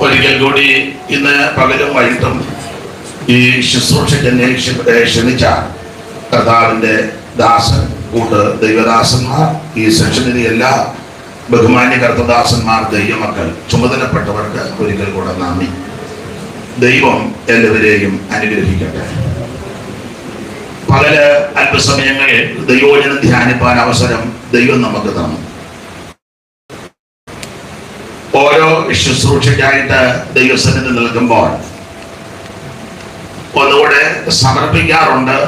ഒരിക്കൽ കൂടി ഇന്ന് പകലും വൈകിട്ടും ഈ ശുശ്രൂഷയ്ക്ക് എന്നെ ക്ഷണിച്ച കർത്താവിൻ്റെ ദാസൻ കൂട്ട് ദൈവദാസന്മാർ, ഈ സെക്ഷനിലെ എല്ലാ ബഹുമാന്യ കർത്തദാസന്മാർ, ദൈവമക്കൾ, ചുമതലപ്പെട്ടവർക്ക് ഒരിക്കൽ കൂടെ നന്ദി. ദൈവം എല്ലാവരെയും അനുഗ്രഹിക്കട്ടെ. പകല് അല്പസമയങ്ങളിൽ ദൈവവചനം ധ്യാനിപ്പാൻ അവസരം ദൈവം നമുക്ക് തന്നു. ഓരോ ശുശ്രൂഷയ്ക്കായിട്ട് ദൈവസന്നിധി നിൽക്കുമ്പോൾ ഒന്നുകൂടെ സമർപ്പിക്കാറുണ്ട്.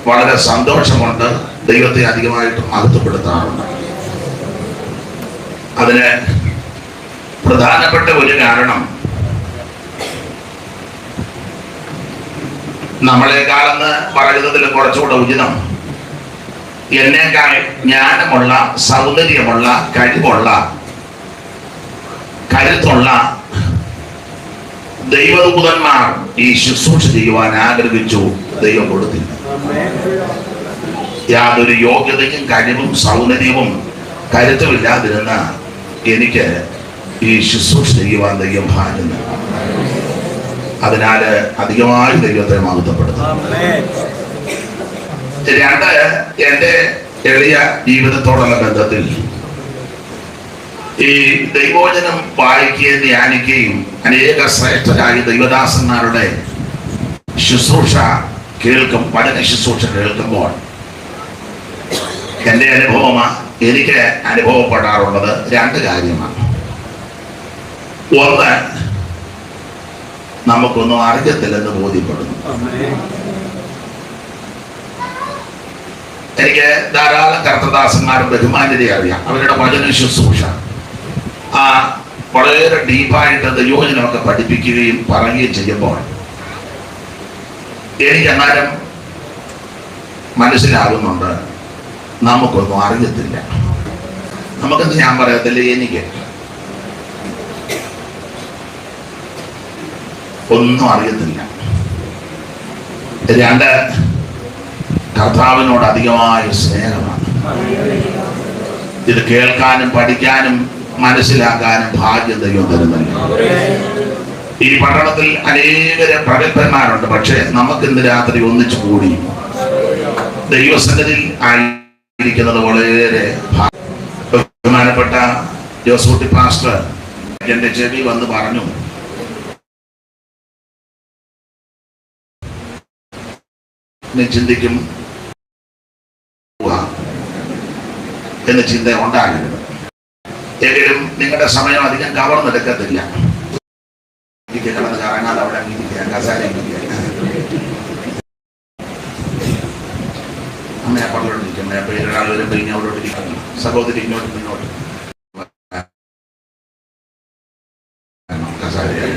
വളരെ സന്തോഷമുണ്ട്. ദൈവത്തെ അധികമായിട്ട് മഹത്വപ്പെടുത്താറുണ്ട്. അതിന് പ്രധാനപ്പെട്ട ഒരു കാരണം, നമ്മളെക്കാളെന്ന് പറയുന്നതിൽ കുറച്ചുകൂടെ ഉചിതം, എന്നേക്കാൾ ജ്ഞാനമുള്ള, സൗന്ദര്യമുള്ള, കഴിവുള്ള, കരുത്തുള്ള ദൈവദൂതന്മാർ ഈ ശുശ്രൂഷ ചെയ്യുവാൻ ആഗ്രഹിച്ചു. ദൈവം കൊടുത്തില്ല. യാതൊരു യോഗ്യതയും കഴിവും സൗന്ദര്യവും കരുത്തുമില്ലാതിരുന്ന എനിക്ക് ഈ ശുശ്രൂഷ ചെയ്യുവാൻ ദൈവം ഭാഗ്യം നൽകി. അതിനാൽ അധികമായി ദൈവത്തെ മഹത്വപ്പെടുത്തും. രണ്ട്, എൻ്റെ എളിയ ജീവിതത്തോടുള്ള ബന്ധത്തിൽ ഈ ദൈവവചനം വായിക്കുകയും ധ്യാനിക്കുകയും അനേക ശ്രേഷ്ഠരായ ദൈവദാസന്മാരുടെ ശുശ്രൂഷ വചന ശുശ്രൂഷ കേൾക്കുമ്പോൾ എൻ്റെ എനിക്ക് അനുഭവപ്പെടാറുള്ളത് രണ്ട് കാര്യമാണ്. ഒന്ന്, നമുക്കൊന്നും അറിയത്തില്ലെന്ന് ബോധ്യപ്പെടുന്നു. എനിക്ക് ധാരാളം കർത്തദാസന്മാരും ബഹുമാന്യരെ അറിയാം. അവരുടെ വചന ശുശ്രൂഷ വളരെ ഡീപ്പായിട്ട് ദൈവവചനമൊക്കെ പഠിപ്പിക്കുകയും പറയുകയും ചെയ്യുമ്പോൾ എനിക്ക് എന്നാലും മനസ്സിലാകുന്നുണ്ട്, നമുക്കൊന്നും അറിയത്തില്ല. നമുക്കെന്ന് ഞാൻ പറയത്തില്ല, എനിക്ക് ഒന്നും അറിയത്തില്ല. രണ്ട്, കർത്താവിനോട് അധികമായ സ്നേഹമാണ്. ഇത് കേൾക്കാനും പഠിക്കാനും മനസ്സിലാക്കാനും ഭാഗ്യം ദൈവം തരുന്നില്ല. ഈ പട്ടണത്തിൽ അനേകരെ പ്രഗത്ഭന്മാരുണ്ട്. പക്ഷെ നമുക്കിന്ന് രാത്രി ഒന്നിച്ചു കൂടി ദൈവസന്നിധിയിൽ ആയിരിക്കുന്നത് വളരെ ബഹുമാനപ്പെട്ട ജോസൂട്ടി പാസ്റ്റർ എന്റെ ചെവി വന്ന് പറഞ്ഞു, നീ ചിന്തിക്കും എന്ന് ചിന്ത ഉണ്ടാകരുത്. എങ്കിലും നിങ്ങളുടെ സമയം അധികം കവർന്നെടുക്കത്തില്ല. കിടന്ന് കറങ്ങാതെ അവിടെ അംഗീകരിക്കുക, കസാര അമ്മയെ പറഞ്ഞോണ്ടിരിക്കും. അപ്പൊ ഒരാൾ വരുമ്പോ ഇങ്ങോട്ടോട്ടിരിക്കുന്നു, സഹോദരി ഇങ്ങോട്ട് മുന്നോട്ട് കസാരയായി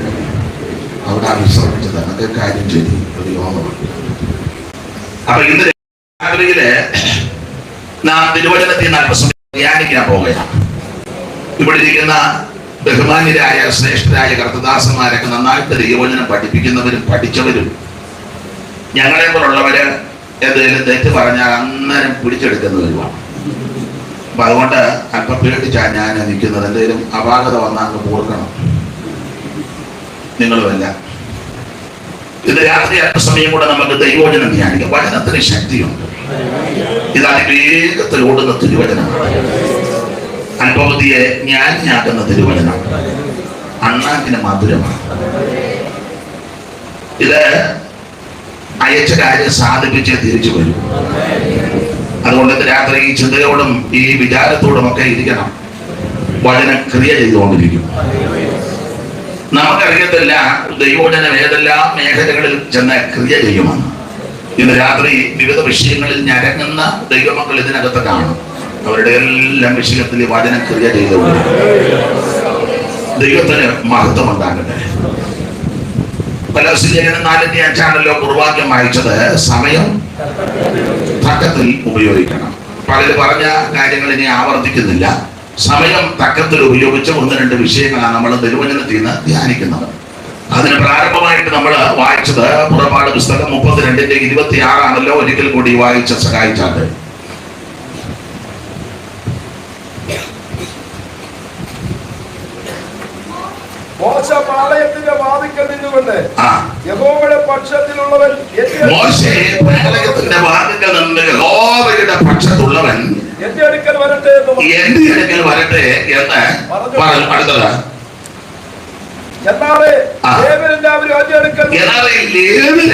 അവിടെ വിശ്രമിച്ചത് അതൊക്കെ കാര്യം ചെയ്തു ഒരു യോഗമാണ്. അപ്പൊ ഇന്ന് രാത്രിയില് നാം തിരുവചനത്തിൽ നിന്ന് അല്പസമയം ധ്യാനിക്കാൻ പോവുകയാണ്. ഇവിടെ ഇരിക്കുന്ന ബഹുമാന്യരായ ശ്രേഷ്ഠരായ കർത്തദാസന്മാരൊക്കെ നന്നായിട്ട് ദൈവവചനം പഠിപ്പിക്കുന്നവരും പഠിച്ചവരും ഞങ്ങളെ പോലുള്ളവര് എന്തെങ്കിലും തെറ്റ് പറഞ്ഞാൽ അന്നേരം പിടിച്ചെടുക്കുന്നവരുമാണ്. അപ്പൊ അതുകൊണ്ട് അല്പം പേടിച്ചാണ് ഞാൻ നിൽക്കുന്നത്. എന്തെങ്കിലും അപാകത വന്നാൽ അങ്ങ് ഓർക്കണം. നിങ്ങളുമല്ല. ഇത് രാത്രി അല്പസമയം കൂടെ നമുക്ക് ദൈവവചനം ധ്യാനിക്കാം. വചനത്തിന് ശക്തിയുണ്ട്. ഇതാണ് വേഗത്തിൽ ഓടുന്ന തിരുവചനമാണ്. അനുഭവത്തിയെ ജ്ഞാനിയാക്കുന്ന തിരുവചനം. അണ്ണാക്കിന് മധുരമാണ്. ഇത് അയച്ച കാര്യം സാധിപ്പിച്ച് തിരിച്ചു വരും. അതുകൊണ്ട് രാത്രി ഈ ചിന്തയോടും ഈ വിചാരത്തോടും ഒക്കെ ഇരിക്കണം. വചനം ക്രിയ ചെയ്തുകൊണ്ടിരിക്കും. നമുക്കറിയത്തില്ല ദൈവവചനം ഏതെല്ലാം മേഖലകളിൽ ചെന്ന് ക്രിയ ചെയ്യുമെന്ന്. ഇന്ന് രാത്രി വിവിധ വിഷയങ്ങളിൽ ഞരങ്ങുന്ന ദൈവമക്കൾ ഇതിനകത്ത് കാണും. അവരുടെ എല്ലാം വിഷയത്തിൽ വചനം ക്രിയ ചെയ്തുകൊണ്ട് ദൈവത്തിന് മഹത്വം ഉണ്ടാകട്ടെ. കൊലോസ്യർ 4:5 കുർവാക്യം വായിച്ചത് സമയം തക്കത്തിൽ ഉപയോഗിക്കണം. പലര് പറഞ്ഞ കാര്യങ്ങൾ ഇനി ആവർത്തിക്കുന്നില്ല. സമയം തക്കത്തിൽ ഉപയോഗിച്ച 1-2 വിഷയങ്ങളാണ് നമ്മൾ തിരുവചനത്തിൽ നിന്ന് ധ്യാനിക്കുന്നത്. അതിന് പ്രാരംഭമായിട്ട് നമ്മൾ വായിച്ചത് പുറപ്പാട് പുസ്തകം 32:26 ഒരിക്കൽ കൂടി വായിച്ച സഹായിച്ചാൽ. മോശ പാളയത്തിന്റെ വാതിക്കൽ നിന്നുകൊണ്ട് യഹോവയുടെ പക്ഷത്തിലുള്ളവൻ എന്റെ അടുക്കൽ വരട്ടെ എന്ന് അടുത്തത്.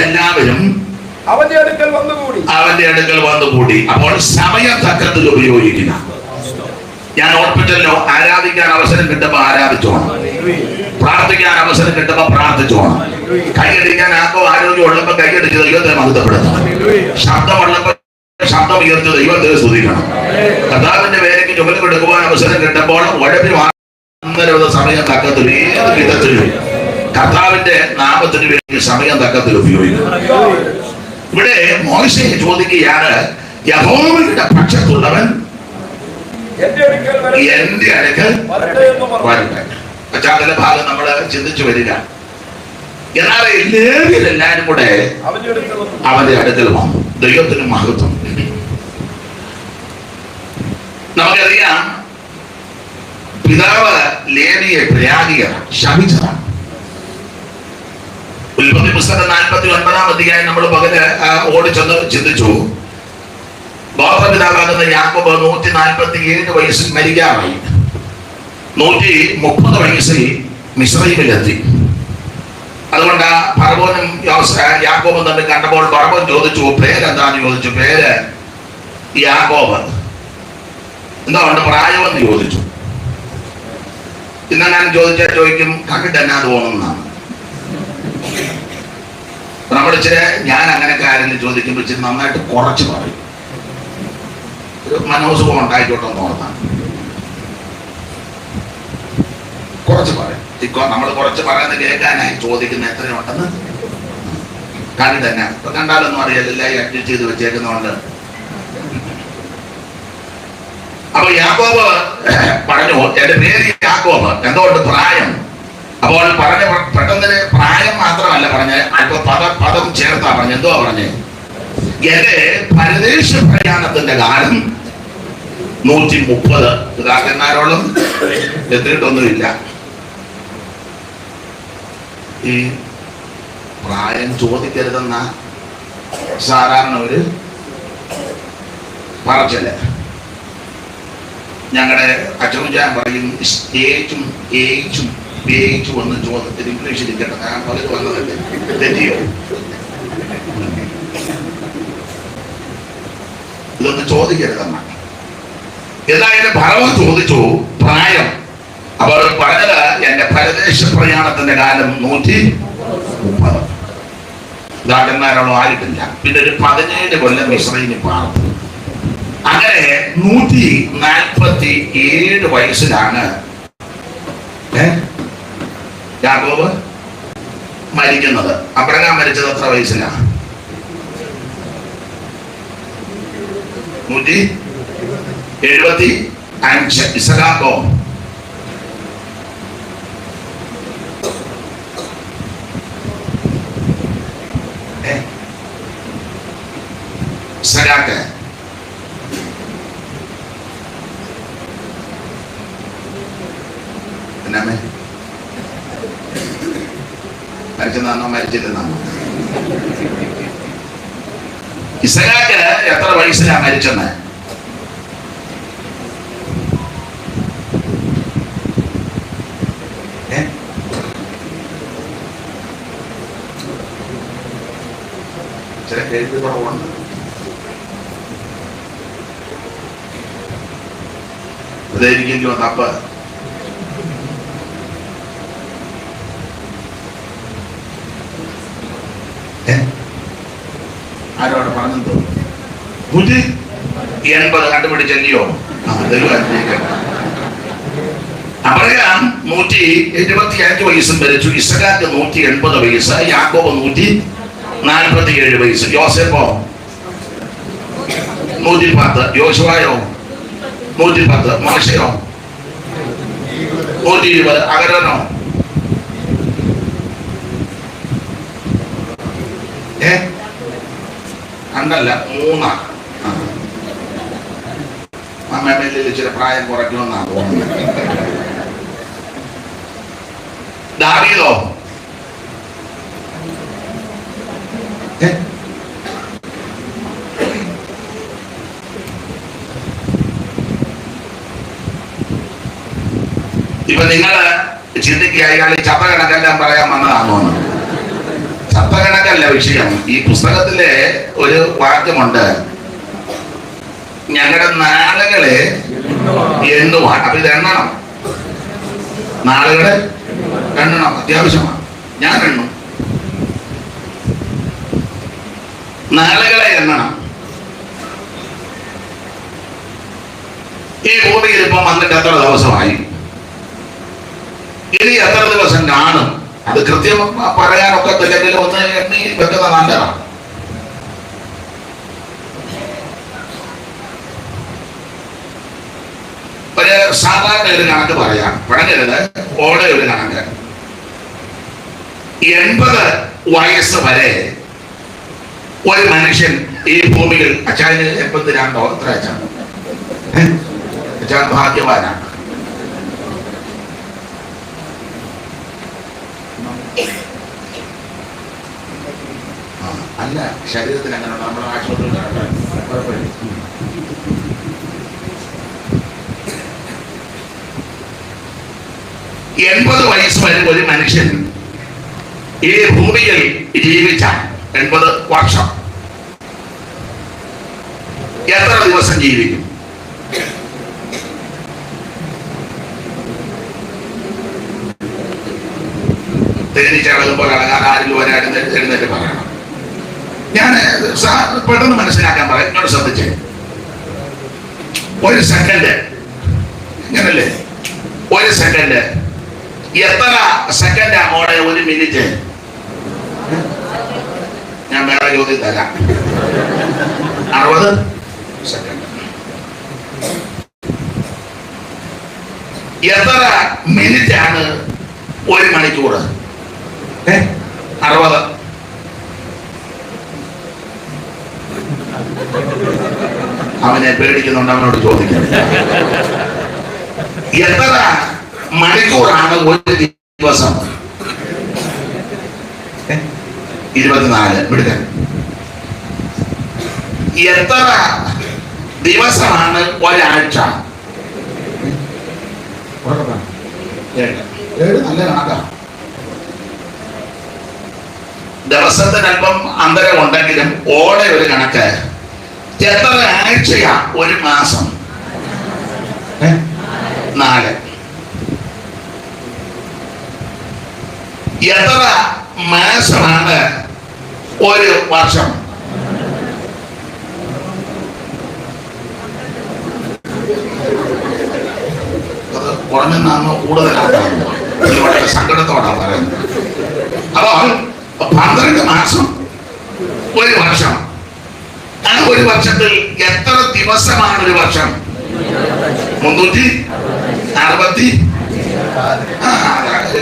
എല്ലാവരും അവന്റെ അടുക്കൽ വന്നുകൂടി. അപ്പോൾ സമയം തക്കത്തിൽ ഉപയോഗിക്കുന്ന, ഞാൻ ഓർപ്പിച്ചല്ലോ, ആരാധിക്കാൻ അവസരം കിട്ടുമ്പോ ആരാധിച്ചോണം, പ്രാർത്ഥിക്കാൻ അവസരം കിട്ടുമ്പോ പ്രാർത്ഥിച്ചോണം, കൈയടിക്കാൻ ആരോഗ്യം ഉള്ളപ്പോ കൈയടിച്ച് ദൈവത്തെ മഹത്വപ്പെടുത്തണം, ശബ്ദമുള്ളപ്പോ ശബ്ദം ഉയർത്തി ദൈവത്തെ സ്തുതിക്കണം. കർത്താവിന്റെ പേരേക്ക് ചുമല് കൊടുക്കുവാൻ അവസരം കിട്ടുമ്പോൾ ഉഴപ്പി സമയം തക്കത്തിൽ ഏത് വിധത്തിലും കർത്താവിന്റെ നാമത്തിന് വേണ്ടി സമയം തക്കത്തിൽ ഉപയോഗിക്കണം. ഇവിടെ മോശയെ ചോദിക്കുകയാണ്, യഹോവയുടെ പക്ഷത്തുള്ളവൻ എന്റെ അടുക്കൽ വരട്ടെ. പശ്ചാത്തല ഭാഗം നമ്മൾ ചിന്തിച്ചു വരിക. എന്നാൽ ലേവ്യരെല്ലാരും കൂടെ അവന്റെ അടുക്കൽ വന്നു. ദൈവത്തിന് മഹത്വം. നമുക്കറിയാം, പിതാവ് ലേവിയെ പ്രയാഗിയാണ്, ശപിച്ചതാണ്. ഉൽപ്പത്തി പുസ്തകം 49-ാം അധ്യായം നമ്മൾ പകല് ഓടിച്ചെന്ന് ചിന്തിച്ചു. ഗോത്രപിതാവാകുന്ന യാക്കോബ് 147 വയസ്സിൽ മരിക്കാറായി. 130 വയസ്സിൽ മിസ്രയീമിലെത്തി. അതുകൊണ്ട് ഫറവോനും യാക്കോബും തമ്മിൽ കണ്ടപ്പോൾ ഫറവോൻ ചോദിച്ചു, പേരെന്താന്ന് ചോദിച്ചു. പേര് യാക്കോബ്. എന്തുകൊണ്ട് പ്രായമെന്ന് ചോദിച്ചു. ഇന്ന് ഞാൻ ചോദിക്കും, കണ്ടിട്ട് എന്നാ തോന്നുന്നതാണ്. നമ്മൾ ഇച്ചിരി, ഞാൻ അങ്ങനെയൊക്കെ ആരെങ്കിലും ചോദിക്കുമ്പോൾ ഇച്ചിരി നന്നായിട്ട് കുറച്ച് പറയും, ഒരു മനോസുഖം ഉണ്ടായിക്കോട്ടെ എന്ന് ഓർത്താണ്. കുറച്ച് പറയും. നമ്മൾ കുറച്ച് പറയുന്നത് കേൾക്കാനായി ചോദിക്കുന്ന എത്രയുണ്ടെന്ന് കണ്ടിട്ട് തന്നെ. ഇപ്പൊ കണ്ടാലൊന്നും അറിയില്ല, അഡ്ജസ്റ്റ് ചെയ്ത് വെച്ചേക്കുന്നതുകൊണ്ട്. അപ്പൊ യാക്കോബ് പറഞ്ഞു, എന്റെ പേര് യാക്കോബ്, എന്തുകൊണ്ട് പ്രായം. അപ്പോൾ പറഞ്ഞ പെട്ടെന്ന് പ്രായം മാത്രമല്ല പറഞ്ഞ്, അല്പ പദം ചേർത്താ പറഞ്ഞു. എന്തുവാ പറഞ്ഞ്? എന്റെ പരദേശ പ്രയാണത്തിന്റെ കാലം 130. പിതാക്കന്മാരോളം എത്തിയിട്ടൊന്നുമില്ല. ഈ പ്രായം ചോദിക്കരുതെന്ന സാധാരണ ഒരു പറച്ചില്ല. ഞങ്ങളുടെ അച്ഛൻ പറയും, സ്റ്റേജും ഏജും പേജും ഒന്ന് ചോദ്യത്തിൽ ഇംഗ്ലീഷിൽ ഇരിക്കട്ടെ, ഞാൻ പലത് വന്നതല്ലേ, തെറ്റിയോ? ഇതൊന്ന് ചോദിക്കരുതെന്ന. എന്തായാലും ഭരവ ചോദിച്ചു പ്രായം. അപ്പോൾ പറഞ്ഞത്, എന്റെ പരദേശ പ്രയാണത്തിന്റെ കാലം 130. ദാക്കന്മാരോളം ആയിട്ടില്ല. പിന്നെ ഒരു 17 കൊല്ലം മിസ്രയീമിൽ പാർത്തു. അങ്ങനെ 147 വയസ്സിലാണ് യാക്കോബ് മരിക്കുന്നത്. അബ്രഹാം മരിച്ചത് എത്ര വയസ്സിലാണ്? 175. ഇസഹാക്കോ ഇസഹാക്ക് എന്നാമേ മരിച്ചെന്നാണോ മരിച്ചില്ലെന്നാണോ? ഇസഹാക്ക് എത്ര വയസ്സിലാണ് മരിച്ചെന്ന്? ചില കേൾവി കുറവുണ്ട്. ഇതായിരിക്കും തപ്പ്. ആരോട് പറഞ്ഞത്? 180 കണ്ടുപിടിച്ചല്ലയോ? അബ്രഹാം 175 വയസ്സും മരിച്ചു. ഇസഹാക്ക് 180 വയസ്സ്. യാക്കോബ് 147 വയസ്സ്. യോസേഫോ 110. യോശുവയോ 110. മോശയോ 120. അഹരോനോ രണ്ടല്ല 3. അമ്മയിൽ ചില പ്രായം കുറയ്ക്കണമെന്നാണ് തോന്നുന്നത്. ദാവീദോ ഇപ്പൊ നിങ്ങള് ചിന്തിക്കുക അയാൾ ചത്ത കണക്കെല്ലാം പറയാൻ വന്നതാണോ? ചത്ത കണക്കല്ല വിഷയം. ഈ പുസ്തകത്തിലെ ഒരു വാക്യമുണ്ട്, ഞങ്ങളുടെ നാളുകളെ എണ്ണുവാൻ. അപ്പൊ ഇത് എണ്ണണം, നാളുകളെ എണ്ണണം, അത്യാവശ്യമാണ്. ഞാൻ എണ്ണും, നാളുകളെ എണ്ണണം. ഈ ഭൂമിയിൽ ഇപ്പം വന്നിട്ട് എത്ര ദിവസമായി? ഇനി എത്ര ദിവസം കാണും? അത് കൃത്യം പറയാനൊക്കത്തില്ലെങ്കിൽ ഒന്ന് എണ്ണി വെക്കുന്ന നല്ലതാണ്. ഒരു സാധാരണ ഒരു കണക്ക് പറയാം, പഴഞ്ഞത് ഓടെ ഒരു കണക്ക്. 80 വയസ്സ് വരെ ഒരു മനുഷ്യൻ ഈ ഭൂമിയിൽ, അച്ഛന് 82 എത്ര അച്ഛൻ? അച്ഛൻ ഭാഗ്യവാനാണ്. അല്ല, ശരീരത്തിന് അങ്ങനെ നമ്മുടെ ആശുപത്രിയിൽ 80 വയസ്സ് വരെ ഒരു മനുഷ്യൻ ഈ ഭൂമിയിൽ ജീവിച്ച 80 വർഷം എത്ര ദിവസം ജീവിക്കും? തേനീച്ചകളകുമ്പോൾ അളകാൻ ആരിലും ഒരാൾ എഴുന്നേറ്റ് പറയണം. ഞാൻ പെട്ടെന്ന് മനസ്സിലാക്കാൻ പറയാം, എന്നോട് ശ്രദ്ധിച്ചേ. ഒരു സെക്കൻഡ് ഇങ്ങനല്ലേ? ഒരു സെക്കൻഡ് എത്ര സെക്കൻഡ് ആമോടെ? ഒരു മിനിറ്റ്. ഞാൻ വേറെ ചോദ്യം തരാം. 60 സെക്കൻഡ്. എത്ര മിനിറ്റ് ആണ് ഒരു മണിക്കൂർ? 60. അവനെ പേടിക്കുന്നുണ്ട്, അവനോട് ചോദിക്കാം. എത്ര മണിക്കൂറാണ് ഒരു ദിവസം? 24. വിടുക. എത്ര ദിവസമാണ് ഒരാഴ്ച? 7. നല്ല കണക്കാണ്. ദിവസത്തിന് അല്പം അന്തരം ഉണ്ടെങ്കിലും ഓടെ ഒരു കണക്ക്. എത്ര ആഴ്ചയാ ഒരു മാസം? 4. എത്ര മാസമാണ് ഒരു വർഷം? 4. കുറഞ്ഞെന്നാണ് കൂടുതലാക്കാറുണ്ട്. വളരെ സങ്കടത്തോടാണ് പറയുന്നത്. അപ്പോൾ 12 മാസം ഒരു വർഷം. ആ ഒരു വർഷത്തിൽ എത്ര ദിവസമാണ് ഒരു വർഷം? 360.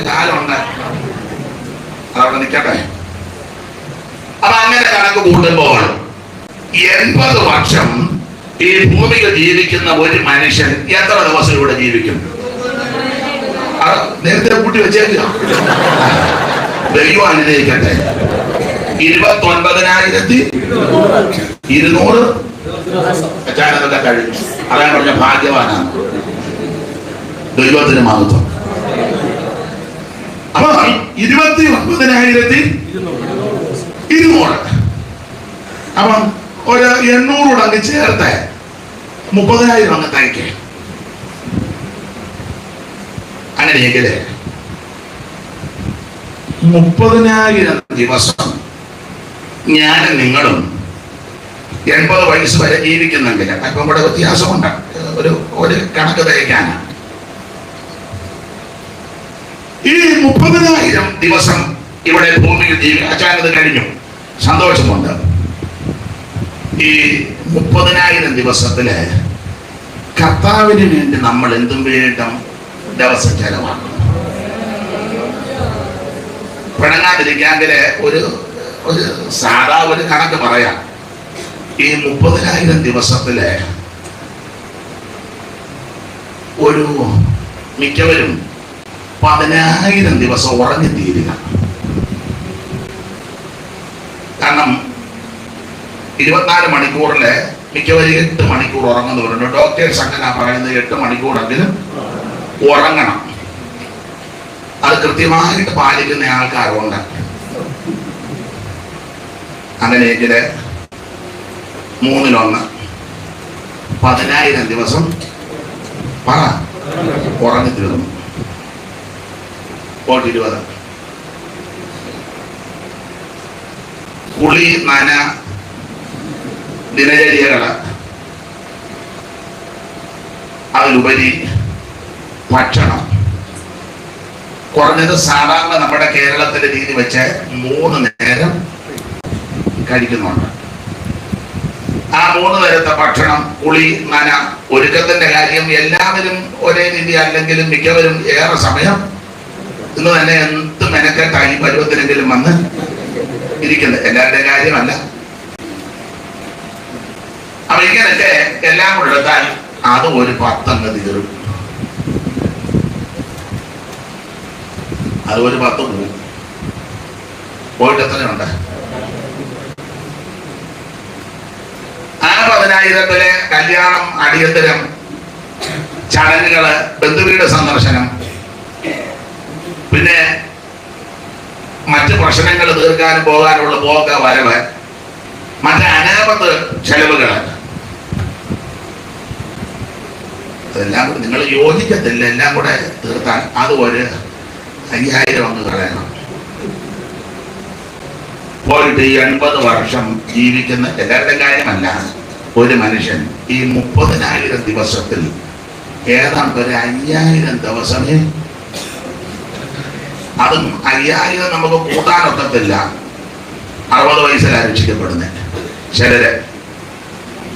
കാലമുണ്ട്, അതവിടെ നിൽക്കട്ടെ. അപ്പൊ അങ്ങനെ കണക്ക് കൂട്ടുമ്പോൾ 80 വർഷം ഈ ഭൂമിയിൽ ജീവിക്കുന്ന ഒരു മനുഷ്യൻ എത്ര ദിവസം ഇവിടെ ജീവിക്കും? നേരത്തെ കൂട്ടി വെച്ചേക്കുക. ദൈവം അനുഗ്രഹിക്കട്ടെ. 29,200 അച്ഛനതൊക്കെ കഴിഞ്ഞു. അതാ പറഞ്ഞ ഭാഗ്യവാനാണ്. ദൈവത്തിന് മഹത്വം. അപ്പൊ 29,200. അപ്പം ഒരു 800 അങ്ങ് ചേർത്ത് 30,000 അങ്ങ് തയ്ക്കേ. അങ്ങനെയെങ്കിലേ 30,000 ദിവസം ഞാനും നിങ്ങളും 80 വയസ്സ് വരെ ജീവിക്കുന്നെങ്കിൽ അല്പം കൂടെ വ്യത്യാസമുണ്ട്. ഒരു കണക്ക് തയ്ക്കാനാണ്. ഈ 30,000 ദിവസം ഇവിടെ ഭൂമിയിൽ അച്ചാനത് കഴിഞ്ഞു, സന്തോഷമുണ്ട്. ഈ 30,000 ദിവസത്തില് കർത്താവിന് വേണ്ടി നമ്മൾ എന്തും വേണ്ടും ദിവസം ചെലവാക്കണം. പിണങ്ങാതിരിക്കാങ്കില് ഒരു സാധാ ഒരു കണക്ക് പറയാം. ഈ 30,000 ദിവസത്തില് ഒരു മിക്കവരും 10,000 ദിവസം ഉറങ്ങി തീരുക. കാരണം 24 മണിക്കൂറില് മിക്കവരും 8 മണിക്കൂർ ഉറങ്ങുന്നവരുണ്ട്. ഡോക്ടേഴ്സ് അങ്ങനെ പറയുന്നത് 8 മണിക്കൂറെങ്കിലും ഉറങ്ങണം. അത് കൃത്യമായിട്ട് പാലിക്കുന്ന ആൾക്കാരുണ്ട്. അങ്ങനെയെങ്കിൽ 1/3 10,000 ദിവസം ഉറങ്ങി തീർന്നു. 20 കുളി നന ദിനചര്യകള്, അതിലുപരി ഭക്ഷണം. കുറഞ്ഞത് സാധാരണ നമ്മുടെ കേരളത്തിന്റെ രീതി വെച്ച് 3 നേരം കഴിക്കുന്നുണ്ട്. ആ 3 നേരത്തെ ഭക്ഷണം, കുളി നന, ഒരുക്കത്തിന്റെ കാര്യം എല്ലാവരും ഒരേ രീതി അല്ലെങ്കിലും മിക്കവരും ഏറെ സമയം ഇന്ന് തന്നെ എന്ത് മെനക്കെട്ടായി പരുവത്തിനെങ്കിലും വന്ന് ഇരിക്കുന്നത്. എല്ലാവരുടെയും കാര്യമല്ല. അപ്പൊ ഇങ്ങനൊക്കെ എല്ലാം കൂടെ എടുത്താൽ അത് ഒരു 10 അങ്ങ് തീരും. അത് ഒരു 10 പോകും. പോയിട്ട് എത്രയുണ്ട്? ആ 10,000-ത്തിലെ കല്യാണം, അടിയന്തരം ചടങ്ങുകള്, ബന്ധുവീട് സന്ദർശനം, പിന്നെ മറ്റ് പ്രശ്നങ്ങൾ തീർക്കാനും പോകാനുള്ള പോക്ക് വരവ്, മറ്റ് അനാപത്ത് ചെലവുകൾ, എല്ലാം കൂടെ നിങ്ങൾ യോജിക്കത്തില്ല. എല്ലാം കൂടെ തീർത്താൽ അത് ഒരു 5,000 അങ്ങ് കളയണം. പോയിട്ട് 80 വർഷം ജീവിക്കുന്ന എല്ലാവരുടെയും കാര്യമല്ല. ഒരു മനുഷ്യൻ ഈ 30,000 ദിവസത്തിൽ ഏതാണ്ട് ഒരു 5,000 ദിവസമേ, അതും 5,000 നമുക്ക് കൂട്ടാനൊക്കത്തില്ല. 60 വയസ്സിലാണ് രക്ഷിക്കപ്പെടുന്നത് ചിലര്,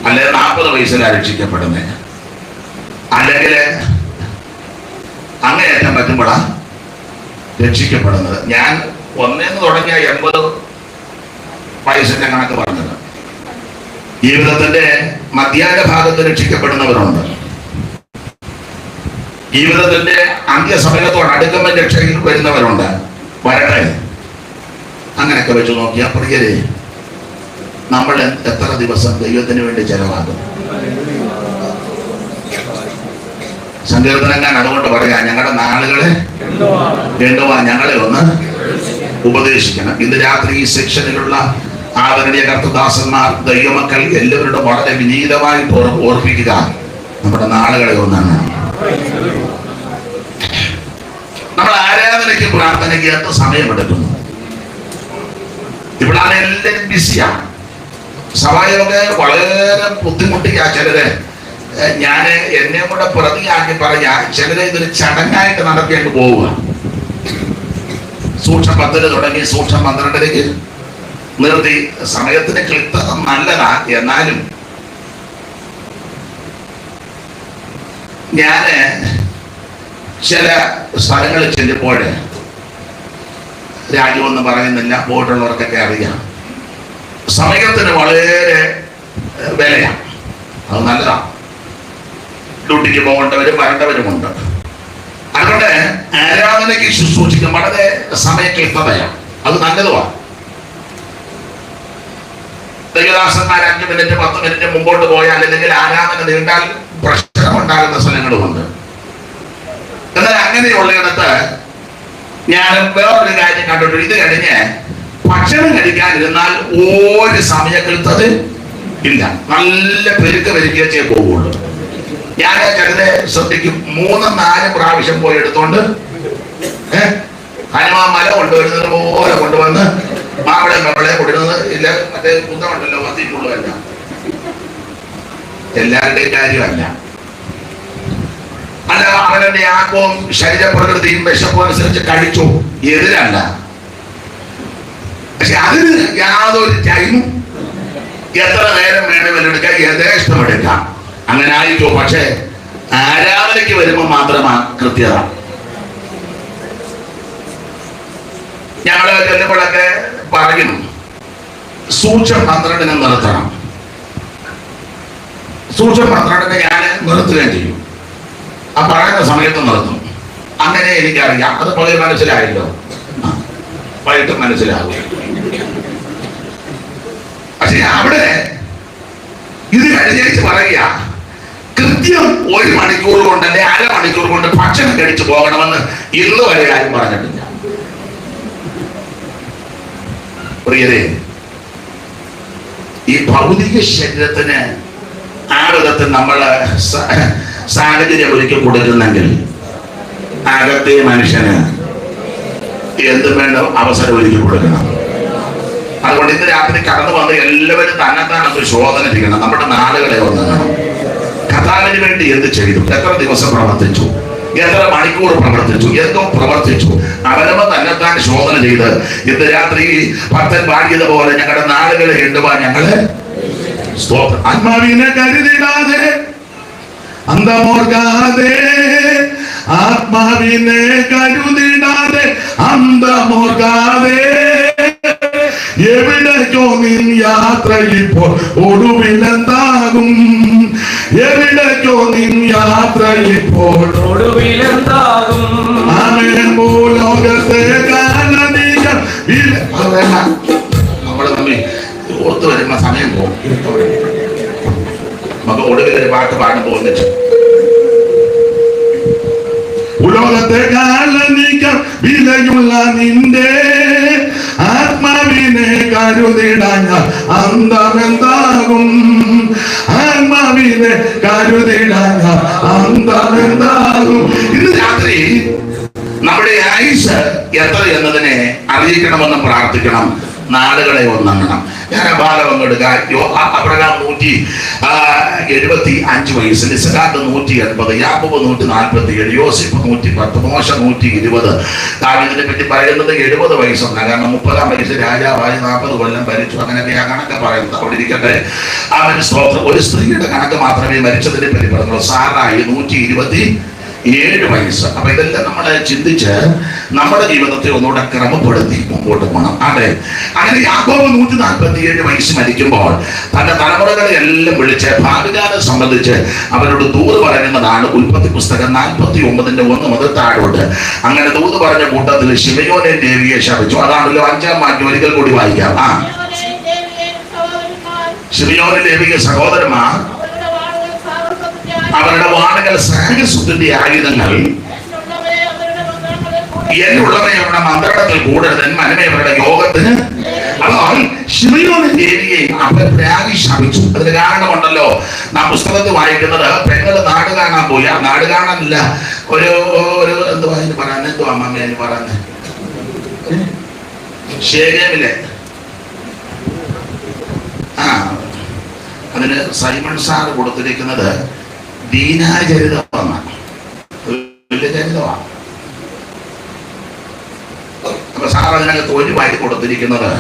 അല്ലെങ്കിൽ 40 വയസ്സിലാണ് രക്ഷിക്കപ്പെടുന്നത്, അല്ലെങ്കിൽ അങ്ങേയറ്റം പറ്റുമ്പോഴാണ് രക്ഷിക്കപ്പെടുന്നത്. ഞാൻ 1 തുടങ്ങിയ 80 വയസ്സിന്റെ കണക്ക് പറഞ്ഞത്. ജീവിതത്തിന്റെ മധ്യാഹ്ന ഭാഗത്ത് രക്ഷിക്കപ്പെടുന്നവരുണ്ട്. ജീവിതത്തിന്റെ അന്ത്യസമയത്തോട് അടുക്കുമ്പോൾ രക്ഷയിൽ വരുന്നവരുണ്ട്. വരട്ടെ. അങ്ങനെയൊക്കെ വെച്ച് നോക്കിയാൽ പ്രിയരെ, നമ്മൾ എത്ര ദിവസം ദൈവത്തിന് വേണ്ടി ചെലവാകും? സങ്കീർത്തനക്കാരൻ അതുകൊണ്ട് പറയാ, ഞങ്ങളുടെ നാളുകളെ എണ്ണുവാൻ ഞങ്ങളെ ഒന്ന് ഉപദേശിക്കണം. ഇന്ന് രാത്രി ഈ സെക്ഷനിലുള്ള ആദരണീയ കർത്തദാസന്മാർ, ദൈവമക്കൾ എല്ലാവരുടെ വളരെ വിനീതമായി ഓർപ്പിക്കുക, നമ്മുടെ നാളുകളെ ഒന്നാണ്. നമ്മൾ ആരാധനയ്ക്ക് പ്രാർത്ഥനയ്ക്ക് എത്ര സമയമെടുക്കുന്നു? ഇവിടെ എല്ലാവരും ബിസിയാണ്. സഭയൊക്കെ വളരെ ബുദ്ധിമുട്ടിയാ. ചിലര് ഞാൻ എന്നെ കൂടെ പ്രതിയാക്കി പറഞ്ഞ ചിലരെ ഇതൊരു ചടങ്ങായിട്ട് നടത്തിയിട്ട് പോവുക. സൂക്ഷ്മ 10 തുടങ്ങി സൂക്ഷ്മ 12 നിർത്തി. സമയത്തിന് ക്ലിപ്തത നല്ലതാ. എന്നാലും ഞാന് ചില സ്ഥലങ്ങളിൽ ചെല്ലുമ്പോൾ, രാജ്യമൊന്നും പറയുന്നില്ല, പോയിട്ടുള്ളവർക്കൊക്കെ അറിയാം, സമയത്തിന് വളരെ വിലയാണ്. അത് നല്ലതാണ്. ഡ്യൂട്ടിക്ക് പോകേണ്ടവരും വരേണ്ടവരുമുണ്ട്. അതുകൊണ്ട് ആരാധനയ്ക്ക് ശുശ്രൂഷിക്കും വളരെ സമയക്ലിപ്തതയാണ്. അത് നല്ലതുമാണ്. ദൈവദാസന്മാർ 5 മിനിറ്റ് 10 മിനിറ്റ് മുമ്പോട്ട് പോയാൽ, അല്ലെങ്കിൽ ആരാധന നീണ്ടാൽ പ്രശ്നമുണ്ടാകുന്ന സ്ഥലങ്ങളുമുണ്ട്. എന്നാൽ അങ്ങനെയുള്ളിടത്ത് ഞാൻ വേറൊരു കാര്യം കണ്ടിട്ടുണ്ട്. ഇത് കഴിഞ്ഞ് ഭക്ഷണം കഴിക്കാതിരുന്നാൽ ഒരു സമയക്ലിപ്തത ഇല്ല. നല്ല പെരുക്കേ പോവുള്ളൂ. ഞാൻ ചിലരെ ശ്രദ്ധിക്കും, 3-4 പ്രാവശ്യം പോയി എടുത്തോണ്ട് ഹനുമാൻ മല കൊണ്ടുവരുന്നത് പോലെ കൊണ്ടുവന്ന് മാവളെ മകളെ കൊടുക്കുന്നത് ഇല്ല. മറ്റേ കുന്തമുണ്ടല്ലോ, വത്തിക്കുള്ളതല്ല. എല്ലാവരുടെയും കാര്യമല്ല. അല്ല, അവരുടെ ആക്കവും ശരീരപ്രകൃതിയും വിശപ്പും അനുസരിച്ച് കഴിച്ചു, എതിരല്ല. പക്ഷെ അതിന് യാതൊരു ടൈമും എത്ര നേരം വേണമെങ്കിലും എടുക്കാം, യഥേഷ്ടം എടുക്കാം. അങ്ങനെ ആയിട്ടോ. പക്ഷെ ആരാധനയ്ക്ക് വരുമ്പോൾ മാത്രമാണ് കൃത്യത. ഞങ്ങള് ചെല്ലുമ്പോഴൊക്കെ പറയും, സൂക്ഷ്മ 12 നിർത്തണം. സൂക്ഷ്മ 12 ഞാൻ നിർത്തുകയും ചെയ്യും. ആ പറയുന്ന സമയത്ത് നിർത്തും. അങ്ങനെ എനിക്കറിയാം. അത് പകൽ മനസ്സിലായല്ലോ, വൈകിട്ട് മനസ്സിലാകും. പക്ഷെ അവിടെ ഇത് കഴിഞ്ഞേച്ച് പറയുക, കൃത്യം 1 മണിക്കൂർ കൊണ്ട് അല്ലെ 1/2 മണിക്കൂർ കൊണ്ട് ഭക്ഷണം കഴിച്ചു പോകണമെന്ന് ഇന്ന് വരെ ആരും പറഞ്ഞിട്ടില്ല. പ്രിയരെ, ഈ ഭൗതിക ശരീരത്തിന് ആ വിധത്തിൽ നമ്മൾ സാഹചര്യം ഒരുക്കി കൊടുക്കുന്നെങ്കിൽ അകത്തെ മനുഷ്യന് എന്തും വേണ്ട അവസരം ഒരുക്കി കൊടുക്കണം. അതുകൊണ്ട് ഇന്ന് രാത്രി കടന്നു വന്ന് എല്ലാവരും തന്നെത്താനൊരു ശോധന ചെയ്യണം. നമ്മുടെ നാളുകളെ ഒന്നങ്ങണം. കർത്താവിന് വേണ്ടി എന്ത് ചെയ്തു, എത്ര ദിവസം പ്രവർത്തിച്ചു, എത്ര മണിക്കൂർ പ്രവർത്തിച്ചു, എന്തോ പ്രവർത്തിച്ചു, അവനവൻ തന്നെത്താൻ ശോധന ചെയ്ത് ഇന്ന് രാത്രി ഭക്തൻ പാടിയത് പോലെ ഞങ്ങളുടെ നാളുകളെ എണ്ണുവാൻ ഞങ്ങള് ആത്മാവിനെ കരുതിടാതെ അന്തമോർക്കാതെ, ആത്മാവിനെ കരുതിടാതെ അന്തമോർക്കാതെ, എവിടേക്കോ നിൻ യാത്ര ഇപ്പോൾ ഒടുവിലെന്താകും, എവിടേക്കോ നിൻ യാത്ര ഇപ്പോൾ ഒടുവിലെന്താകും. ആമേൻ. ഭൂലോകത്തെ കാലനീകം നമ്മള് തമ്മിൽ ഓർത്തു വരുമ്പോ സമയം പോകും. നമുക്ക് ഒടുവിലൊരു പാട്ട് പാടുമ്പോൾ ഒന്നിച്ചു ഭൂലോകത്തെ കാലനീകം വിലയുള്ള നിന്റെ ആത്മാവിനെ കരുതിടാൻ അന്തമെന്താകും, ആത്മാവിനെ കരുതിടാൻ അന്തമെന്താകും. ഇന്ന് രാത്രി നമ്മുടെ ആയുസ് എത്ര എന്നതിനെ അറിയിക്കണമെന്ന് പ്രാർത്ഥിക്കണം. നാടുകളെ ഒന്നങ്ങണം. ഞാൻ ഭാഗം അങ്ങെടുക്കുക. അബ്രഹാം 175 വയസ്സിൽ, ഇസ്ഹാക്ക് 180, യാക്കോബ് 147, യോസേഫ് 110, മോശ 120. ദാവീദിനെ പറ്റി പറയുന്നത് 70 വയസ്സുണ്ട്. കാരണം 30-ാം വയസ്സിൽ രാജാവായി 40 കൊല്ലം ഭരിച്ചു. അങ്ങനെയൊക്കെ ആ കണക്ക് പറയുന്നത് അവിടെ ഇരിക്കട്ടെ. അവൻ സ്തോത്രം. ഒരു സ്ത്രീയുടെ കണക്ക് മാത്രമേ മരിച്ചതിനെ പറ്റി പറഞ്ഞുള്ളൂ. സാറായി 127 വയസ്സ്. അപ്പൊ ഇതെല്ലാം നമ്മളെ ചിന്തിച്ച് നമ്മുടെ ജീവിതത്തെ ഒന്നുകൂടെ ക്രമപ്പെടുത്തി മുമ്പോട്ട് പോകണം. അതെ, അങ്ങനെ യാക്കോബ് 147 വയസ്സ് മരിക്കുമ്പോൾ തന്റെ തലമുറകളെ എല്ലാം വിളിച്ച് ഭാവികാലം സംബന്ധിച്ച് അവരോട് ദൂത് പറയുന്നതാണ് ഉൽപ്പത്തി പുസ്തകം 49:1 മുതൽ താഴോട്ട്. അങ്ങനെ ദൂത് പറഞ്ഞ കൂട്ടത്തിൽ ശിമയോനെ ലേവിയെ ശപിച്ചു. അതാണല്ലോ 5-ാം വാക്യം. ഒരിക്കൽ കൂടി വായിക്കാം. ശിമയോനെ ലേവിയെ സഹോദരന്മാർ അവരുടെ വാളുകൾ സാഹസത്തിന്റെ ആയുധങ്ങൾ, എന്നുള്ളവരെ അവരുടെ മന്ത്രത്തിൽ കൂടരുത്, മനമേ അവരുടെ യോഗത്തിന്. അപ്പോൾ ശിമയോനെ ലേവിയെ അവർ പ്രാഗി ശപിച്ചു. അതിന് കാരണമുണ്ടല്ലോ. നാം പുസ്തകത്തിൽ വായിക്കുന്നത് പെങ്ങൾ നാട് കാണാൻ പോയി. ആ നാട് കാണാനില്ല, ഒരു എന്തുവാ അതിന് പറയാൻ, എന്തുവാ അമ്മ അതിന് പറയുന്നത്, ശേഖേമിലെ അതിന് സൈമൺ സാർ കൊടുത്തിരിക്കുന്നത് ദീനാചരിതമാണ്. ചരിതമാണ്. അപ്പൊ സാർ അതിനകത്ത് ഒഴിവാക്കി കൊടുത്തിരിക്കുന്നത്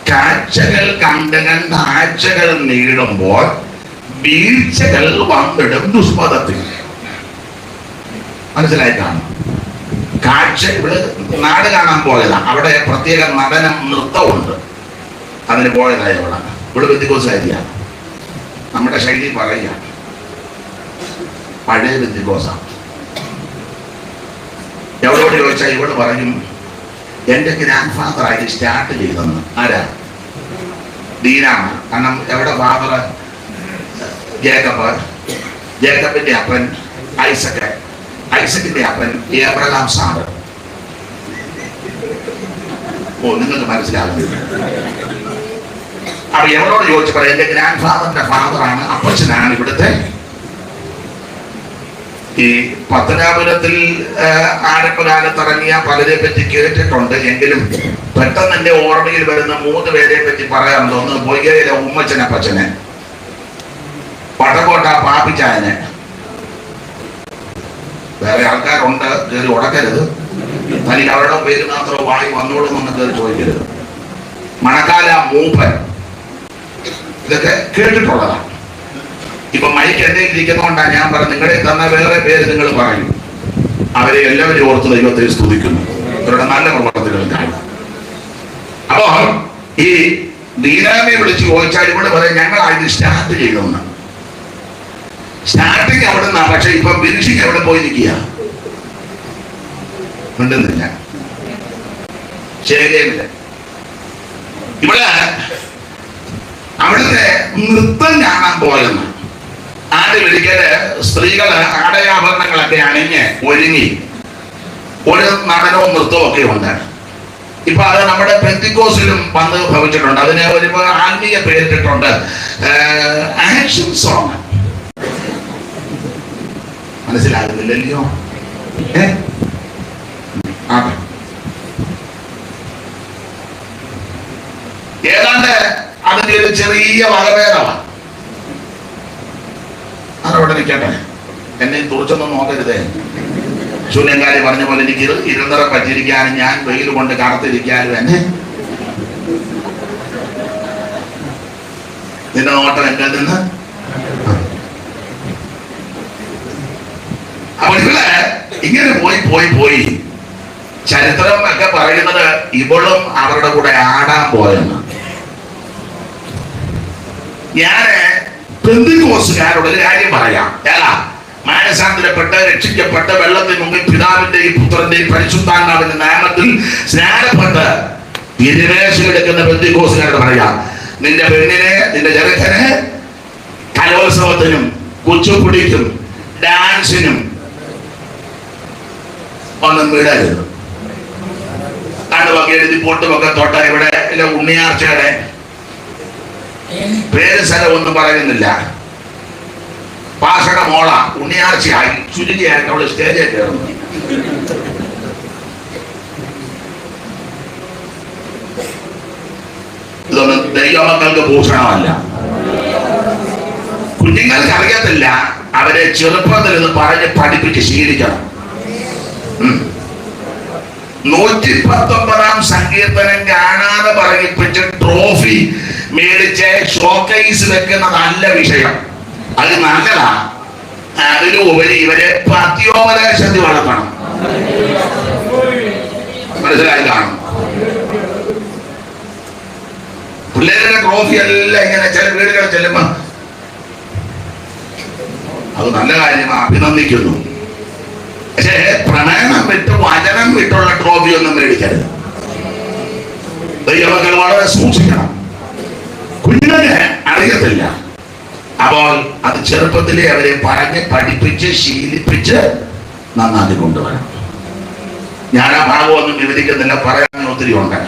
കാഴ്ചകൾ കണ്ട് കണ്ട് ആഴ്ചകൾ നീളുമ്പോൾ വീഴ്ചകൾ വന്നിടും ദുഷ്പഥത്തിൽ. മനസ്സിലായിട്ടാണ്. കാഴ്ച ഇവിടെ നാട് കാണാൻ പോയതാണ്. അവിടെ പ്രത്യേക നടനം നൃത്തമുണ്ട്. അതിന് പോയതായി അവിടെ. ഇവിടെ ബന്ധുക്കോസായിരിക്കാം. നമ്മുടെ ശൈലി പറയുക പഴയ ബന്ധുക്കോസാണ്. എവരോട് ചോദിച്ചാൽ ഇവള് പറയും എന്റെ ഗ്രാൻഡ് ഫാദർ ആയി സ്റ്റാർട്ട് ചെയ്തെന്ന്. ആരാ? ദീനാണ്. കാരണം എവിടെ ഫാദർ? ജേക്കബ്, ജേക്കബിന്റെ അപ്പൻ ഐസക്, ഐസക്കിന്റെ അപ്പൻ ഏബ്രഹാം സാറ്. ഓ, നിങ്ങൾക്ക് മനസ്സിലാകുന്നില്ല. അപ്പൊ എവരോട് ചോദിച്ചു പറയാം എന്റെ ഗ്രാൻഡ് ഫാദറിന്റെ ഫാദറാണ്, അപ്പച്ചനാണ് ഇവിടുത്തെ. ഈ പത്തനാപുരത്തിൽ ആരംഭകാലത്ത് ഇറങ്ങിയ പലരെ പറ്റി കേട്ടിട്ടുണ്ട്. എങ്കിലും പെട്ടെന്ന് എന്റെ ഓർമ്മയിൽ വരുന്ന 3 പേരെ പറ്റി പറയാറുണ്ട്. ഒന്ന് പൊയ്കയിലെ ഉമ്മച്ചനപ്പച്ചനെ, പടകോട്ട പാപ്പിച്ചായനെ. വേറെ ആൾക്കാരുണ്ട്, കയറി ഉടക്കരുത്. തനിക്ക് അവരുടെ പേര് മാത്രം വായി വന്നോളൂന്നൊന്നും കയറി ചോദിക്കരുത്. മണക്കാല മൂപ്പൻ, ഇതൊക്കെ കേട്ടിട്ടുള്ളതാണ്. ഇപ്പൊ മൈക്ക് എന്റെ ഇരിക്കുന്നതുകൊണ്ടാണ് ഞാൻ പറഞ്ഞു. നിങ്ങളെ തന്ന വേറെ പേര് നിങ്ങൾ പറയും. അവരെ എല്ലാവരും ഓർത്ത് ദൈവത്തെ സ്തുതിക്കുന്നു അവരുടെ നല്ല പ്രവർത്തികൾക്കായി. അപ്പോ ഈ ദീനാമെ വിളിച്ച് ചോദിച്ചാൽ ഇവിടെ പറയും ഞങ്ങളായത് സ്റ്റാർട്ട് ചെയ്തെന്ന്. സ്റ്റാർട്ടിങ് അവിടെ നിന്നാ, പക്ഷെ ഇപ്പൊ ഫിനിഷിങ് എവിടെ പോയി നിൽക്കുക? മിണ്ടുന്നില്ല, ശരിയില്ല. ഇവിടെ അവിടുത്തെ നൃത്തം കാണാൻ പോയെന്ന് ആദ്യം ഒരിക്കല് സ്ത്രീകള് ആടയാഭരണങ്ങളൊക്കെ അണിഞ്ഞ് ഒരുങ്ങി ഒരു നടനവും നൃത്തവും ഒക്കെ ഉണ്ട്. ഇപ്പൊ അത് നമ്മുടെ പെന്തിക്കോസിലും വന്ന് ഭവിച്ചിട്ടുണ്ട്. അതിന് ഒരു ആത്മീയ പേരിട്ടിട്ടുണ്ട്, ആക്ഷൻ സോങ്. മനസ്സിലാകുന്നില്ലല്ലോ? അതെ, ഏതാണ്ട് അതിന്റെ ഒരു ചെറിയ വകഭേദമാണ്. അതവിടെ നിൽക്കട്ടെ, എന്നെ തുറച്ചൊന്നും നോക്കരുതേ. ശൂന്യങ്കാരി പറഞ്ഞ പോലെ എനിക്ക് ഇരുന്നറ പറ്റിയിരിക്കാനും ഞാൻ വെയിൽ കൊണ്ട് കടത്തിരിക്കാനും എന്നെ നിന്റെ നോട്ടം എന്റെ നിന്ന്. അപ്പൊ ഇവിടെ ഇങ്ങനെ പോയി ചരിത്രം ഒക്കെ പറയുന്നത് ഇവളും അവരുടെ കൂടെ ആടാൻ പോയെന്ന്. ഞാന് പെന്തിക്കോസുകാരോട് ഒരു കാര്യം പറയാം. ഏതാ? മാനസാന്തരപ്പെട്ട് രക്ഷിക്കപ്പെട്ട് വെള്ളത്തിന് മുമ്പിൽ പിതാവിന്റെയും പുത്രന്റെയും പരിശുദ്ധാത്മാവിന്റെ നാമത്തിൽ സ്നാനപ്പെട്ട് തിരുവേശമെടുക്കുന്ന പെന്തിക്കോസുകാരോട് പറയാം, നിന്റെ പെണ്ണിനെ, നിന്റെ ചെറുക്കനെ കലോത്സവത്തിനും കുച്ചുപുടിക്കും ഡാൻസിനും ഒന്നും വിടരുത്. കണ്ടുമൊക്കെ എഴുതി പൊട്ടുമൊക്കെ തൊട്ട ഇവിടെ ഉണ്ണിയാർച്ചയുടെ പേര് സ്ഥലമൊന്നും പറയുന്നില്ല. പാഷയുടെ മോള ഉണ്ണിയാർച്ചയായി ചുരുങ്ങിയായിട്ട് അവള് സ്റ്റേജിൽ കയറുന്നു. ഇതൊന്നും ദൈവമക്കൾക്ക് ഭൂഷണമല്ല. കുഞ്ഞുങ്ങൾക്ക് അറിയത്തില്ല, അവരെ ചെറുപ്പത്തിൽ ഇത് പറഞ്ഞ് പഠിപ്പിച്ച് ശീലിക്കണം. 119 സങ്കീർത്തനം കാണാതെ പറയിപ്പിച്ച് ട്രോഫി മേടിച്ച് ഷോക്കേസ് വെക്കുന്ന നല്ല വിഷയം. അത് നല്ലതാ. അതിനുപരി ഇവരെ പത്യോപദേശത്തിൽ വളർത്തണം. മനസ്സിലായി കാണും. പിള്ളേരുടെ ട്രോഫി എല്ലാം ഇങ്ങനെ ചില വീടുകളിൽ ചെല്ലുമ്പോ അത് നല്ല കാര്യമാണ്, അഭിനന്ദിക്കുന്നു. പക്ഷേ പ്രണയം വിട്ട് വചനം വിട്ടുള്ള ട്രോഫി ഒന്നും മേടിക്കരുത്. ദൈവമക്കൾ വളരെ സൂക്ഷിക്കണം. കുഞ്ഞിനെ അറിയത്തില്ല. അപ്പോൾ അത് ചെറുപ്പത്തിലെ അവരെ പറഞ്ഞ് പഠിപ്പിച്ച് ശീലിപ്പിച്ച് നന്നാക്കി കൊണ്ടുവരണം. ഞാൻ ആ ഭാഗമൊന്നും വിവരിക്കുന്നില്ല, പറയാൻ ഒത്തിരി ഉണ്ട്.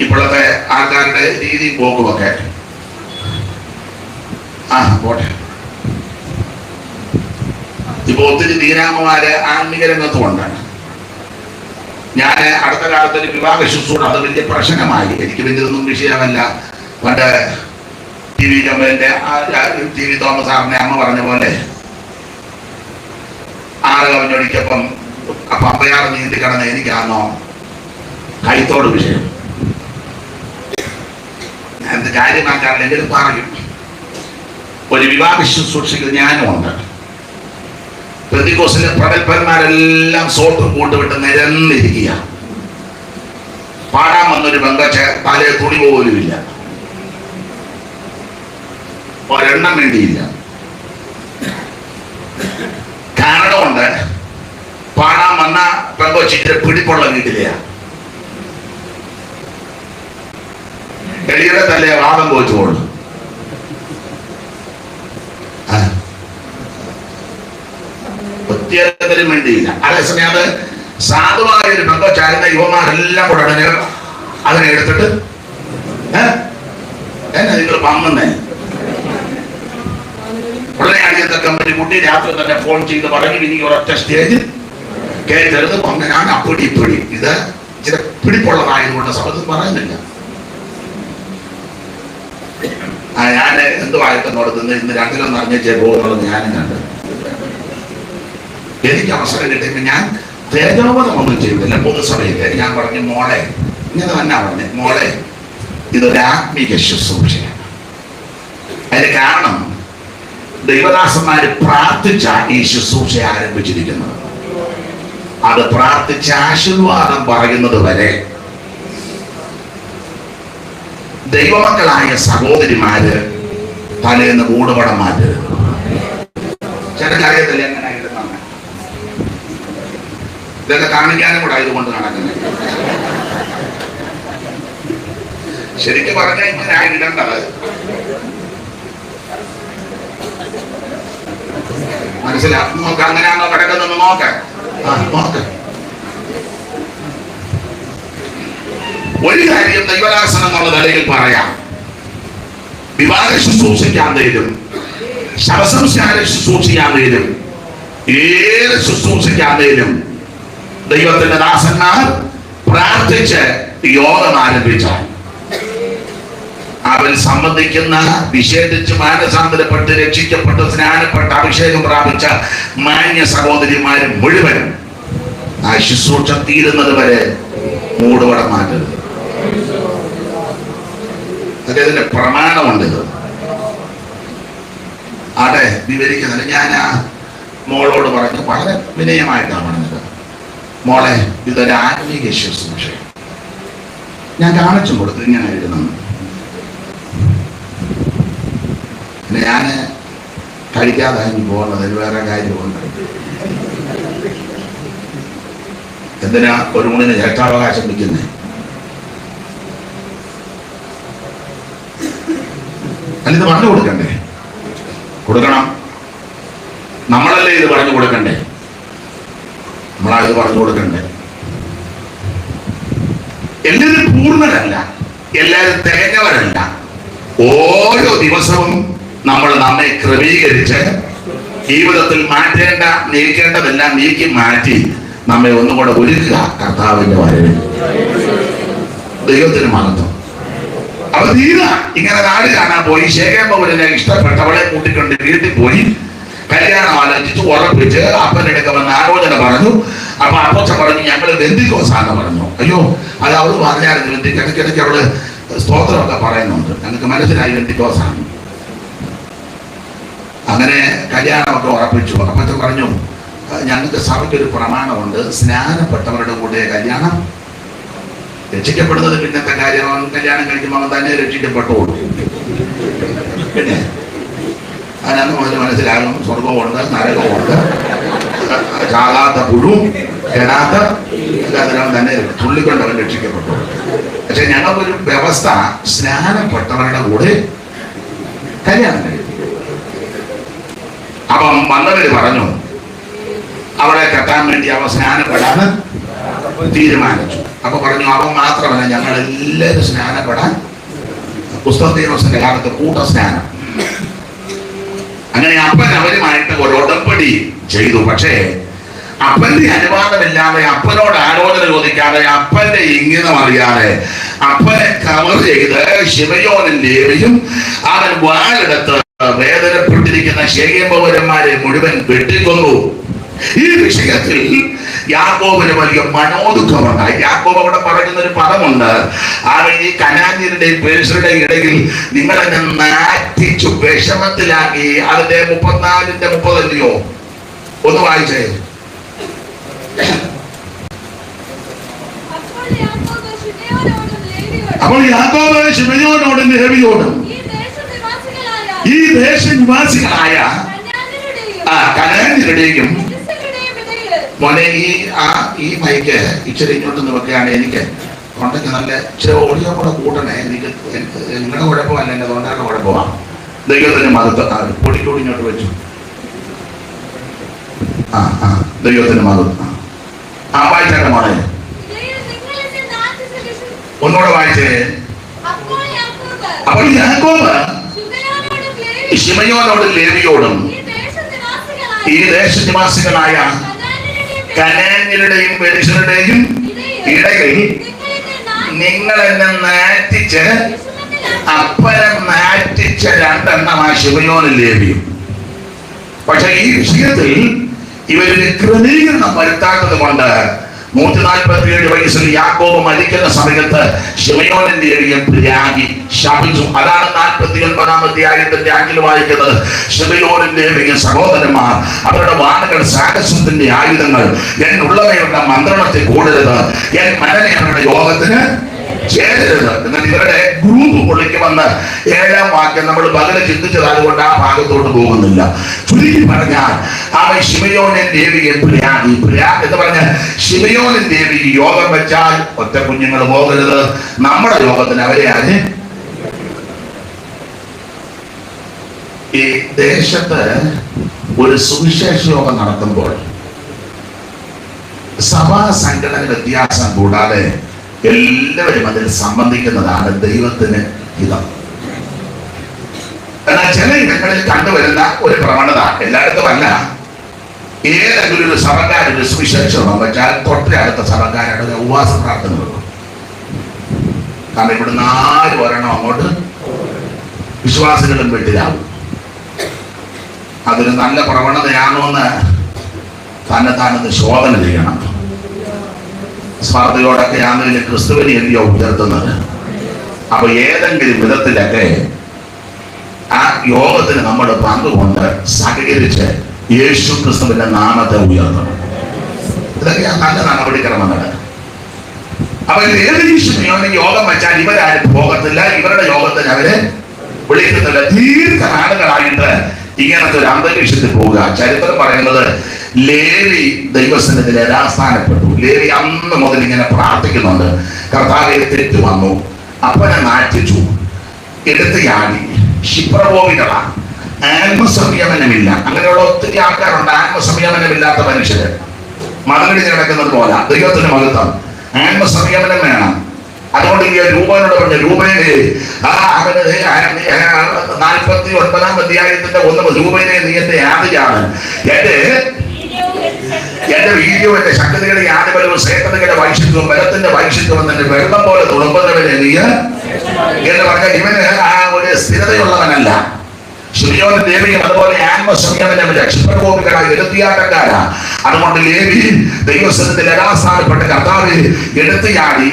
ഇപ്പോഴത്തെ ആൾക്കാരുടെ രീതി പോക്കുമൊക്കെ പോട്ടെ. ഇപ്പൊ ഒത്തിരി ദീനാമ്മമാര് ആത്മീയ രംഗത്തുമുണ്ട്. ഞാൻ അടുത്ത കാലത്ത് ഒരു വിവാഹ ശുശ്രൂഷ, അത് വലിയ പ്രശ്നമായി. എനിക്ക് വലിയതൊന്നും വിഷയമല്ല. പണ്ട് ടി.വി. തോമസ് സാറിനെ അമ്മ പറഞ്ഞ പോലെ 6 കവിഞ്ഞൊടിക്കപ്പം പമ്പയാറ് നീന്തി കിടന്ന് എനിക്കാണോ കൈത്തോട് വിഷയം. എന്ത് കാര്യമാക്കാറില്ലെങ്കിൽ പറയും. ഒരു വിവാഹ ശുശ്രൂഷയ്ക്ക് ഞാനും ഉണ്ട്. പെന്തിക്കോസിലെ പ്രഗത്ഭന്മാരെല്ലാം സോട്ടും കൂട്ടുവിട്ട് നിരന്നിരിക്കുക. പാടാൻ വന്നൊരു പെങ്കച്ച് തലയെ തുണി പോലുമില്ല, ഒരെണ്ണം വേണ്ടിയില്ല. കാരണമുണ്ട്, പാടാൻ വന്ന പെങ്കൊച്ചിന്റെ പിടിപ്പുള്ള വീട്ടിലെയാ. എളിയുടെ തലയെ വാദം പോയിച്ചോളൂ. ഒത്തിരി വേണ്ടിയില്ല. അതേസമയം അത് സാധുവായ ഒരു പെങ്കൊച്ചായിരുന്ന യുവമാരെല്ലാം കൂടെ അതിനെ എടുത്തിട്ട് എന്നാ നിങ്ങൾ പങ്കുന്നേ. ഉടനെ അടിയത്തെ കമ്പനി കുട്ടി രാത്രി തന്നെ ഫോൺ ചെയ്ത് പറഞ്ഞു, ഇനി ഒരൊറ്റ സ്റ്റേജിൽ കയറ്റരുത്, ഞാൻ അപ്പിടി ഇപ്പിടി. ഇത് ചില പിടിപ്പുള്ളതായതുകൊണ്ട് സഭത്തിൽ പറയുന്നില്ല. ഞാൻ എന്തുവായിട്ടെന്നോട് ഇന്ന് 2 അറിഞ്ഞേ പോകുന്നത് ഞാനും കണ്ട്. എനിക്ക് അവസരം കിട്ടിയപ്പോൾ ഞാൻ തേജോപതമൊന്നും ചെയ്തില്ല. പൊതുസഭയില് ഞാൻ പറഞ്ഞു, മോളെ, ഇങ്ങനെ തന്നെ പറഞ്ഞു, മോളെ, ഇതൊരു ആത്മീക ശുശ്രൂഷയാണ്. അതിന് കാരണം ദൈവദാസന്മാര് പ്രാർത്ഥിച്ച ഈ ശുശ്രൂഷ ആരംഭിച്ചിരിക്കുന്നത്. അത് പ്രാർത്ഥിച്ച ആശീർവാദം പറയുന്നത് വരെ ദൈവമക്കളായ സഹോദരിമാര് തലേന്ന് മൂടുപടം മാറ്റരുത്. ചേട്ടൻ അറിയത്തില്ല എങ്ങനെ ഇടുന്ന ഇതൊക്കെ കാണിക്കാനും കൂടെ ഇതുകൊണ്ട് നടക്കുന്നത്. ശരിക്കും പറഞ്ഞാൽ ഇങ്ങനെ ഇടേണ്ടത് മനസ്സിലാക്കും. നോക്ക അങ്ങനെയാണോ കിടക്കുന്നൊന്ന് നോക്ക. ഒരു കാര്യം ദൈവദാസൻ എന്നുള്ള നിലയിൽ പറയാം. വിവാഹ ശുശ്രൂഷിക്കാന്തേലും ശവസംസ്കാര ശുശ്രൂഷിക്കാന്തേലും ഏത് ശുശ്രൂഷിക്കാന്തേലും ദൈവത്തിന്റെ ദാസന്മാർ പ്രാർത്ഥിച്ച് യോഗം ആരംഭിച്ചാൽ അവൻ സംബന്ധിക്കുന്ന വിശേഷിച്ച് മാനസാന്തരപ്പെട്ട് രക്ഷിക്കപ്പെട്ട് സ്നാനപ്പെട്ട് അഭിഷേകം പ്രാപിച്ച മാന്യ സഹോദരിമാരും മുഴുവനും ആ ശുശ്രൂഷ തീരുന്നത് വരെ മൂടുപടം മാറ്റരുത്. അതിന്റെ പ്രമാണമുണ്ട്. ഇത് അതെ വിവരിക്കുന്നില്ല. ഞാൻ ആ മോളോട് പറഞ്ഞു, വളരെ വിനയമായിട്ടാണ് പറഞ്ഞത്, മോളെ ഇതൊരു ആത്മീക ശുശ്രൂഷ. ഞാൻ കാണിച്ചു കൊടുത്തു ഇങ്ങനെ എഴുതുന്നു. പിന്നെ ഞാൻ കഴിക്കാതായി പോകുന്നത് വേറെ കാര്യമുണ്ട്. എന്തിനാ ഒരു ഊണിന് ചേട്ടാവകാശം വയ്ക്കുന്നേ? അല്ല, ഇത് പറഞ്ഞു കൊടുക്കണ്ടേ? കൊടുക്കണം. നമ്മളല്ലേ ഇത് പറഞ്ഞു കൊടുക്കണ്ടേ? നമ്മളാ ഇത് പറഞ്ഞു കൊടുക്കണ്ടേ? എല്ലാവരും പൂർണ്ണരല്ല, എല്ലാവരും തികഞ്ഞവരല്ല. ഓരോ ദിവസവും നമ്മൾ നമ്മെ ക്രമീകരിച്ച് ജീവിതത്തിൽ മാറ്റേണ്ട നീക്കേണ്ടതെല്ലാം നീക്കി മാറ്റി നമ്മെ ഒന്നുകൂടെ ഒരുക്കുക കർത്താവിന്റെ വരവിൽ. ദൈവത്തിന് മഹത്വം. അപ്പൊ തീര ഇങ്ങനെ നാട് കാണാൻ പോയി ശേഖരനെ ഇഷ്ടപ്പെട്ടവളെ കൂട്ടിക്കൊണ്ട് വീട്ടിൽ പോയി കല്യാണം ആലോചിച്ച് ഉറപ്പിച്ച് അപ്പനെടുക്ക വന്ന് ആലോചന പറഞ്ഞു. അപ്പൊ അപ്പച്ച പറഞ്ഞു, ഞങ്ങള് ബന്ധിക്കോസാന്ന് പറഞ്ഞു. അയ്യോ, അത് അവള് പറഞ്ഞായിരുന്നു. ഇടയ്ക്കിടയ്ക്ക് അവള് സ്തോത്രമൊക്കെ പറയുന്നുണ്ട്. ഞങ്ങൾക്ക് മനസ്സിലായി ബന്ധിക്കോസാണ്. അങ്ങനെ കല്യാണമൊക്കെ ഉറപ്പിച്ചു. അപ്പച്ച പറഞ്ഞു, ഞങ്ങൾക്ക് സഭയ്ക്കൊരു പ്രമാണമുണ്ട്, സ്നാനപ്പെട്ടവരുടെ കൂടെ കല്യാണം. രക്ഷിക്കപ്പെടുന്നത് പിന്നത്തെ കാര്യമാണ്. കല്യാണം കഴിക്കുമ്പോൾ അവൻ തന്നെ രക്ഷിക്കപ്പെട്ടോളൂ. പിന്നെ അതിനന്ന് മുതൽ മനസ്സിലാകും, സ്വർഗമുണ്ട്, നരകമുണ്ട്, ചാകാത്ത പുഴു, കെടാത്ത അതിനവൻ തന്നെ തുള്ളിക്കൊണ്ടവൻ രക്ഷിക്കപ്പെട്ടു. പക്ഷെ ഞങ്ങൾക്കൊരു വ്യവസ്ഥ, സ്നാനപ്പെട്ടവരുടെ കൂടെ കല്യാണം കഴിക്കും. അപ്പം വന്നവര് പറഞ്ഞു, അവളെ കെട്ടാൻ വേണ്ടി അവൻ സ്നാനപ്പെടാൻ തീരുമാനിച്ചു. അപ്പൊ പറഞ്ഞു, അവൻ മാത്രമല്ല, ഞങ്ങൾ എല്ലാവരും സ്നാനപ്പെടാൻ പുസ്തകത്തിന്റെ കാലത്ത് കൂട്ട സ്നാനം. അങ്ങനെ അപ്പൻ അവരുമായിട്ട് ഒരു ഉടമ്പടി ചെയ്തു. പക്ഷേ അപ്പന്റെ അനുവാദമില്ലാതെ, അപ്പനോട് ആലോചന ചോദിക്കാതെ, അപ്പന്റെ ഇംഗിതം അറിയാതെ അപ്പനെ കവർ ചെയ്ത് ശിമയോനും ലേവിയും അവൻ വാളെടുത്ത് വേദനപ്പെട്ടിരിക്കുന്ന ശേഖരന്മാരെ മുഴുവൻ വെട്ടിക്കൊന്നു. ഈ വിഷയത്തിൽ യാക്കോബിന് വലിയ മനോദുഃഖമുണ്ടായി. യാക്കോബ് അവിടെ പറയുന്ന ഒരു പദമുണ്ട്, അവൻ ഈ കനാന്യരുടെയും പേഴ്സറുടെയും ഇടയിൽ നിങ്ങളെ നാറ്റിച്ചു വിഷമത്തിലാക്കി. അതിന്റെ 34ന്റെ 30 ഒന്ന് വായിച്ചേ. അപ്പോൾ യാക്കോബ് ശിമയോനോടും ലേവിയോടും ഈ ദേശനിവാസികളായ കനാന്യരുടെയും മോനെ ഈ മൈക്ക് ഇച്ചിരി ഇങ്ങോട്ടൊന്ന് വെക്കുകയാണ്. എനിക്ക് തൊണ്ടയ്ക്ക് നല്ല ഇച്ചിരി ഓടിയോ കൂടെ കൂട്ടണേ. എനിക്ക് നിങ്ങളുടെ കുഴപ്പമല്ല, എൻ്റെ തൊണ്ടയുടെ കുഴപ്പമാണ്. ദൈവത്തിന് മഹത്വം. പൊടിക്കൂടി ഇങ്ങോട്ട് വെച്ചു. ദൈവത്തിന് മഹത്വം. വായിച്ചേട്ടെ മോനെ, ഒന്നുകൂടെ വായിച്ചേ. അപ്പോൾ യാക്കോബ് ശിമയോനോടും ലേവിയോടും ഈ ദേശനിവാസികളായ കനാന്യരുടെയും പെരിസരുടെയും ഇടയിൽ നിങ്ങൾ എന്നെ നാറ്റിച്ച് അപ്പനെ നാറ്റിച്ച രണ്ടെണ്ണമാണ് ശിമയോനും ലേവിയും. പക്ഷെ ഈ വിഷയത്തിൽ ഇവരുടെ ക്രമീകരണം വരുത്താത്തത് കൊണ്ട് 147 വയസ്സിൽ യാക്കോബ് മരിക്കുന്ന സമയത്ത് ശിമയോനും ലേവിയും ത്യാഗി ശപിച്ചു. അതാണ് 49-ാം അധ്യായത്തിന്റെ 5 വായിക്കുന്നത്. ശിമയോനും ലേവിയും സഹോദരന്മാർ അവരുടെ വാളുകൾ സാഹസത്തിന്റെ ആയുധങ്ങൾ. എന്നുള്ളവയുടെ മന്ത്രണത്തെ കൂടരുത്, എൻ മനനെ അവരുടെ യോഗത്തിന് ചേരരുത്. എന്നാൽ ഇവരുടെ ഗ്രൂപ്പ് പൊളിക്കുമെന്ന് 7-ാം വാക്യം നമ്മൾ പകല് ചിന്തിച്ചത്, അതുകൊണ്ട് ആ ഭാഗത്തോട്ട് പോകുന്നില്ല. ചുരുക്കി പറഞ്ഞാൽ അവൻ ശിമയോനും ലേവിയും എന്ന് പറഞ്ഞ ശിമയോനും ലേവിയും യോഗം വെച്ചാൽ ഒറ്റ കുഞ്ഞുങ്ങൾ പോകരുത്. നമ്മുടെ യോഗത്തിന് അവരെ ആര് ഈ ദേശത്ത് ഒരു സുവിശേഷ യോഗം നടത്തുമ്പോൾ സഭാ സംഘടന വ്യത്യാസം കൂടാതെ എല്ലാവരും അതിൽ സംബന്ധിക്കുന്നതാണ് ദൈവത്തിന് ഹിതം. എന്നാൽ ചില ഇടങ്ങളിൽ കണ്ടുവരുന്ന ഒരു പ്രവണത, എല്ലായിടത്തും അല്ല, ഏതെങ്കിലും ഒരു സഭക്കാരൊരു സുവിശേഷം വെച്ചാൽ തൊട്ടടുത്ത സഭക്കാരുടെ ഉപവാസ പ്രാർത്ഥന വെക്കും. കാരണം ഇവിടുന്ന് 4 ഒരെണ്ണം അങ്ങോട്ട് വിശ്വാസികളും വീട്ടിലാവും. അതൊരു നല്ല പ്രവണതയാണോ എന്ന് താനൊന്ന് ശോധന ചെയ്യണം. സ്വാർത്ഥയോടൊക്കെ ആണെങ്കിലും ക്രിസ്തുവിനെ എന്തിയോ ഉയർത്തുന്നത്. അപ്പൊ ഏതെങ്കിലും വിധത്തിലൊക്കെ ആ യോഗത്തിന് നമ്മൾ പങ്കുകൊണ്ട് സഹകരിച്ച് യേശു ക്രിസ്തുവിന്റെ നാമത്തെ ഉയർത്തണം. ഇതൊക്കെ നല്ല നടപടിക്രമങ്ങൾ. അപ്പൊ യോഗം വെച്ചാൽ ഇവരാരും പോകത്തില്ല, ഇവരുടെ യോഗത്തിന് അവരെ വിളിക്കുന്നില്ല. ദീർഘനാളുകളായിട്ട് ഇങ്ങനത്തെ ഒരു അന്തരീക്ഷത്തിൽ പോവുക. ചരിത്രം പറയുന്നത് ലേവി ദൈവസന്നിധിയിൽ യഥാസ്ഥാനപ്പെട്ടു. ലേവി അന്ന് മുതൽ ഇങ്ങനെ പ്രാർത്ഥിക്കുന്നുണ്ട്, കർത്താവെ തെറ്റ് വന്നു, അപ്പനെ നാറ്റിച്ചു, എടുത്ത് യാടി, ക്ഷിപ്രകോപികളാണ്, ആത്മസംയമനമില്ല. അങ്ങനെയുള്ള ഒത്തിരി ആൾക്കാരുണ്ട്, ആത്മസംയമനമില്ലാത്ത മനുഷ്യര്, മതങ്ങളിൽ നടക്കുന്നത് പോലെ. ദൈവത്തിന് മഹത്വം, ആത്മസംയമനം വേണം. അതുകൊണ്ട് ഈ രൂപനോട് പറഞ്ഞ രൂപേനെ അവന് 49-ാം അധ്യായത്തിന്റെ 1 രൂപേനെ നീ എന്റെ യാതിയാണ്, എന്റെ വീഡിയോ, എന്റെ ശക്തികളുടെ യാതിബലവും ശ്രേഷ്ഠതയുടെ വൈശിഷ്ട്യവും ബലത്തിന്റെ വൈശിഷ്ട്യവും തന്നെ വെള്ളം പോലെ തുളുമ്പുന്നവനെ നീ എന്ന് പറഞ്ഞാൽ ഇവന് ആ ഒരു സ്ഥിരതയുള്ളവനല്ല. ശിമയോനും ലേവിയും അതുപോലെ ആത്മസംയമനമില്ല, ക്ഷിപ്രകോപികളായ എടുത്തിയാട്ടക്കാരാ. അതുകൊണ്ട് ലേവി ദൈവസന്നിധിയിൽ യഥാസ്ഥാനപ്പെട്ട കർത്താവ് എടുത്തിയാടി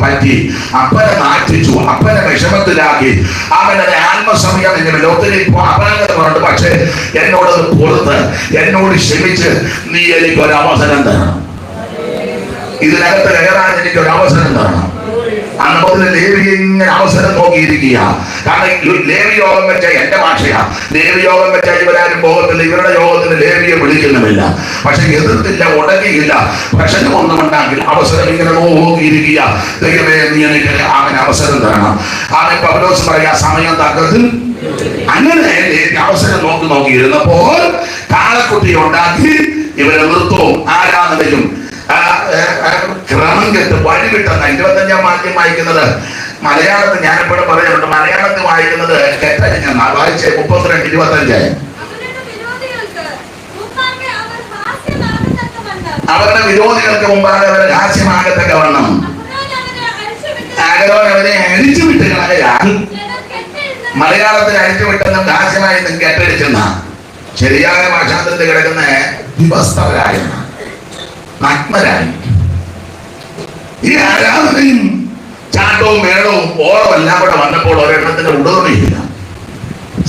പറ്റി, അപ്പനെ നാറ്റിച്ചു, അപ്പനെ വിഷമത്തിലാക്കി. അവനത് ആത്മസംയമനമില്ല, ഒത്തിരി അപാകതമുണ്ട്. പക്ഷെ എന്നോടത് പുറത്ത്, എന്നോട് ക്ഷമിച്ച് നീ എനിക്കൊരു അവസരം തരണം, ഇതിനകത്ത് കയറാൻ എനിക്കൊരു അവസരം തരണം. അന്ന് മുതൽ ലേവി ഇങ്ങനെ അവസരം നോക്കിയിരിക്കുക. കാരണം ലേവി യോഗം വെച്ച എന്റെ ഭാഷയാ, ലേവി യോഗം വെച്ച ഇവരാരും പോകത്തില്ല, ഇവരുടെ യോഗത്തിന് ലേവിയെ വിളിക്കുന്നുമില്ല. പക്ഷെ എതിർത്തില്ല, ഉടനെയില്ല, പ്രശ്നം ഒന്നുമുണ്ടെങ്കിൽ അവസരം ഇങ്ങനെ നോക്കിയിരിക്കുക. ദൈവമേ നീ എനിക്ക് അവന് അവസരം തരണം. അവൻ പൗലോസ് പറയാ സമയം തക്കത്തിൽ. അങ്ങനെ അവസരം നോക്കിയിരുന്നപ്പോൾ കാളക്കുട്ടി ഉണ്ടാക്കി ഇവരെ നൃത്തവും ആരാധനയും ക്രമം കെട്ട് വഴിവിട്ടെന്ന 25-ാം വാക്യം വായിക്കുന്നത് മലയാളത്തിൽ ഞാനിപ്പോഴും പറയാറുണ്ട്. മലയാളത്തിൽ വായിക്കുന്നത് തെറ്റഞ്ഞ വായിച്ചേ 32-25. അവരുടെ വിരോധികൾക്ക് മുമ്പാകെ അവർ ഹാസ്യമാകത്തക്ക വണ്ണം അഹരോൻ അവരെ അഴിച്ചുവിട്ട് കളയാൻ. മലയാളത്തിൽ അഴിച്ചുവിട്ടെന്നും ഹാസ്യമായെന്നും കെട്ടടിച്ചെന്ന ശരിയായ ഭാഷാന്തരത്തിൽ കിടക്കുന്ന വിവസ്തവരായ നഗ്നരായി. ഈ ആരാധനയും ചാട്ടവും മേളവും ഓളവും എല്ലാം കൂടെ വന്നപ്പോൾ ഒരെണ്ണത്തിന്റെ ഉടമയില്ല.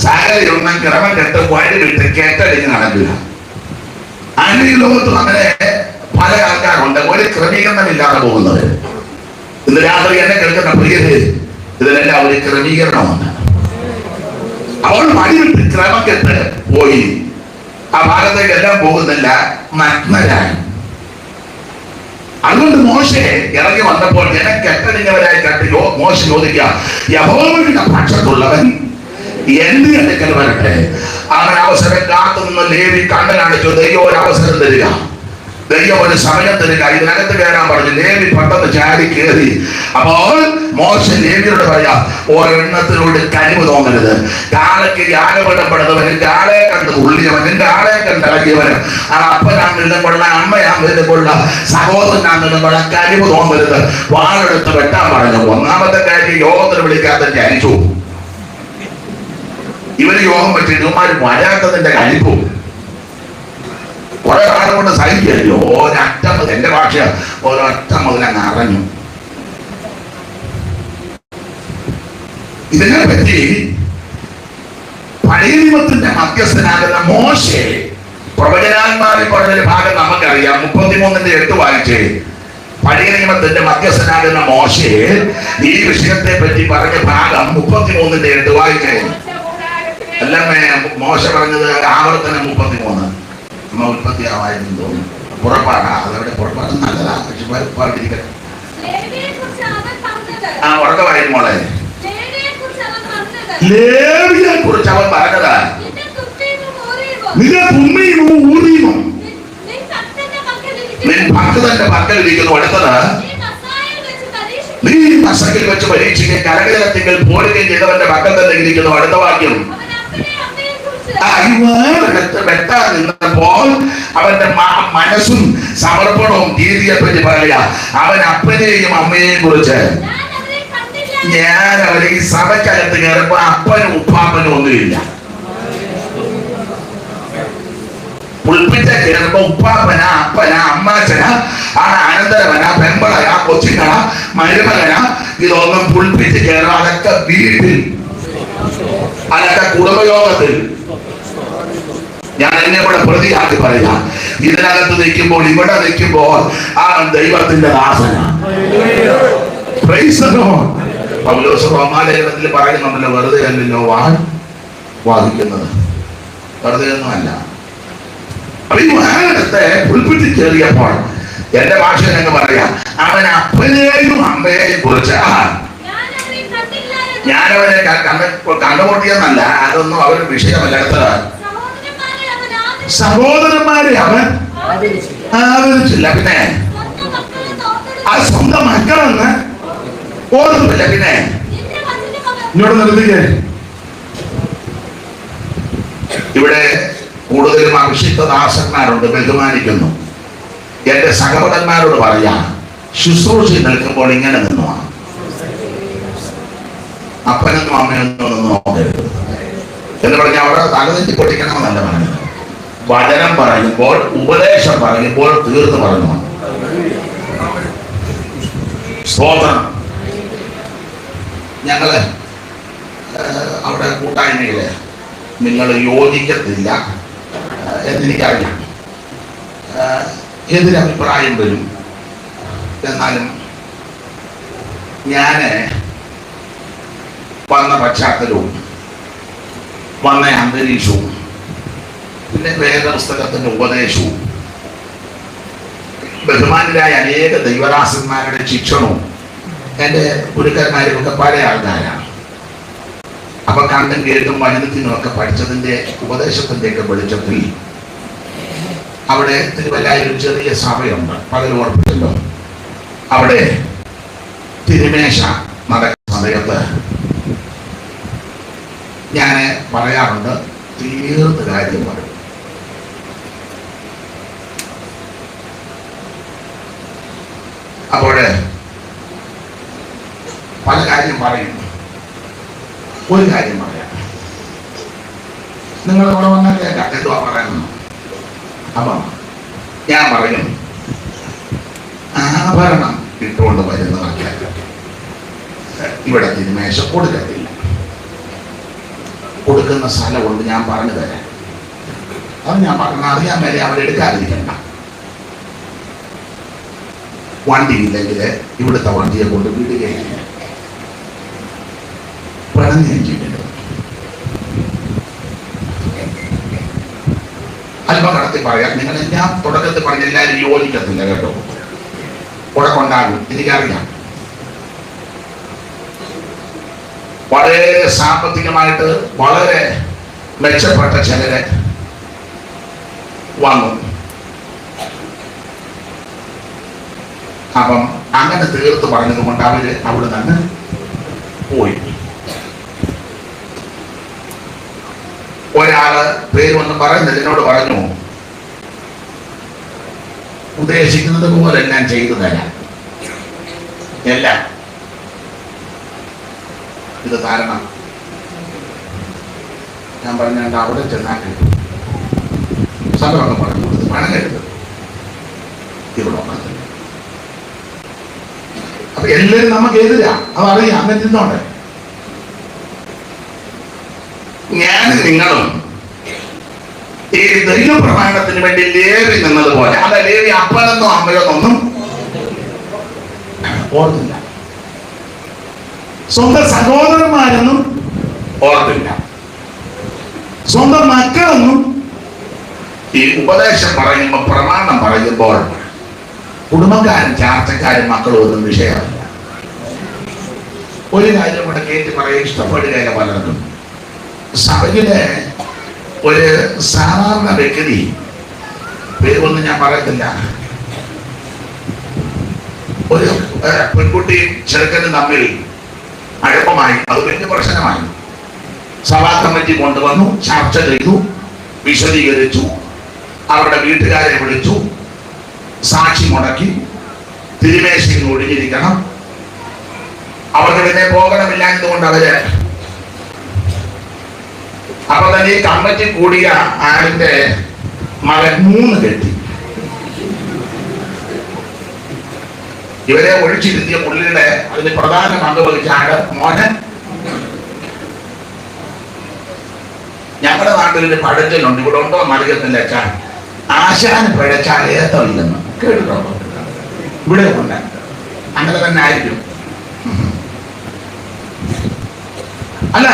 സാഹചര്യം ക്രമം കെട്ട് വഴി വിട്ട് കെട്ടടിഞ്ഞ് നടക്കുക. ഈ ലോകത്തും അങ്ങനെ പല ആൾക്കാരുണ്ട്, ഒരു ക്രമീകരണമില്ലാതെ പോകുന്നവര്. ഇന്ന് രാത്രി എന്നെ കേൾക്കുന്ന പ്രിയര്, ഇതിലെല്ലാം ഒരു ക്രമീകരണമുണ്ട്. അവൾ വഴി വിട്ട് ക്രമം കെട്ട് പോയി ആ ഭാഗത്തേക്ക് എല്ലാം പോകുന്നില്ല, നഗ്നരായി. അതുകൊണ്ട് മോശെ ഇറങ്ങി വന്നപ്പോൾ ജനം കെട്ടടിഞ്ഞവരായി കണ്ട് മോശ ചോദിക്കുക, യഹോവയുടെ പക്ഷത്തുള്ളവൻ എന്റെ അടുക്കൽ വരട്ടെ. അവൻ അവസരം കാത്തുനിന്ന് ലേവി കണ്ണു കാണിച്ചു. ദൈവം ഒരു അവസരം തരിക, ദൈവം ഒരു സമയം തരിക, ഇതിനകത്ത് കയറാൻ പറഞ്ഞു. ലേവി പെട്ടെന്ന് ചാടി കയറി. അപ്പോൾ മോശ ലേവിയോട് പറയാ, ഒരെണ്ണത്തിനോട് കഴിവ് തോന്നരുത്. കാളയ്ക്ക് യാഗപടപ്പെടുന്നവനും കാളയെ കണ്ട് ഉള്ളിയവനും കാളയെ കണ്ടിറങ്ങിയവനും അപ്പനാണെങ്കിലും കൊള്ളാം, അമ്മയാണെങ്കിലും കൊള്ളാം, സഹോദരനാണെങ്കിലും കൊള്ളാം, കഴിവ് തോന്നരുത്. വാളെടുത്ത് വെട്ടാൻ പറഞ്ഞു. 1-ാമത്തെ കാര്യം യോഗത്തിന് വിളിക്കാത്ത ചരിച്ചു. ഇവര് യോഗം വെച്ചിട്ട് ഇവന്മാര് വരാത്തതിന്റെ കഴിപ്പും കുറെ കാലം കൊണ്ട് സഹിക്കല്ലോ. ഒരൊറ്റ മുതൽ, എന്റെ ഭാഷ ഒരൊറ്റ മുതൽ അങ്ങ് അറിഞ്ഞു. ഇതിനെ പറ്റി പഴയ നിയമത്തിന്റെ മധ്യസ്ഥനാകുന്ന മോശെ പ്രവചനാന്മാരിൽ പറഞ്ഞൊരു ഭാഗം നമുക്കറിയാം. 33-8 വായിച്ചേ. പഴയ നിയമത്തിന്റെ മധ്യസ്ഥനാകുന്ന മോശയെ ഈ വിഷയത്തെ പറ്റി പറഞ്ഞ ഭാഗം 33-8 വായിക്കേ. അല്ലമ്മേ, മോശ പറഞ്ഞത് ആവർത്തനം 33. അമ്മ ഉൽപ്പത്തിയാവായിരുന്നു തോന്നുന്നു. പുറപ്പാടാ, അതവിടെ പുറപ്പാട് നല്ലതാ, പക്ഷെ പുറപ്പാടിരിക്കട്ടെ. ആ ഉറക്കമായിരുന്നു മോളെ. ലേവിയെ കുറിച്ച് അവൻ പറഞ്ഞതാ, നിന്റെ തുമ്മിയും ഊരിയും നിൻ ഭക്തന്റെ പക്കലിരിക്കുന്നു. അടുത്തത്, നീ മസക്കിൽ വെച്ച് പരീക്ഷിക്കുകയും കരകരത്തിൽ പോരുകയും ചെയ്തവന്റെ പക്കൽ തന്നെ ഇരിക്കുന്നു. അടുത്ത വാക്യം, വെട്ടാൻ നിന്നപ്പോൾ അവന്റെ മനസ്സും സമർപ്പണവും രീതിയെ പറ്റി പറയുക. അവൻ അപ്പനെയും അമ്മയെയും കുറിച്ച്, ഞാൻ അവരെ ഈ സഭക്കകത്ത് കയറുമ്പോ അപ്പനും ഉപ്പാപ്പനും ഒന്നുമില്ല. പുൽപ്പിച്ച കയറുമ്പോ ഉപ്പാപ്പന, അപ്പന, അമ്മാച്ചന, അനന്തരവന, പെമ്പളന, കൊച്ചിങ്ങണ, മരുമകന, ഇതൊന്നും പുൽപ്പിച്ച് കയറും. അതൊക്കെ വീട്ടിൽ, അതൊക്കെ കുടുംബയോഗത്തിൽ. ഞാൻ എന്നെ കൂടെ പ്രതിയാക്കി പറയാം. ഇതിനകത്ത് നിൽക്കുമ്പോൾ, ഇവിടെ നിൽക്കുമ്പോൾ ആ ദൈവത്തിന്റെ ദാസന. പൗലോസ് റോമാലേഖനത്തിൽ പറയുന്നുണ്ടല്ലോ, വെറുതെ അല്ലല്ലോ വാദിക്കുന്നത്, വെറുതെ ഒന്നുമല്ല. അപ്പൊ ഈ വാഹനത്തെ പുൽപ്പിച്ച് കയറിയപ്പോൾ എന്റെ ഭാഷ ഞങ്ങൾ പറയാം, അവൻ അപ്പനെയും അമ്മയെയും കുറിച്ച്, ഞാനവനെ കണ്ടുമുട്ടിയെന്നല്ല, അതൊന്നും അവരുടെ വിഷയമല്ല. അടുത്തത്, സഹോദരന്മാരെ അവൻ ആദരിച്ചില്ല. പിന്നെ ആ സ്വന്തം മക്കളെന്ന് ഓർമ്മില്ല. പിന്നെ ഇങ്ങോട്ട് നിർത്തിക്കേ. ഇവിടെ കൂടുതലും അഭിഷിക്തദാസന്മാരുണ്ട്, ബഹുമാനിക്കുന്നു. എന്റെ സഹോദരന്മാരോട് പറയാം, ശുശ്രൂഷ നിൽക്കുമ്പോൾ ഇങ്ങനെ നിന്നു, അപ്പനെന്നും അമ്മയൊന്നും ഒന്നും നോക്കരുത് എന്ന് പറഞ്ഞാൽ അവിടെ തലതെറ്റി പൊട്ടിക്കണമെന്നല്ല പറഞ്ഞത്. വചനം പറയുമ്പോൾ, ഉപദേശം പറയുമ്പോൾ തീർത്ത് പറഞ്ഞു. സ്തോത്രം. ഞങ്ങള് അവിടെ കൂട്ടായ്മയില് നിങ്ങൾ യോജിക്കത്തില്ല എന്നെനിക്കറിയാം, എതിരഭിപ്രായം വരും. എന്നാലും ഞാന് വന്ന പശ്ചാത്തലവും വന്ന അന്തരീക്ഷവും പിന്നെ വേദപുസ്തകത്തിന്റെ ഉപദേശവും ബഹുമാനരായ അനേക ദൈവദാസന്മാരുടെ ശിക്ഷണവും എന്റെ ഗുരുക്കന്മാരും ഒക്കെ പല ആൾക്കാരാണ്. അപ്പൊ കണ്ടും കേട്ടും വചനത്തിനും ഒക്കെ പഠിച്ചതിന്റെ ഉപദേശത്തിന്റെ ഒക്കെ വെളിച്ചത്തിൽ അവിടെ തിരുവല്ലായിൽ ഒരു ചെറിയ സഭയുണ്ട്, പകൽ ഓർപ്പിച്ചല്ലോ. അവിടെ തിരുമേശ നടക്കുന്ന സമയത്ത് ഞാൻ പറയാറുണ്ട്, തീർത്ത് കാര്യം പറയും. അപ്പോഴ് പല കാര്യം പറയും. ഒരു കാര്യം പറയാം, നിങ്ങൾ ഇവിടെ വന്നാൽ കേൾക്കാം എന്തുവാ പറയുന്നു. അപ്പം ഞാൻ പറയും, ആഭരണം ഇട്ടുകൊണ്ട് വരുന്നവർക്ക് ഇവിടെ തിരുമേശ കൊടുക്കത്തില്ല. കൊടുക്കുന്ന സ്ഥലമുണ്ട്, ഞാൻ പറഞ്ഞു തരാം. അത് ഞാൻ പറഞ്ഞ അറിയാൻ വരെ അവരെടുക്കാതിരിക്കണ്ട. വണ്ടിയില്ലെങ്കിൽ ഇവിടുത്തെ വണ്ടിയെ കൊണ്ട് വിടുകയില്ല. അല്പം കടത്തി പറയാം. നിങ്ങൾ ഞാൻ തുടക്കത്തിൽ പറഞ്ഞ എല്ലാവരും യോജിക്കത്തില്ല കേട്ടോ, കൂടെ കൊണ്ടാകും, എനിക്കറിയാം. വളരെ സാമ്പത്തികമായിട്ട് വളരെ മെച്ചപ്പെട്ട ചിലര് വന്നു. അപ്പം അങ്ങനെ തീർത്ത് പറഞ്ഞത് കൊണ്ട് അവര് അവിടെ നിന്ന് പോയി. ഒരാള് പേര് ഒന്നും പറയുന്നില്ല, എന്നോട് പറഞ്ഞു, ഉദ്ദേശിക്കുന്നത് പോലെ ഞാൻ ചെയ്തു തരാം എല്ലാം. ഇത് കാരണം ഞാൻ പറഞ്ഞാണ്ട് അവിടെ ചെന്നാക്കി സമയമൊക്കെ പറഞ്ഞു കൊടുത്ത് പണങ്ങരുത് ഇവിടെ. അപ്പൊ എല്ലാവരും നമുക്ക് എതിരാ, അതറിയാം. അങ്ങനെ ഇരുന്നോട്ടെ. ഞാനും നിങ്ങളും ഈ ദൈവപ്രമാണത്തിന് വേണ്ടി ലേവി നിന്നതുപോലെ, അല്ല ലേവി അപ്പനെന്നോ അമ്മയോന്നൊന്നും ഓർത്തില്ല. സ്വന്തം സഹോദരന്മാരെന്നും ഓർത്തില്ല. സ്വന്തം മക്കളെന്നും ഈ ഉപദേശം പറയുമ്പോൾ, പ്രമാണം പറയുമ്പോൾ കുടുംബക്കാരും ചാർച്ചക്കാരും മക്കളും ഒന്നും വിഷയമല്ല. ഒരു കാര്യം കൂടെ കേട്ട് പറയാൻ ഇഷ്ടപ്പെടുകയില്ല പലർക്കും. സഭയിലെ ഒരു സാധാരണ വ്യക്തി, പേരൊന്നും ഞാൻ പറയത്തില്ല, ഒരു പെൺകുട്ടിയും ചെറുക്കനും തമ്മിൽ അടുപ്പമായി. അത് വലിയ പ്രശ്നമായി. സഭാ കമ്മിറ്റി കൊണ്ടുവന്നു, ചർച്ച ചെയ്തു, വിശദീകരിച്ചു, അവരുടെ വീട്ടുകാരെ വിളിച്ചു, സാക്ഷി മുടക്കി, തിരുമേശയിൽ ഒഴിഞ്ഞിരിക്കണം, അവർക്ക് പിന്നെ പോകണമില്ല എന്നതുകൊണ്ട് അവര്. അപ്പൊ തന്നെ ഈ കമ്മിറ്റി കൂടിയ ആളിന്റെ മകൻ 3 കെട്ടി. ഇവരെ ഒഴിച്ചിരുത്തിയ പുള്ളിയുടെ അതിന് പ്രധാന പങ്ക് വഹിച്ച ആള് മോഹൻ. ഞങ്ങളുടെ നാട്ടിൽ പഴഞ്ചലുണ്ട്, ഇവിടെ ഉണ്ടോ നൽകത്തില്ല, ആശാൻ പിഴച്ചാൽ ഏത്തമില്ലെന്ന് കേട്ടിട്ടുണ്ടോ? ഇവിടെ ഉണ്ട്. അങ്ങനെ തന്നെ ആയിരിക്കും. അല്ല,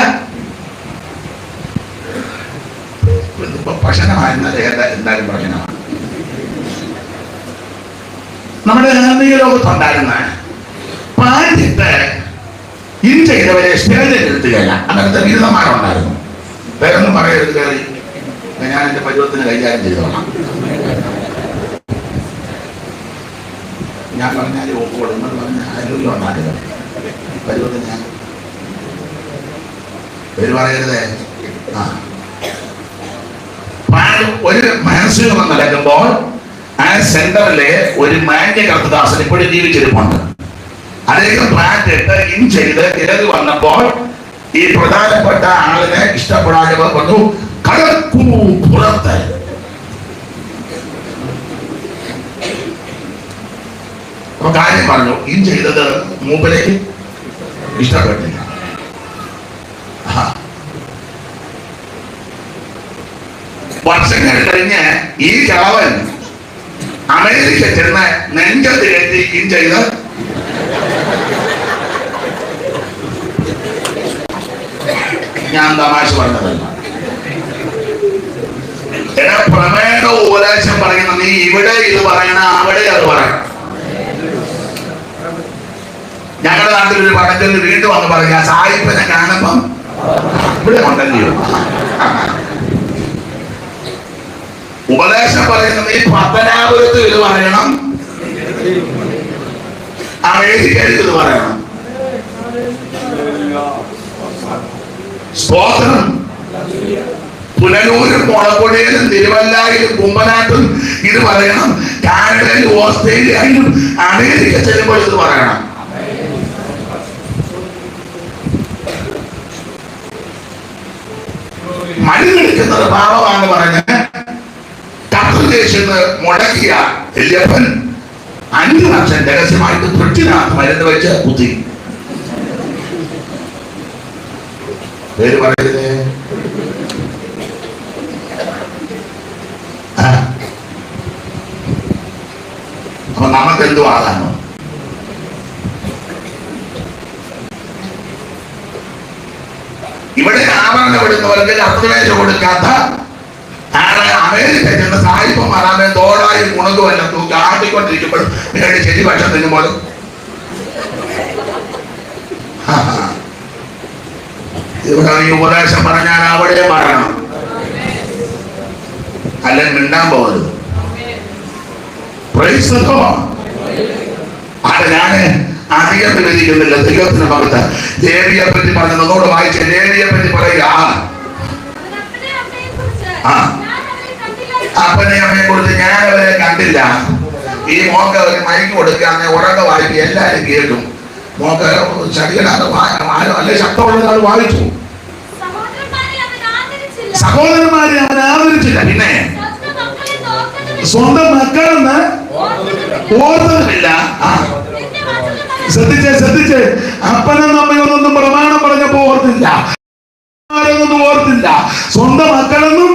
പ്രശ്നമായിരുന്നത് എന്തായാലും പ്രശ്നമാണ്. നമ്മുടെ ആത്മീയ ലോകത്തുണ്ടായിരുന്ന പാട്ടിട്ട് ഇൻ ചെയ്തവരെ സ്റ്റേജിൽ എടുത്തുകയില്ല. അങ്ങനത്തെ ബിരുദന്മാരുണ്ടായിരുന്നു. വേറൊന്നും പറയരുത്, കയറി ഞാൻ എന്റെ പരുവത്തിന് കൈകാര്യം ചെയ്തോളാം. ഞാൻ പറഞ്ഞാലും ഒപ്പോടും പറഞ്ഞ ആരോഗ്യം ഉണ്ടാക്കുക പരുവത്തിന് ഞാൻ പേര് പറയരുതേ. ഒരു മനസ്സിൽ നടക്കുമ്പോൾ ആ സെന്ററിലെ ഒരു മാന്യ കർത്തദാസൻ ഇപ്പോഴും ജീവിച്ചിരിപ്പുണ്ട്. അദ്ദേഹം പ്ലാന്റ് ഇട്ട് ഇൻ ചെയ്ത് ഇടത് വന്നപ്പോൾ ഈ പ്രധാനപ്പെട്ട ആളിനെ ഇഷ്ടപ്പെടാതെ വന്നു, കടക്കൂ പുറത്ത്. അപ്പൊ കാര്യം പറഞ്ഞു, ഇൻ ചെയ്തത് മൂപ്പരേക്ക് ഇഷ്ടപ്പെട്ടില്ല. വർഷങ്ങൾ കഴിഞ്ഞ് ഈ കളവൻ അമേരിക്ക ചെന്ന് നെഞ്ചത്ത് കയറ്റി ഇൻ ചെയ്ത് ഞാൻ തമാശ പറഞ്ഞതല്ല. എടാ, പ്രമേയ ഉപദേശം പറയുന്ന നീ ഇവിടെ ഇത് പറയണം, അവിടെ അത് പറയണം. ഞങ്ങളുടെ നാട്ടിൽ ഒരു പടത്തിൽ വീണ്ടും വന്ന് പറയുക, സായിപ്പിനെ കാണുമ്പം ഇവിടെ ഉണ്ടല്ലോ. ഉപദേശം പറയുന്നത് ഈ പത്തനാപുരത്ത് ഇത് പറയണം, അമേരിക്കയിൽ ഇത് പറയണം. സ്തോത്രം. പുനലൂരും മുളക്കൊടിയിലും തിരുവല്ലായിലും കുമ്പനാട്ടും ഇത് പറയണം. കാനഡയിലും ഓസ്ട്രേലിയയിലും അമേരിക്ക ചെല്ലുമ്പോൾ ഇത് പറയണം. മരുന്നെടുക്കുന്നത് പാപമാണ് പറഞ്ഞ് കർത്തൃദേശത്ത് മുടക്കിയ വല്യപ്പൻ 5 വർഷം രഹസ്യമായിട്ട് ഫ്രിഡ്ജിനകത്ത് മരുന്ന് വെച്ച് കുത്തി. പേര് പറയരുതേ. അപ്പൊ നമുക്ക് എന്തു ആകാനോ? ഇവിടെ ആവരണം വിടുന്നവർക്ക് കർത്തൃദേശ കൊടുക്കാത്ത അമേരിക്ക ചെന്ന സായിപ്പന്മാരാമേ തോടായി ഗുണതുമല്ല തൂക്കി ആട്ടിക്കൊണ്ടിരിക്കുമ്പോഴും നിങ്ങളുടെ ശരി പക്ഷം തിന്നുമ്പോൾ ഇവിടെ ഈ ഉപദേശം പറഞ്ഞാൽ അവിടെ പറയണം, അല്ലെങ്കിൽ മിണ്ടാൻ പോകരുത്. അത് ഞാന് അധികം വിവരിക്കുന്നില്ല. ദൈവത്തിന്റെ മകത്ത് ലേവിയെ പറ്റി പറഞ്ഞതോട് വായിച്ച ലേവിയെ പറ്റി പറയുക. അപ്പനെ അമ്മയെ കുറിച്ച് ഞാൻ അവരെ കണ്ടില്ല. ഈ മോക്ക് ഒരു മൈക്ക് കൊടുക്കുക, ഉറക്ക വായിക്കും, എല്ലാരും കേൾക്കും. മോക്ക് ശരീരം അല്ലെ ശബ്ദമുള്ളത് അത് വായിച്ചു. സഹോദരന്മാരെ അവൻ ആദരിച്ചില്ല. പിന്നെ സ്വന്തം മക്കളെന്ന് ഓർത്തതുമില്ല. ശ്രദ്ധിച്ചേ, അപ്പനും അമ്മയൊന്നും പ്രമാണം പറഞ്ഞപ്പോ ഓർത്തില്ല, ഓർത്തില്ല, സ്വന്തം മക്കളെന്നും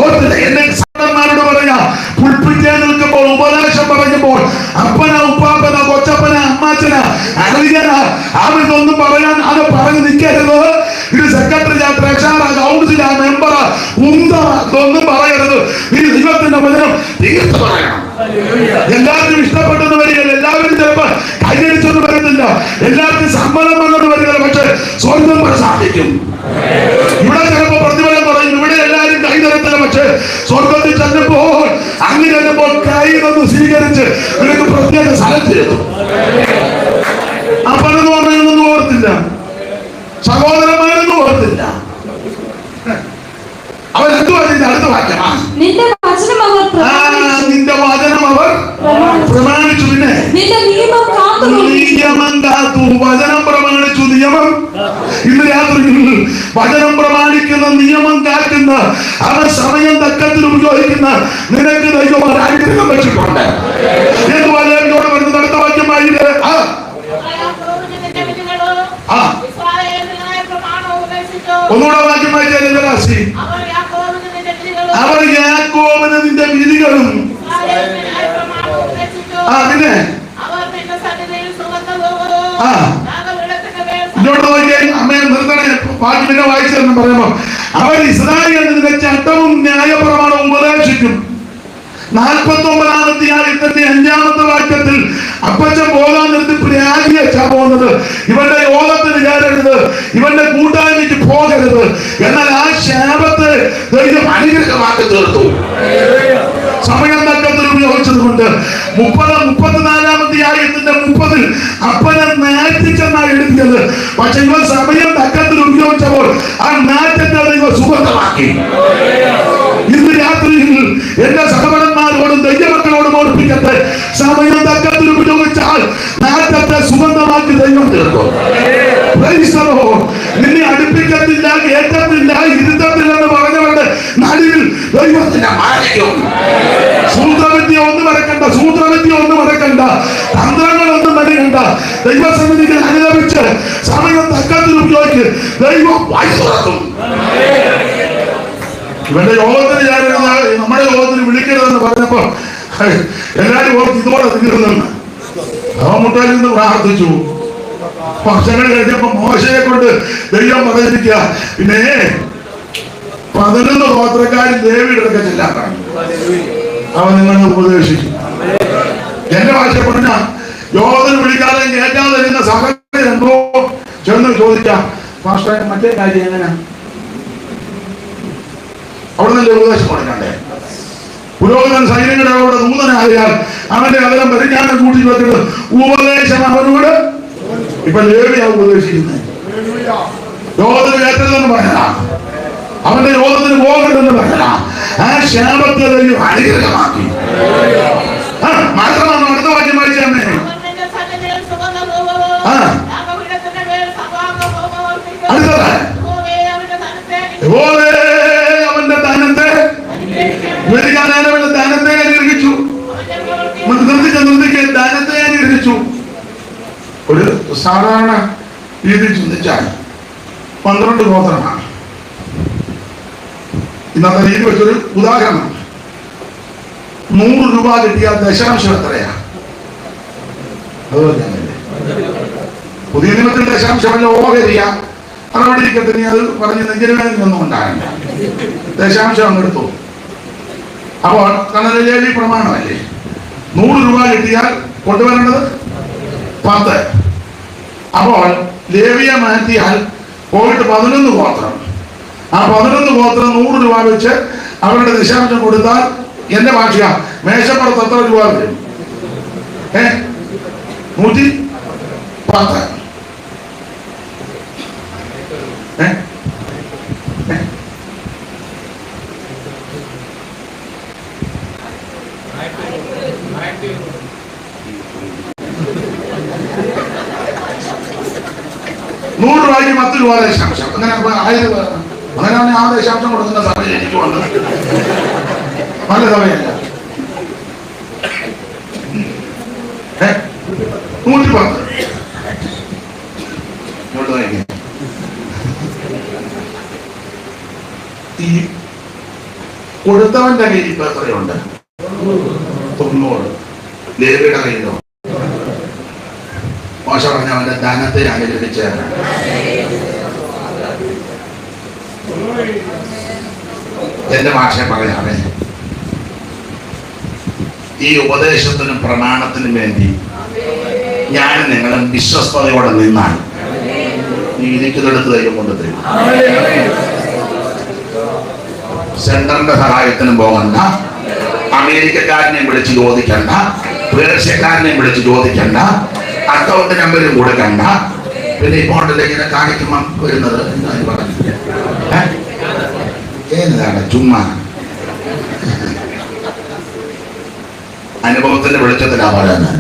ഓർത്തില്ല. എന്റെ സഹോദരന്മാരോട് പറയാ, പുൽപ്പിറ്റേ നിൽക്കുമ്പോൾ ഉപദേശം പറയുമ്പോൾ അപ്പന ഉപ്പാപ്പന കൊച്ചപ്പന അമ്മാച്ചന അവരിതൊന്നും പറയാൻ അത് പറഞ്ഞു നിൽക്കരുത്. ഇത് സെക്രട്ടറി, ട്രഷറർ, കൗൺസിൽ, മെമ്പർ, ഇതൊന്നും പറയരുത്. ഇത് ദൈവത്തിന്റെ വചനം തീർത്ത് പറയണം. എല്ലാവർക്കും ഇഷ്ടപ്പെട്ടെന്ന് വരികയില്ല, എല്ലാവരും ചിലപ്പോൾ കൈയടിച്ചൊന്നും വരത്തില്ല, എല്ലാവർക്കും സമ്മതം വന്നത് വരികയില്ല. പക്ഷെ സ്വർഗം സാധിക്കും. ഇവിടെ ചിലപ്പോൾ പ്രതിഫലം പറയും, ഇവിടെ എല്ലാവരും കൈ തരത്തില്ല. പക്ഷെ സ്വർഗത്തിൽ ചെല്ലുമ്പോൾ അങ്ങനെ ചെല്ലുമ്പോൾ കൈ തന്ന് സ്വീകരിച്ച് നിനക്ക് പ്രത്യേക സ്ഥലത്തിരുന്നു. അപ്പനെന്ന് പറഞ്ഞൊന്നും ഓർത്തില്ല, സഹോദരന്മാരൊന്നും ഓർത്തില്ല. അവൻ എന്തുവാ അടുത്ത വാക്യമാ? നിന്റെ വചനം അവർ പ്രമാണിച്ചു. പിന്നെ നിയമം കാത്തു. വചനം പ്രമാണിച്ചു, നിയമം. ഇന്ന് രാത്രി വചനം പ്രമാണിക്കുന്ന, നിയമം കാക്കുന്ന, അവൻ സമയം തക്കത്തിൽ ഉപയോഗിക്കുന്ന നിനക്ക് ദൈവം അനുഗ്രഹം വെച്ചിട്ടുണ്ട്. എന്തുപോലെ വരുന്നത് അടുത്ത വാക്യമായില്ലേ? ഒന്നുകൂടെ വാക്യം വായിച്ചാൽ അവർ യാക്കോബിന് നിന്റെ വിധികളും. പിന്നെ ഇങ്ങോട്ട് നോക്കിയാൽ അമ്മയെ നിർത്തണേ, ബാക്കി പിന്നെ വായിച്ചെന്ന് പറയുമ്പോ അവർ ഇസ്രായേലിന് നിന്റെ ചട്ടവും ന്യായപ്രമാണവും ഉപദേശിക്കും. 49-ാമത്തെ ആയത്തിന്റെ 5-ാമത്തെ വാക്യത്തിൽ അപ്പച്ചൻ പോകാൻ നിർത്തി പ്രാഗിയച്ചാ പോകുന്നത്. ഇവന്റെ യോഗത്തിന് ചേരരുത്, ഇവന്റെ കൂട്ടായ്മയ്ക്ക് പോകരുത്. എന്നാൽ ആ ശാപത്തെ ദൈവം അനുഗ്രഹമാക്കി തീർത്തു. സമയം തക്കത്തിൽ ഉപയോഗിച്ചത് കൊണ്ട് 34-ാമത്തെ ആയത്തിന്റെ 30-ൽ അപ്പനെ നാറ്റിച്ചെന്നാണ് എഴുതിയത്. പക്ഷെ ഇവൻ സമയം തക്കത്തിൽ ഉപയോഗിച്ചപ്പോൾ ആ നാറ്റത്തെ ദൈവം സുഗന്ധമാക്കി. ഇന്ന് രാത്രിയിൽ എന്റെ സഹോദരന്മാരോടും ദൈവമക്കളോടും ഓർപ്പിക്കട്ടെ, സമയം തക്കത്തിൽ ഉപയോഗിച്ചാൽ നാറ്റത്തെ സുഗന്ധമാക്കി ദൈവം തീർക്കും. നിന്നെ അടുപ്പിക്കത്തില്ല, കേട്ടത്തില്ല, ഇരുത്തത്തില്ലെന്ന് പറഞ്ഞവരുടെ നടുവിൽ ദൈവത്തിന്റെ മാനിക്കും. സൂത്രവിദ്യ ഒന്നും മറക്കണ്ട, സൂത്രവിദ്യ ഒന്നും മറക്കണ്ട, തന്ത്രങ്ങളൊന്നും മടിക്കണ്ട. ദൈവസന്നിധിയിൽ അനുദപിച്ച് സമയം തക്കത്തിൽ ഉപയോഗിച്ച് ദൈവം വായി തുറക്കും. ഇവന്റെ യോഗത്തിന് നമ്മുടെ യോഗത്തിന് വിളിക്കരുതെന്ന് പറഞ്ഞപ്പോ എല്ലാരും ഓർത്ത് ഇതോടെ തീർന്നെന്ന് അവൻ മുട്ടാൽ നിന്ന് പ്രാർത്ഥിച്ചു. വർഷങ്ങൾ കഴിഞ്ഞപ്പോ മോശയെ കൊണ്ട് ദൈവം പറഞ്ഞിരിക്കുക, പിന്നെ 11 ഗോത്രക്കാരും ലേവിയുടെ അടുക്ക ചെല്ലാൻ പറഞ്ഞു. അവൻ നിങ്ങളെ ഉപദേശിച്ചു. എന്റെ ഭാഷ പറഞ്ഞ യോഗത്തിന് വിളിക്കാതെ കേൾക്കാതെ ഇരുന്ന സഹോദരൻ എന്തോ ചെന്ന് ചോദിക്കാം, മാസ്റ്റർ മറ്റേ കാര്യം എങ്ങനെയാ? അവിടെ നല്ല ഉപദേശം കൊടുക്കണ്ടേ? പുരോഹിതൻ സൈന്യങ്ങളുടെ അവിടെ ദൂതനായാൽ അവന്റെ അകലം പരിജ്ഞാനം കൂട്ടി വെക്കുന്നത് ഉപദേശം അവനോട്. ഇപ്പൊ ലേവിയാ ഉപദേശിക്കുന്നത്. യോഗത്തിന് കയറ്റരുതെന്ന് പറഞ്ഞാ, അവന്റെ യോഗത്തിന് പോകരുതെന്ന് പറഞ്ഞാ, ആ ശാപത്തെ അനുഗ്രഹമാക്കി. മാത്രമാണ് അടുത്ത വാക്യം വായിച്ചാൽ അവന്റെ ദാനത്തെ ദാനത്തെ അനുഗ്രഹിച്ചു. ദാനത്തെ അനുഗ്രഹിച്ചു. ഒരു സാധാരണ രീതി ചിന്തിച്ചാൽ 12 ഗോത്രമാണ്. ഇന്നത്തെ രീതി വെച്ചൊരു ഉദാഹരണം, 100 രൂപ കിട്ടിയാൽ ദശാംശം എത്രയാ? അതുപോലെ പുതിയ നിയമത്തിൽ ദശാംശമല്ല ഓഹരിയ അവിടെ ഇരിക്കത്തിന് അത് പറഞ്ഞ് നെഞ്ചിനൊന്നും ഉണ്ടാകില്ല. ദശാംശം അങ്ങെടുത്തു. അപ്പോൾ കണലേലി പ്രമാണമല്ലേ, 100 രൂപ കിട്ടിയാൽ കൊണ്ടുവരേണ്ടത് 10. അപ്പോൾ ലേവിയെ മാറ്റിയാൽ പോയിട്ട് 11 ഗോത്രം. ആ 11 ഗോത്രം 100 രൂപ വെച്ച് അവരുടെ ദശാംശം കൊടുത്താൽ എന്റെ ഭാഷ മേശപ്പുറത്ത് എത്ര രൂപ വരും? 110. രൂപയ്ക്ക് 10 രൂപ ദശാംശം. അങ്ങനെ 1000 അങ്ങനെ ആ ദശാംശം കൊടുക്കുന്ന സമയം എനിക്ക് വന്നു. നല്ല സമയമല്ല. 110. ഈ കൊടുത്തവന്റെ കയ്യിൽ ഇപ്പൊ എത്രയുണ്ട്? 90. ലേവിയുടെ കയ്യിലോ മോശ പറഞ്ഞ അവന്റെ ധനത്തെ അനുഗ്രഹിച്ച് എന്റെ ഭാഷയെ പറയാമേ, ഈ ഉപദേശത്തിനും പ്രമാണത്തിനും വേണ്ടി ഞാൻ നിങ്ങളും വിശ്വസ്തയോടെ നിന്നാൽ നീ ഇരിക്കുന്നിടത്ത് ദൈവം കൊണ്ട് തരും. സെന്ററിന്റെ സഹായത്തിനും പോകണ്ട, അമേരിക്കക്കാരനെയും വിളിച്ച് ചോദിക്കണ്ട, പേർഷ്യക്കാരനെയും വിളിച്ച് ചോദിക്കണ്ട, അക്കൗണ്ട് നമ്പരും കൊടുക്കണ്ട. പിന്നെ ഇപ്പോണ്ടല്ലേ ഇങ്ങനെ കാണിക്കുമ്പോൾ വരുന്നത് എന്താ പറഞ്ഞു ഏതാണ് ചുമ്മാ അനുഭവത്തിന്റെ വെളിച്ചത്തിലാ പറയുന്നത്.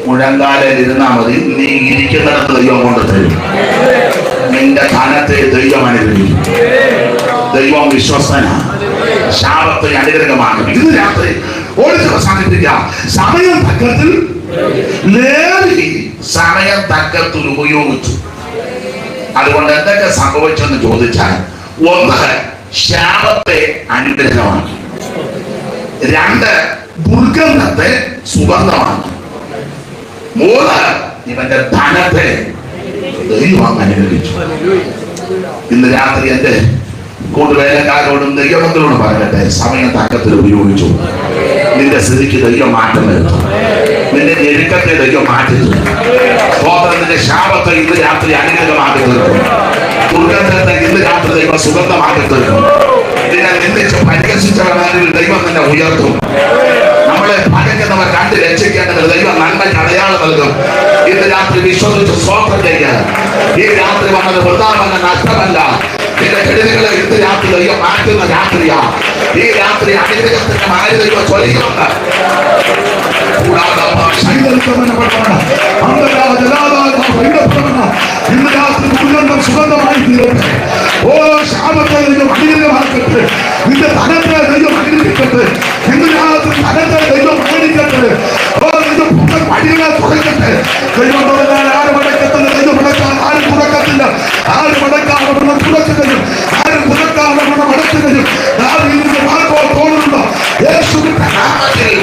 മുഴങ്കാലിൽ ഇരുന്നാ മതി, നീ ഇരിക്കുന്നിടത്ത് ദൈവം കൊണ്ട് തരും. നിന്റെ ധനത്തെ ദൈവം അനുഗ്രഹിക്കും. ദൈവം വിശ്വസ്തനാണ്. ശാപത്തെ അനുഗ്രഹമാക്കും. ഇത് രാത്രി ഓടിച്ച് അവസാനിപ്പിക്കാം. സമയം തക്കത്തിൽ ലേവി സമയം തക്കത്തിൽ ഉപയോഗിച്ചു. അതുകൊണ്ട് എന്തൊക്കെ സംഭവിച്ചെന്ന് ചോദിച്ചാൽ, ഒന്ന്, ശാപത്തെ അനുഗ്രഹമാക്കി. രണ്ട്, ദുർഗന്ധത്തെ സുഗന്ധമാക്കി. മൂന്ന്, ഇവന്റെ ധനത്തെ ദൈവം അനുഗ്രഹിച്ചു. ഇന്ന് രാത്രി എന്റെ കൂട്ടുവേലക്കാരോടും ദൈവമക്കളോടും പറയട്ടെ, സമയം തക്കത്തിൽ ഉപയോഗിച്ചു. നിന്റെ സ്ഥിതിക്ക് ദൈവം മാറ്റം വരുത്തും. നിന്റെ ഞെരുക്കത്തെ ദൈവം മാറ്റി തരും. നിന്റെ ശാപത്തെ ഇന്ന് രാത്രി അനുഗ്രഹമാക്കി തീർക്കും. ദുർഗന്ധത്തെ ഇന്ന് രാത്രി ദൈവം സുഗന്ധമാക്കി തീർക്കും. നിന്നെ നിന്ദിച്ച് പരിഹസിച്ചവരാണെങ്കിൽ ദൈവം നിന്നെ ഉയർത്തും. നമ്മളെ പകയ്ക്കുന്നവർ കണ്ട് രക്ഷിക്കേണ്ടത് ദൈവം നന്മയ്ക്ക് അടയാളം നൽകും. ഇന്ന് രാത്രി വിശ്വസിച്ച് സ്തോത്രം ചെയ്യുക. ഈ രാത്രി വന്നത് വൃഥാവല്ല, നഷ്ടമല്ല. നിന്റെ കെടുതികളെ ഇന്ന് രാത്രി ദൈവം മാറ്റുന്ന രാത്രിയാ. ഈ രാത്രി അനുഗ്രഹത്തിന്റെ മാരി ദൈവം ചൊല്ലിയുണ്ട്. ഇന്ന് രാത്രി ദുർഗന്ധം സുഗന്ധമായി തീരട്ടെ. ഓ ശാപത്തെ ദൈവം അനുഗ്രഹമാക്കട്ടെ. നിന്റെ ധനത്തെ ദൈവം അനുഗ്രഹിക്കട്ടെ. ഇന്ന് രാത്രി ധനത്തെ ദൈവം അനുഗ്രഹിക്കട്ടെ. ഓ നിന്റെ വഴികളെ തുറക്കട്ടെ. ദൈവം തുറന്നാൽ ആരും അടക്കത്തില്ല. ദൈവം അടക്കാൻ ആരും തുറക്കത്തില്ല. ആരും അടക്കാതെ തുറക്കുകയും ആരും തുറക്കാതെ അടക്കുകയും തോന്നുന്നു. യേശുവിന്റെ നാമത്തിൽ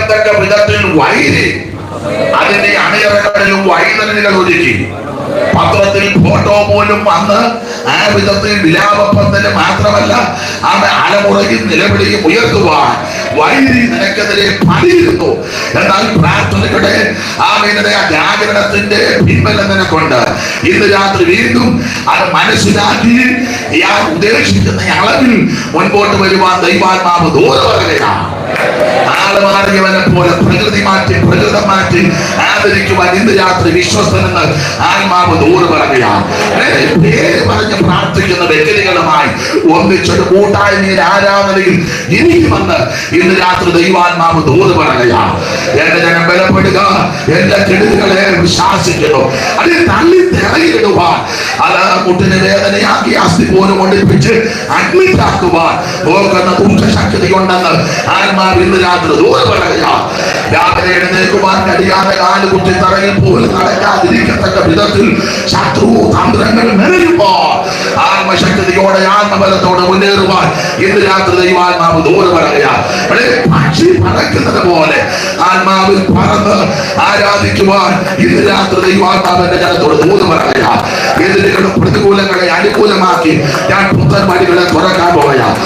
നിൽക്കത്തക്ക വിധത്തിൽ വൈരി അതിന്റെ അണിയറകളിലും വൈതരണികൾ ഒരുക്കി. പത്രത്തിൽ ഫോട്ടോ പോലും വന്ന് ആ വിധത്തിൽ വിലാപപ്പന്തല് മാത്രമല്ല അവൻ അലമുറയും നിലവിളിയും ഉയർത്തുവാൻ വൈരി നിനക്കെതിരെ പണിയിരുന്നു. എന്നാൽ പ്രാർത്ഥനയുടെ ആമേനയുടെ ആ ജാഗരണത്തിന്റെ പിൻബലം നിനക്കുണ്ട്. ഇന്ന് രാത്രി വീണ്ടും അത് മനസ്സിലാക്കി ഞാൻ ഉദ്ദേശിക്കുന്ന അളവിൽ മുൻപോട്ട് വരുവാൻ ദൈവാത്മാവ് ദൂരെ പറയുകയാണ്. ആള് മാറിയവനെ പോലെ പ്രകൃതി മാറ്റി പ്രകൃതം മാറ്റി ആദരിക്കുവാൻ ഇന്ന് രാത്രി വിശ്വസ്തനെന്ന് ആത്മാവ് ദൂരെ പറയുകയാണ്. പേര് പറഞ്ഞ് പ്രാർത്ഥിക്കുന്ന വ്യക്തികളുമായി ഒന്നിച്ചൊരു കൂട്ടായ്മയിൽ ആരാധനയിൽ ഇരിക്കുമെന്ന് ഇന്ന് രാത്രി ദൈവാത്മാവ് ദൂരെ പറയുകയാണ്. എന്റെ ജനം ബലപ്പെടുക, എന്റെ കെടുതികളെ വിശ്വാസിക്കുന്നു, അതിൽ തള്ളി തിറയിടുവാൻ, അത് മുട്ടിന് വേദനയാക്കി അസ്ഥി പോലും ഒളിപ്പിച്ച് അഡ്മിറ്റ് ആക്കുവാൻ ഓർക്കുന്ന ദുഃഖശക്തി ഉണ്ടെന്ന് ആത്മാവ് ഇന്ന് രാത്രി ദൂരെ പറയുകയാണ്. രാവിലെ എഴുന്നേൽക്കുവാൻ കഴിയാതെ കാല് കുത്തി തറയിൽ പോലും നടക്കാതിരിക്കത്തക്ക വിധത്തിൽ ശത്രു തന്ത്രങ്ങൾ മെനയുമ്പോൾ ആത്മശക്തിയോടെ ആത്മബലത്തോടെ മുന്നേറുവാൻ ഇന്ന് രാത്രി ദൈവാത്മാവ് ദൂരെ പറയുകയാണ്. പക്ഷി പറക്കുന്നത് പോലെ ആത്മാവിൽ പറന്ന് ആരാധിക്കുവാൻ ഇന്ന് രാത്രി ദൈവാത്മാവിന്റെ ജനത്തോട് ദൂരെ പറയുകയാണ്. എതിരുകളും പ്രതികൂലങ്ങളെ അനുകൂലമാക്കി ഞാൻ പുത്തൻ വഴികളെ തുറക്കാൻ പോവുകയാണ്.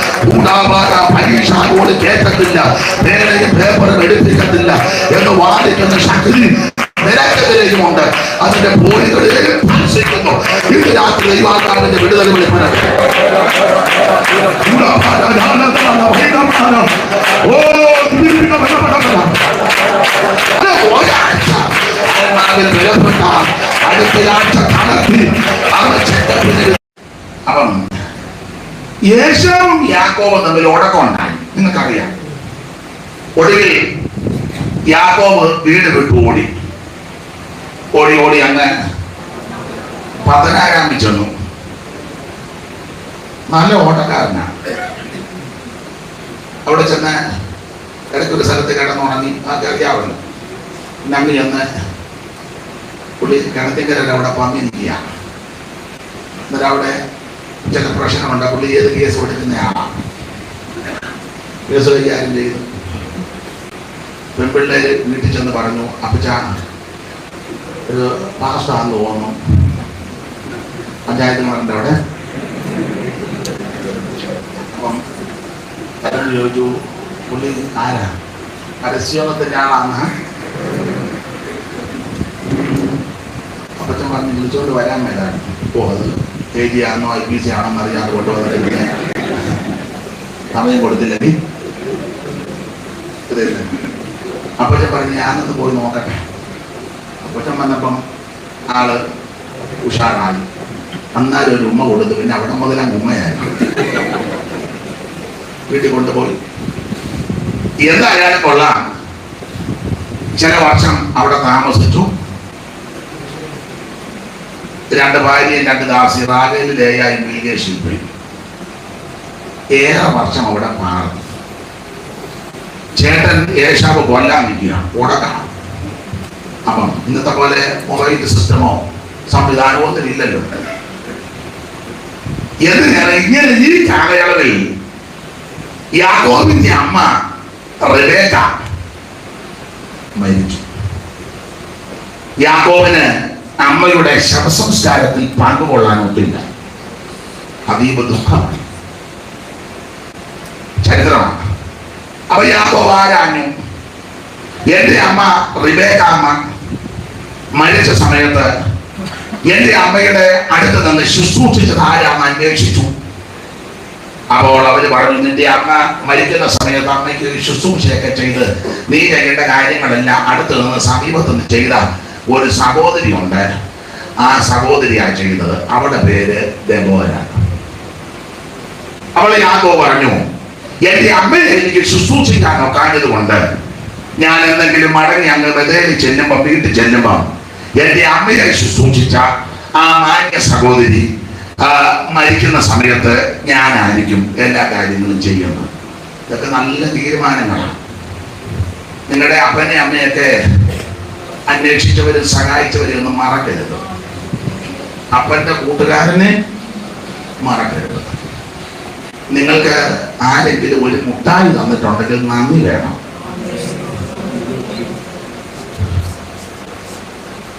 പരീക്ഷ അങ്ങോട്ട് കേൾക്കത്തില്ല, പേനയും പേപ്പറും എടുപ്പിക്കത്തില്ല എന്ന് വാദിക്കുന്ന ശക്തി നിരക്കെതിരെയുമുണ്ട്. അതിന്റെ പോയികളിലേക്ക് സ്പർശിക്കുന്നു. ഇന്ന് രാത്രി ദൈവാത്മാവിന്റെ വിടുതൽ വിളിപ്പനത് അടുത്തയാഴ്ച കടത്തി അപ്പം യേശുവും യാക്കോബും തമ്മിൽ ഉടക്കം ഉണ്ടായി. നിങ്ങൾക്കറിയാം. ഒടുവിൽ യാക്കോബ് വീട് വിട്ടു ഓടി ഓടി ഓടി അങ്ങ് പതനാരാമിൽ ചെന്നു. നല്ല ഓട്ടക്കാരനാണ്. അവിടെ ചെന്ന് ഇടയ്ക്കൊരു സ്ഥലത്ത് കിടന്നുണങ്ങി. അതൊക്കെ അറിയാമല്ലോ. അങ്ങ് ചെന്ന് പുള്ളി കിണത്തിങ്കരല്ല അവിടെ പന്നി നിൽക്കുക. എന്നിട്ട് അവിടെ ചില പ്രശ്നമുണ്ട്. പുള്ളി ഏത് കേസ് കൊടുക്കുന്നയാളാണ്. കേസ് കൈകാര്യം ചെയ്തു. പെൺപിള്ളേര് വീട്ടിൽ ചെന്ന് പറഞ്ഞു, അപ്പച്ചാ ഒരു പാസ്റ്റാന്ന് തോന്നുന്നു, പഞ്ചായത്ത് മറിന്റെ അവിടെ. അപ്പം ചോദിച്ചു, പുള്ളി ആരാ? പരസ്യോഗത്തിന്റെ ആളാണ്. അപ്പച്ചൻ പറഞ്ഞ് വിളിച്ചുകൊണ്ട് വരാൻ മേലാണ്. ഓ, അത് KG ആണോ IPC ആണോന്ന് അറിയാതെ കൊണ്ടുവന്നിട്ട് സമയം കൊടുത്തില്ലെങ്കിൽ അപ്പച്ചൻ പറഞ്ഞ് ഞാനൊന്ന് പോയി നോക്കട്ടെ. അപ്പച്ചൻ വന്നപ്പം ആള് ഉഷാറായി. അന്നാലും ഒരു ഉമ്മ കൊടുത്തു. പിന്നെ അവിടെ മുതൽ അങ്ങ് ഉമ്മയായിരുന്നു. വീട്ടിൽ കൊണ്ടുപോയി. എന്തായാലും കൊള്ളാം. ചില വർഷം അവിടെ താമസിച്ചു. 2 ഭാര്യയും 2 ദാസി, റാഗേൽ, ലേയായും ബിൽഗേഷിൽ പോയി. 7 വർഷം അവിടെ മാറി. ചേട്ടൻ ഏശാവ് കൊല്ലാൻ നിൽക്കുക, ഉടക്കണം. അപ്പം ഇന്നത്തെ പോലെ മൊബൈൽ സിസ്റ്റമോ സംവിധാനമോ ഒന്നും ഇല്ലല്ലോ. എന്തിനാണ് ഇങ്ങനെ ഈ കാലയളവിൽ യാക്കോബിന്റെ അമ്മ റിബേക്ക മരിച്ചു. യാക്കോബിന് അമ്മയുടെ ശവസംസ്കാരത്തിൽ പങ്കുകൊള്ളാനൊത്തില്ല. അതീവ ദുഃഖമാണ്, ചരിത്രമാണ്. അപ്പൊ യാക്കോബ് ആരാഞ്ഞു? എന്റെ അമ്മ റിബേക്ക അമ്മ മരിച്ച സമയത്ത് എന്റെ അമ്മയുടെ അടുത്ത് നിന്ന് ശുശ്രൂഷിച്ചത് ആരാന്ന് അന്വേഷിച്ചു. അപ്പോൾ അവര് പറഞ്ഞു, നിന്റെ അമ്മ മരിക്കുന്ന സമയത്ത് അമ്മയ്ക്ക് ശുശ്രൂഷയൊക്കെ ചെയ്ത് നീ ചെയ്യേണ്ട കാര്യങ്ങളെല്ലാം അടുത്ത് നിന്ന് സമീപത്ത് നിന്ന് ചെയ്ത ഒരു സഹോദരി ഉണ്ട്. ആ സഹോദരിയാ ചെയ്തത്. അവളുടെ പേര് ദെബോര. അവളെ യാക്കോബ് പറഞ്ഞു, എന്റെ അമ്മയെ എനിക്ക് ശുശ്രൂഷിക്കാൻ ഒക്കാഞ്ഞത് കൊണ്ട് ഞാൻ എന്തെങ്കിലും മടങ്ങി അങ്ങ് ബഥേലിൽ ചെല്ലുമ്പോ, വീട്ടിൽ ചെല്ലുമ്പോ എന്റെ അമ്മയെ ശുശ്രൂഷിച്ച ആ മാന്യ സഹോദരി മരിക്കുന്ന സമയത്ത് ഞാനായിരിക്കും എല്ലാ കാര്യങ്ങളും ചെയ്യുന്നത്. ഇതൊക്കെ നല്ല തീരുമാനങ്ങളാണ്. നിങ്ങളുടെ അപ്പനെ അമ്മയൊക്കെ അന്വേഷിച്ചവരും സഹായിച്ചവരും ഒന്നും മറക്കരുത്. അപ്പന്റെ കൂട്ടുകാരനെ മറക്കരുത്. നിങ്ങൾക്ക് ആരെങ്കിലും ഒരു മുട്ടായി തന്നിട്ടുണ്ടെങ്കിൽ നന്ദി വേണം.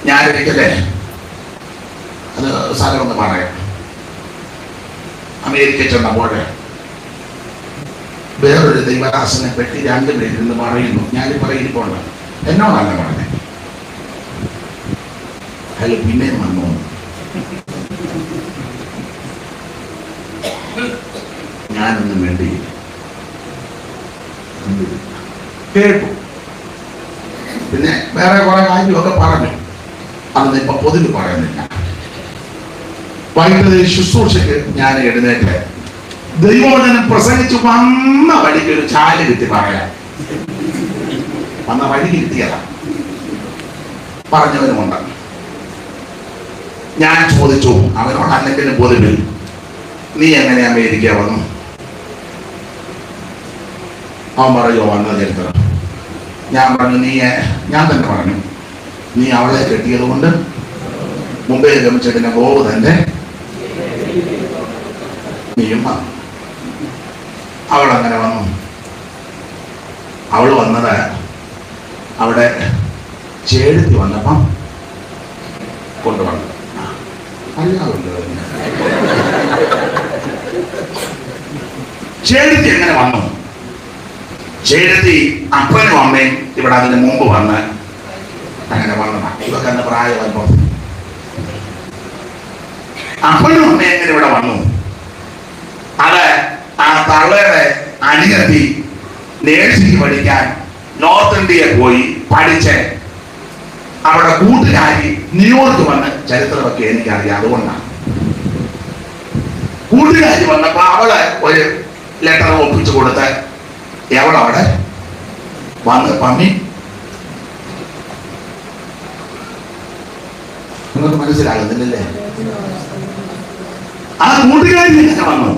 ഞാനൊരിക്കലേ അത് സ്ഥലമൊന്ന് പറയാം. അമേരിക്ക ചെന്നപ്പോൾ വേറൊരു ദൈവദാസനെ പറ്റി രണ്ടുപേരിന്ന് പറയുന്നു. ഞാനിപ്പോൾ ഇരിപ്പുണ്ട്. എന്നോടല്ല പറഞ്ഞത്. അയാൾ പിന്നെയും വന്നു. ഞാനൊന്നും വേണ്ടി കേട്ടു. പിന്നെ വേറെ കുറെ കാര്യമൊക്കെ പറഞ്ഞു. അതൊന്നും ഇപ്പൊ പൊതുവെ പറയുന്നില്ല. വൈകിട്ട് ശുശ്രൂഷയ്ക്ക് ഞാൻ എഴുന്നേറ്റ് ദൈവവചനം പ്രസംഗിച്ച് വന്ന വഴിക്ക് ഒരു ചാല് കിട്ടി പറയാൻ. വന്ന വഴി കിട്ടിയതാ. പറഞ്ഞവനുമുണ്ട്. ഞാൻ ചോദിച്ചു അവനോട്, അല്ലെങ്കിലും പൊതുവിൽ നീ എങ്ങനെ അമേരിക്ക വന്നു? അവൻ പറയോ വന്ന ചരിത്രം. ഞാൻ പറഞ്ഞു, ഞാൻ തന്നെ പറഞ്ഞു, നീ അവളെ കെട്ടിയത് കൊണ്ട് മുമ്പേ ഗമിച്ചതിന്റെ ഗോവ് തന്നെ നീയും വന്നു. അവൾ അങ്ങനെ വന്നു. അവൾ വന്നത് അവിടെ ചേടുത്തി വന്നപ്പം കൊണ്ടുവന്നു. ചേടുത്തി എങ്ങനെ വന്നു? ചേടുത്തി അപ്പനും അമ്മയും ഇവിടെ അതിന് മുമ്പ് വന്ന് അങ്ങനെ വന്നതാ. ഇതൊക്കെ എന്നെ പ്രായമല്ലോ. അപ്പനും അമ്മയും എങ്ങനെ ഇവിടെ വന്നു? അത് ആ തള്ളയുടെ അനിയത്തി നേഴ്സിംഗ് പഠിക്കാൻ നോർത്ത് ഇന്ത്യയിൽ പോയി പഠിച്ച് അവിടെ കൂട്ടുകാരി ന്യൂയോർക്ക് വന്ന് ചരിത്രമൊക്കെ എനിക്കറിയാം. അതുകൊണ്ടാണ് കൂട്ടുകാരി വന്നപ്പോ അവള് ഒരു ലെറ്റർ ഒപ്പിച്ചു കൊടുത്ത് എവളവിടെ വന്ന് പമ്മി. നിങ്ങൾക്ക് മനസ്സിലാകുന്നില്ലല്ലേ? ആ കൂട്ടുകാരി എങ്ങനെ വന്നു?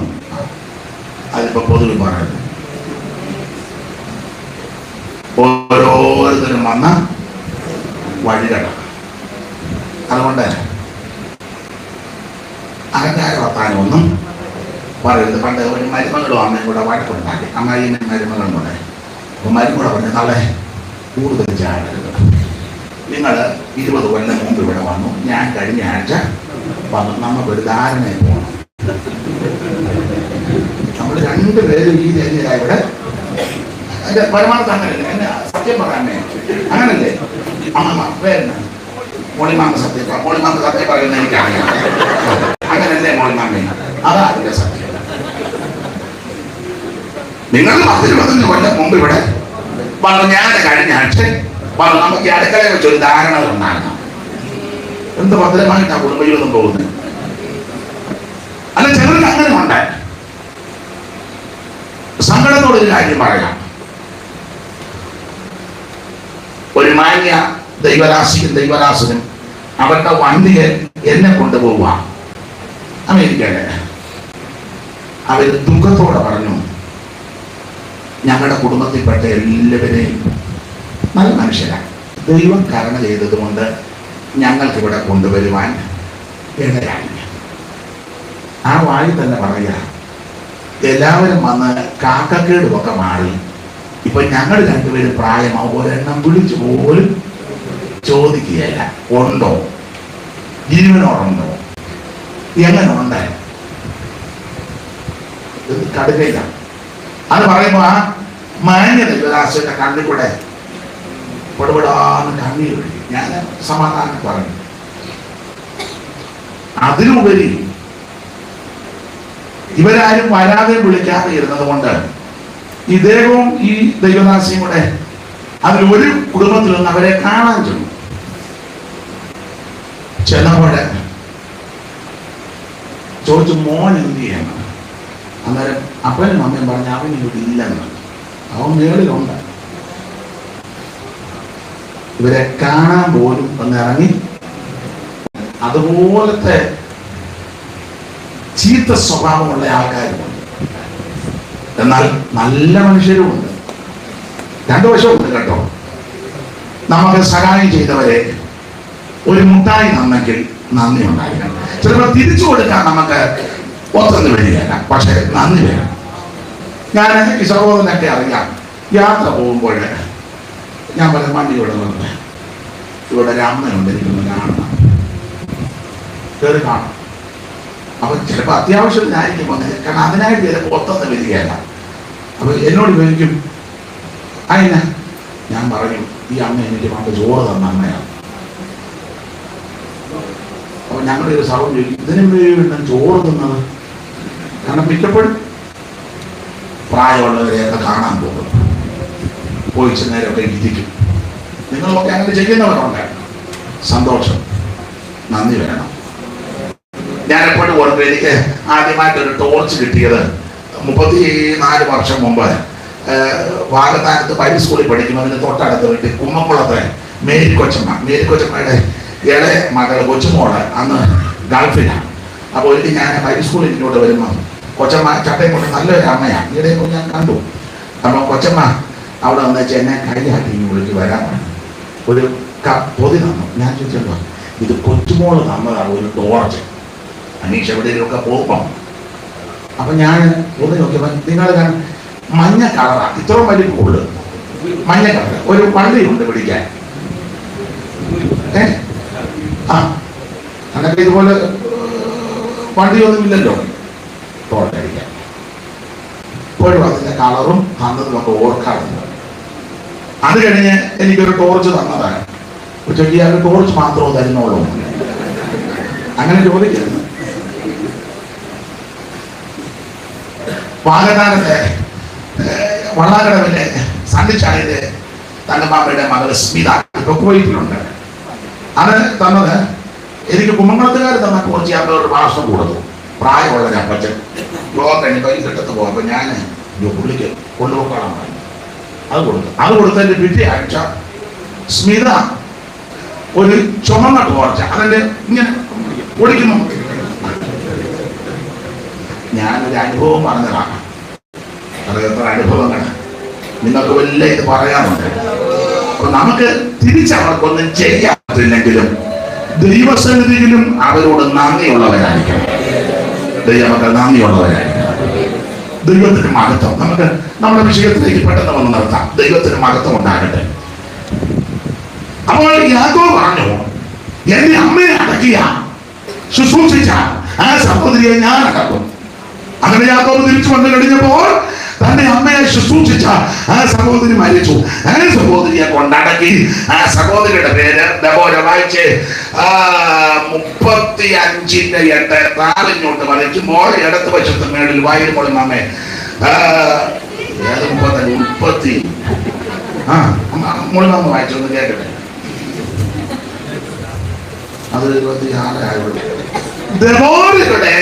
അതിപ്പോ പൊതുവെ പറയുന്നു. ഓരോരുത്തരും വന്ന വഴികട. അതുകൊണ്ട് അഹങ്കാര വർത്താനമൊന്നും പറയരുത്. പണ്ട് ഒരു മരുമകളും അമ്മയും കൂടെ വഴക്കുണ്ടാക്കി. അമ്മായിയും മരുമകളും കൂടെ. അപ്പൊ മരുമകളെ പറഞ്ഞു, നാളെ കൂടുതൽ ചാടരുത്. നിങ്ങൾ 20 കൊല്ലം മുമ്പ് ഇവിടെ വന്നു, ഞാൻ കഴിഞ്ഞ ആഴ്ച വന്നു. നമുക്കൊരു ധാരണയിൽ പോകണം. നമ്മൾ രണ്ടുപേരും ഈ തന്നെയാ ഇവിടെ. എന്റെ പരമാർത്ഥം അങ്ങനല്ലേ? എന്നെ സത്യം പറയാമേ, അങ്ങനല്ലേ? അമ്മ പേരുന്ന മോളിമാമ സത്യം. മോളിമാമ സത്യം പറയുന്ന എനിക്കറിയാം. അങ്ങനല്ലേ മോളിമാമേ? അതാ അതിന്റെ സത്യം. നിങ്ങൾ 10-15 കൊല്ലം മുമ്പ് ഇവിടെ വന്നു, ഞാൻ കഴിഞ്ഞ ആഴ്ച വന്നു. നമുക്ക് ഈ അടുക്കളയെ വെച്ചൊരു ധാരണ ഉണ്ടാകണം. എന്ത് ഭദ്രമായിട്ടാ കുടുംബ ജീവിതം പോകുന്നത്? അല്ല, ചിലർക്ക് അങ്ങനെ ഉണ്ട്. സങ്കടത്തോടൊരു കാര്യം പറയാം. ഒരു മാന്യ ദൈവരാശിനും അവരുടെ വണ്ടിയെ എന്നെ കൊണ്ടുപോവുക അമേരിക്കയില്. അവര് ദുഃഖത്തോടെ പറഞ്ഞു, ഞങ്ങളുടെ കുടുംബത്തിൽപ്പെട്ട എല്ലാവരെയും നല്ല മനുഷ്യരാണ്, ദൈവം കരുണ ചെയ്തതുകൊണ്ട് ഞങ്ങൾക്ക് ഇവിടെ കൊണ്ടുവരുവാൻ ഇടയായി. ആ വായി തന്നെ പറയുക, എല്ലാവരും വന്ന് കാക്കക്കേടുമൊക്കെ മാറി. ഇപ്പൊ ഞങ്ങൾ രണ്ടുപേരും പ്രായമാവും, ഒരെണ്ണം വിളിച്ചു പോലും ചോദിക്കുകയല്ല, ഉണ്ടോ, ജീവനോടുണ്ടോ, എങ്ങനെ ഉണ്ട്, കടുകയില്ല. അത് പറയുമ്പോ ആ മാന്യ ദൈവദാസന്റെ കണ്ണിൽ കൂടെ പൊടുപെടാന്ന് കണ്ണീർ ഒഴുകി. ഞാൻ സമാധാനം പറഞ്ഞു. അതിനുപരി ഇവരാരും വരാതെ വിളിക്കാതെ ഇരുന്നത് കൊണ്ട് ഇദ്ദേഹവും ഈ ദൈവദാസിയും കൂടെ അതിൽ ഒരു കുടുംബത്തിൽ നിന്ന് അവരെ കാണാൻ ചെന്നു. ചെന്നപ്പോഴ് ചോദിച്ചു, മോൻ എന്ത് ചെയ്യണം? അന്നേരം അപ്പനും അമ്മയും പറഞ്ഞ അവൻ ഇവിടെ ഇല്ലെന്ന്. അവൻ മേളിലുണ്ട്. ഇവരെ കാണാൻ പോലും ഒന്നിറങ്ങി. അതുപോലത്തെ ചീത്ത സ്വഭാവമുള്ള ആൾക്കാരുമുണ്ട്. എന്നാൽ നല്ല മനുഷ്യരുമുണ്ട്. രണ്ടു വശമുണ്ട് കേട്ടോ. നമുക്ക് സഹായം ചെയ്തവരെ ഒരു മുട്ടായി നന്നെങ്കിൽ നന്ദി ഉണ്ടായിരിക്കണം. ചിലപ്പോൾ തിരിച്ചു കൊടുക്കാൻ നമുക്ക് ഒത്തൊന്നും വരികയല്ല, പക്ഷെ നന്ദി വേണം. ഞാൻ ഈ സഹോദരനൊക്കെ അറിയാം. യാത്ര പോകുമ്പോൾ ഞാൻ പല വണ്ടി കൊടുക്കുന്നത് ഇവിടെ ഒരു അമ്മയുണ്ട്, എനിക്കൊന്ന് കാണണം, കയറി കാണും. അപ്പൊ ചിലപ്പോൾ അത്യാവശ്യത്തിനായിരിക്കും വന്നത്, കാരണം അതിനായിട്ട് ചിലപ്പോൾ ഒത്തൊന്ന് വരികയല്ല. അപ്പൊ എന്നോട് ചോദിക്കും അതിന, ഞാൻ പറയും ഈ അമ്മ എനിക്ക് പണ്ട് ചോറ് തന്ന അമ്മയാണ്. അപ്പൊ ഞങ്ങളുടെ ഒരു സൗണ്ട് ചോദിക്കും, ഇതിനു വേണ്ടി ചോറ് തിന്നത്? കാരണം മിക്കപ്പോഴും പ്രായമുള്ളവരെയൊക്കെ കാണാൻ പോകും, പോയി നേരമൊക്കെ ഇരിക്കും. നിങ്ങളൊക്കെ അങ്ങനെ ചെയ്യുന്നവരുണ്ട്, സന്തോഷം, നന്ദി വേണം. ഞാൻ എപ്പോഴും ഓർക്കും, എനിക്ക് ആദ്യമായിട്ടൊരു ടോർച്ച് കിട്ടിയത് 34 വർഷം മുമ്പ് വാഗത്താനത്ത് പൈലറ്റ് സ്കൂളിൽ പഠിക്കുമ്പോൾ അതിന് തൊട്ടടുത്ത് വീട്ടിൽ കുമ്മക്കുളത്തെ മേരിക്കൊച്ചമ്മയുടെ ഇളയ മകൾ കൊച്ചുമോള് അന്ന് ഗൾഫിലാണ്. അപ്പോൾ ഒരിക്കൽ ഞാൻ പൈലറ്റ് സ്കൂളിൽ ഇങ്ങോട്ട് വരുമ്പോൾ കൊച്ചമ്മ ചട്ടയും കൊണ്ട് നല്ലൊരു അമ്മയാണ്, ഈയിടെ ഞാൻ കണ്ടു. അപ്പോൾ കൊച്ചമ്മ അവിടെ വന്നേച്ച് എന്നെ കൈയാട്ടി വിളിച്ച് വരാൻ പറഞ്ഞു. ഒരു പൊതി തന്നു. ഞാൻ ചോദിച്ചല്ലോ, ഇത് കൊച്ചുമോള് തന്നതാണ് ഒരു ടോർച്ച്, അനീഷ് എവിടെയൊക്കെ പോകുമ്പം. അപ്പൊ ഞാൻ പൊതി നോക്കിയപ്പോൾ നിങ്ങൾ മഞ്ഞ കളറാണ്, ഇത്രയും വലിപ്പമുള്ളു, മഞ്ഞ കളർ, ഒരു വള്ളിയുണ്ട് പിടിക്കാൻ. അന്നൊക്കെ ഇതുപോലെ വണ്ടിയൊന്നുമില്ലല്ലോ ടോർച്ച് അടിക്കാൻ. ഇപ്പോഴും അതിന്റെ കളറും തന്നതും ഒക്കെ ഓർക്കാറുണ്ട്. അത് കഴിഞ്ഞ് എനിക്കൊരു ടോർച്ച് തന്നതാണ്. ഉച്ചയ്ക്ക് ടോർച്ച് മാത്രമേ തരുന്നുള്ളൂ, അങ്ങനെ ചോദിക്കരുത്. വാഗതാനത്തെ വള്ളാകടവിലെ സണ്ണിച്ചാലിന്റെ തങ്കമാമ്മയുടെ മകള് സ്മിത കുവൈറ്റിലുണ്ട്. അത് തന്നത് എനിക്ക് കുമ്മംകുളത്തുകാർ തന്ന ടോർച്ച്. ഞാൻ ഒരു മാസം കൊടുത്തു. പ്രായമുള്ള ഒരു അപ്പച്ചൻ യോഗ കഴിഞ്ഞ് കൈ കെട്ടത്ത് പോകുമ്പോൾ ഞാൻ പുള്ളിക്ക് കൊണ്ടുപോക്കണം പറഞ്ഞു. അത് കൊടുത്തതിന്റെ പിറ്റേ ആഴ്ച സ്മിത ഒരു ചുമന്ന ടോർച്ച അതിന്റെ ഇങ്ങനെ ഓടിക്കുന്നു. ഞാനൊരു അനുഭവം പറഞ്ഞതാണ്. അത് എത്ര അനുഭവങ്ങൾ നിങ്ങൾക്ക് വല്ല ഇത് പറയാറുണ്ട്. അപ്പൊ നമുക്ക് തിരിച്ചവർക്കൊന്നും ചെയ്യാൻ പറ്റില്ലെങ്കിലും ദൈവസന്നിധിയിലും അവരോട് നന്ദിയുള്ളവരായിരിക്കണം. ദൈവമക്കൾ നന്ദിയുള്ളവരായിരിക്കണം. ദൈവത്തിന് മഹത്വം. നമുക്ക് നമ്മുടെ വിഷയത്തിലേക്ക് പെട്ടെന്ന് വന്ന് നിർത്താം. ദൈവത്തിന് മഹത്വം ഉണ്ടാകട്ടെ. അപ്പോൾ യാക്കോബ് പറഞ്ഞു, എന്റെ അമ്മയെ അടക്കിയ ശുശ്രൂഷിച്ച ആ സഹോദരിയെ ഞാൻ അടക്കും. അങ്ങനെ യാക്കോബ് തിരിച്ചു വന്നു കഴിഞ്ഞപ്പോൾ തന്റെ അമ്മയെ ശുശ്രൂഷിച്ച ആ സഹോദരി മരിച്ചു. ആ സഹോദരിയെ കൊണ്ടടക്കി. ആ സഹോദരിയുടെ പേര് ദബോര. വായിച്ച് 35:8 താലിഞ്ഞോട്ട് വലിച്ചു മോളെ ഇടത്ത് വശത്ത് മേളിൽ വായിൽ മോളും അമ്മേ. ഏത് 30 മുഴുവൻ വായിച്ചൊന്ന് കേൾക്കട്ടെ. അത് 26 ആയുള്ളൂ. ദബോരയുടെ